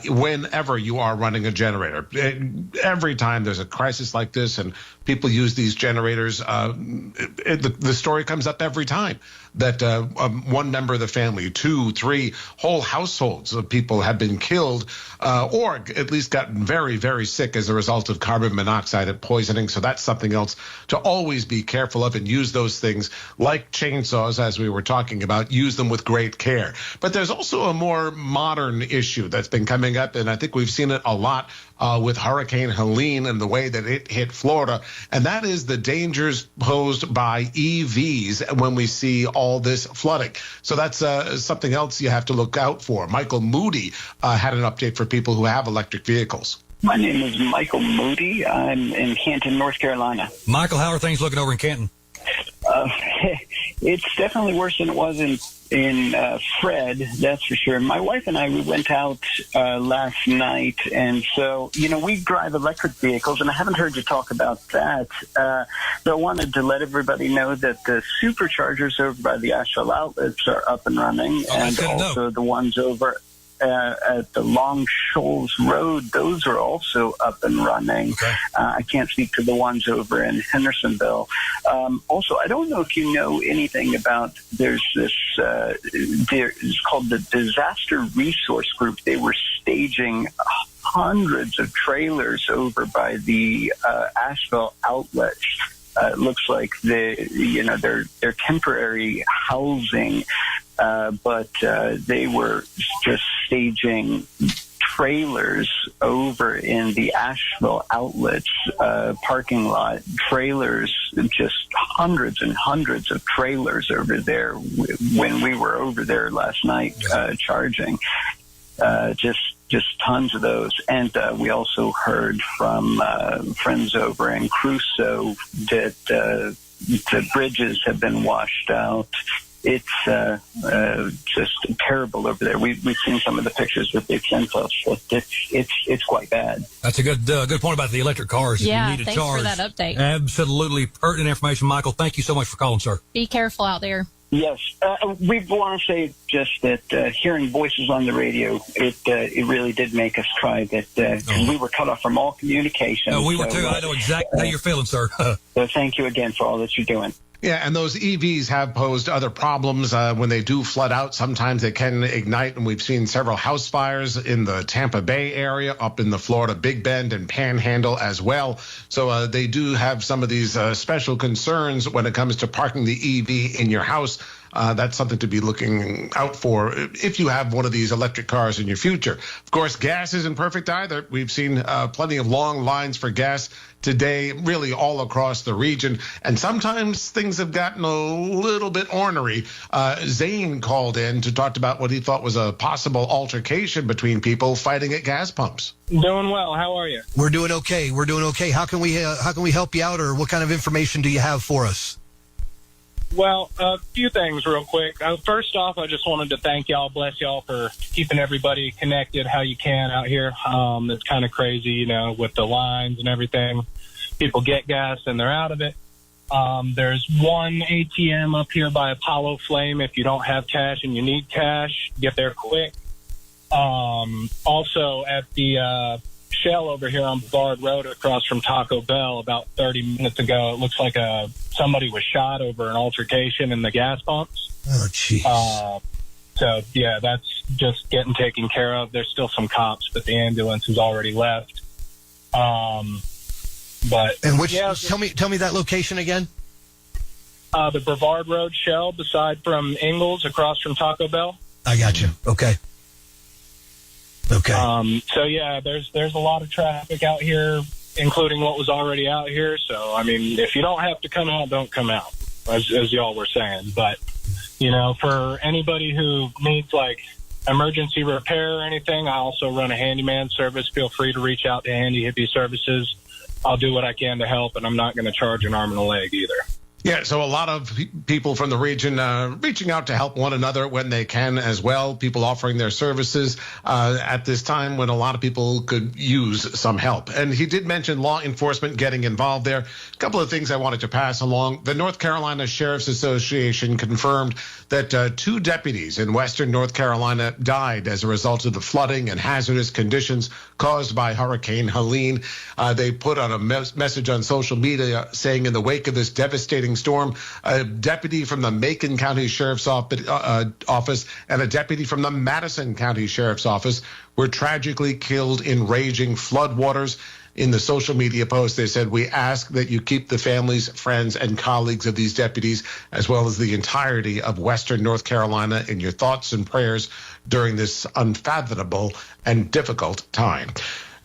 whenever you are running a generator. Every time there's a crisis like this and people use these generators, the story comes up every time that one member of the family, 2, 3 whole households of people have been killed or at least gotten very, very sick as a result of carbon monoxide poisoning. So that's something else to always be careful of and use those things like chainsaws, as we were talking about, use them with great care. But there's also a more modern issue that's been coming up, and I think we've seen it a lot with Hurricane Helene and the way that it hit Florida, and that is the dangers posed by EVs when we see all this flooding. So that's something else you have to look out for. Michael Moody had an update for people who have electric vehicles. My name is Michael Moody. I'm in Canton, North Carolina. Michael, how are things looking over in Canton? It's definitely worse than it was in Fred, that's for sure. My wife and I, we went out last night, and so, we drive electric vehicles, and I haven't heard you talk about that. So I wanted to let everybody know that the superchargers over by the Asheville outlets are up and running, and also the ones over at the Long Shoals Road, those are also up and running. Okay. I can't speak to the ones over in Hendersonville. Also, I don't know if you know anything about, there's this, it's called the Disaster Resource Group. They were staging hundreds of trailers over by the Asheville outlets. It looks like they're temporary housing, but they were just staging trailers over in the Asheville outlets parking lot. Trailers, just hundreds and hundreds of trailers over there when we were over there last night charging. Just tons of those. And we also heard from friends over in Crusoe that the bridges have been washed out. It's just terrible over there. We've seen some of the pictures that they've sent us. It's quite bad. That's a good point about the electric cars. Yeah, if you need thanks a charge, for that update. Absolutely pertinent information, Michael. Thank you so much for calling, sir. Be careful out there. Yes, we want to say just that hearing voices on the radio, it really did make us cry that we were cut off from all communication. We were too. I know exactly how you're feeling, sir. So thank you again for all that you're doing. Yeah, and those EVs have posed other problems when they do flood out. Sometimes they can ignite, and we've seen several house fires in the Tampa Bay area, up in the Florida Big Bend and Panhandle as well. So they do have some of these special concerns when it comes to parking the EV in your house. That's something to be looking out for if you have one of these electric cars in your future. Of course, gas isn't perfect either. We've seen plenty of long lines for gas today, really all across the region. And sometimes things have gotten a little bit ornery. Zane called in to talk about what he thought was a possible altercation between people fighting at gas pumps. Doing well. How are you? We're doing okay. How can we help you out, or what kind of information do you have for us? Well, a few things real quick. First off, I just wanted to thank y'all, bless y'all for keeping everybody connected how you can out here. It's kind of crazy, with the lines and everything. People get gas and they're out of it. There's one ATM up here by Apollo Flame. If you don't have cash and you need cash, get there quick. Also at the Shell over here on Bard Road across from Taco Bell about 30 minutes ago, it looks like somebody was shot over an altercation in the gas pumps. Oh, jeez. So, yeah, that's just getting taken care of. There's still some cops, but the ambulance has already left. Tell me that location again. The Brevard Road Shell, beside from Ingles, across from Taco Bell. I got you. Okay. So yeah, there's a lot of traffic out here, including what was already out here. So I mean, if you don't have to come out, don't come out, as y'all were saying. But for anybody who needs like emergency repair or anything, I also run a handyman service. Feel free to reach out to Handy Hippie Services. I'll do what I can to help, and I'm not going to charge an arm and a leg either. Yeah, so a lot of people from the region reaching out to help one another when they can as well. People offering their services at this time when a lot of people could use some help. And he did mention law enforcement getting involved there. A couple of things I wanted to pass along. The North Carolina Sheriff's Association confirmed that 2 deputies in western North Carolina died as a result of the flooding and hazardous conditions caused by Hurricane Helene. They put on a message on social media saying in the wake of this devastating storm, a deputy from the Macon County Sheriff's Office and a deputy from the Madison County Sheriff's Office were tragically killed in raging floodwaters. In the social media post, they said, "We ask that you keep the families, friends, and colleagues of these deputies, as well as the entirety of Western North Carolina, in your thoughts and prayers during this unfathomable and difficult time."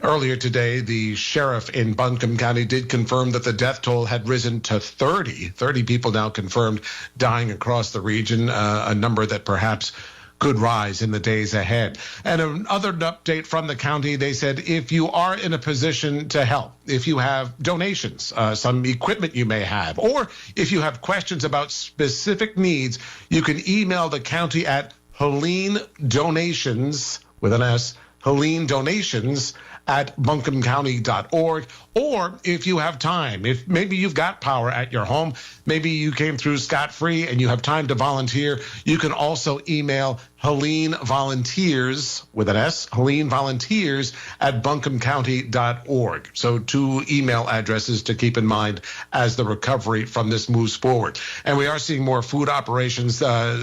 Earlier today, the sheriff in Buncombe County did confirm that the death toll had risen to 30 people now confirmed dying across the region, a number that perhaps could rise in the days ahead. And another update from the county, they said if you are in a position to help, if you have donations, some equipment you may have, or if you have questions about specific needs, you can email the county at Helene Donations, with an S, Helene Donations at buncombecounty.org. Or if you have time, if maybe you've got power at your home, maybe you came through scot-free and you have time to volunteer, you can also email Helene Volunteers, with an S, Helene Volunteers at buncombecounty.org. So 2 email addresses to keep in mind as the recovery from this moves forward. And we are seeing more food operations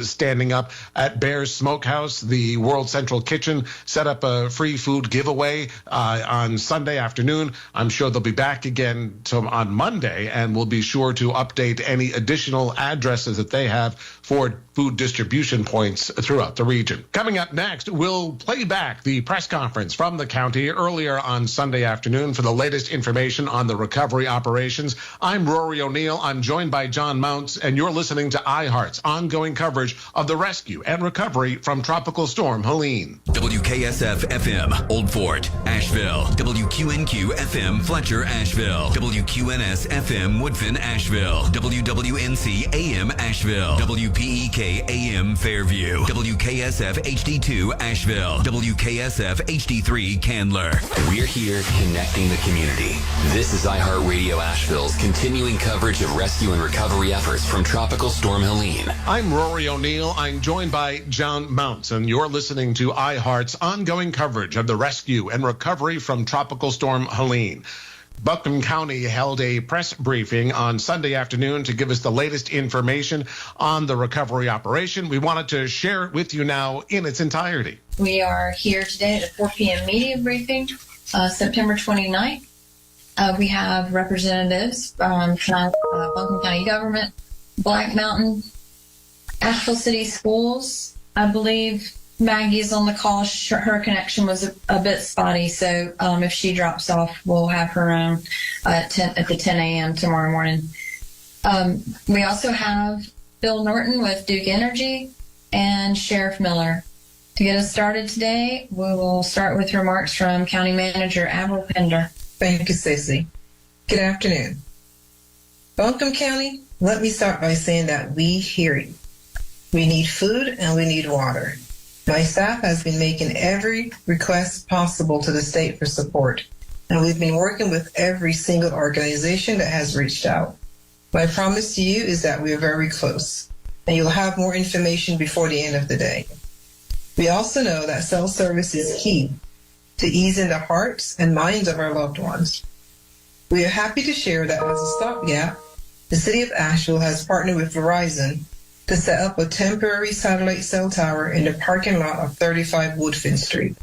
standing up at Bear's Smokehouse. The World Central Kitchen set up a free food giveaway on Sunday afternoon. I'm sure they'll be back again on Monday, and we'll be sure to update any additional addresses that they have for food distribution points throughout the region. Coming up next, we'll play back the press conference from the county earlier on Sunday afternoon for the latest information on the recovery operations. I'm Rory O'Neill. I'm joined by John Mounts, and you're listening to iHeart's ongoing coverage of the rescue and recovery from Tropical Storm Helene. WKSF FM, Old Fort, Asheville. WQNQ FM, Fletcher, Asheville. WQNS FM, Woodfin, Asheville. WWNC AM, Asheville. WPEK AM, Fairview. WKSF HD2, Asheville. WKSF HD3, Candler. We're here connecting the community. This is iHeartRadio Asheville's continuing coverage of rescue and recovery efforts from Tropical Storm Helene. I'm Rory O'Neill. I'm joined by John Mounts, and you're listening to iHeart's ongoing coverage of the rescue and recovery from Tropical Storm Helene. Buncombe County held a press briefing on Sunday afternoon to give us the latest information on the recovery operation. We wanted to share it with you now in its entirety. We are here today at a 4 p.m. media briefing, September 29th. We have representatives from Buncombe County government, Black Mountain, Asheville City Schools. I believe Maggie's on the call. Her connection was a bit spotty, so if she drops off, we'll have her on at the 10 a.m. tomorrow morning. We also have Bill Norton with Duke Energy and Sheriff Miller. To get us started today, we will start with remarks from County Manager Avril Pender. Thank you, Stacey. Good afternoon. Buncombe County, let me start by saying that we hear you. We need food and we need water. My staff has been making every request possible to the state for support, and we've been working with every single organization that has reached out. My promise to you is that we are very close, and you'll have more information before the end of the day. We also know that cell service is key to easing the hearts and minds of our loved ones. We are happy to share that as a stopgap, the City of Asheville has partnered with Verizon to set up a temporary satellite cell tower in the parking lot of 35 Woodfin Street.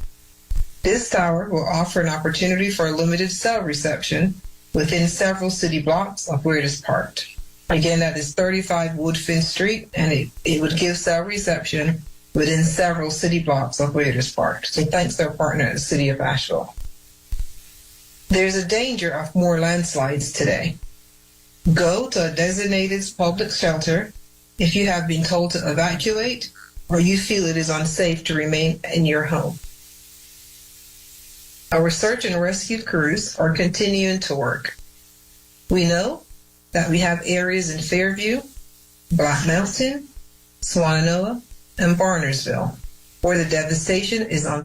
This tower will offer an opportunity for a limited cell reception within several city blocks of where it is parked. Again, that is 35 Woodfin Street, and it would give cell reception within several city blocks of where it is parked. So thanks to our partner at the City of Asheville. There's a danger of more landslides today. Go to a designated public shelter if you have been told to evacuate or you feel it is unsafe to remain in your home. Our search and rescue crews are continuing to work. We know that we have areas in Fairview, Black Mountain, Swannanoa, and Barnersville where the devastation is on.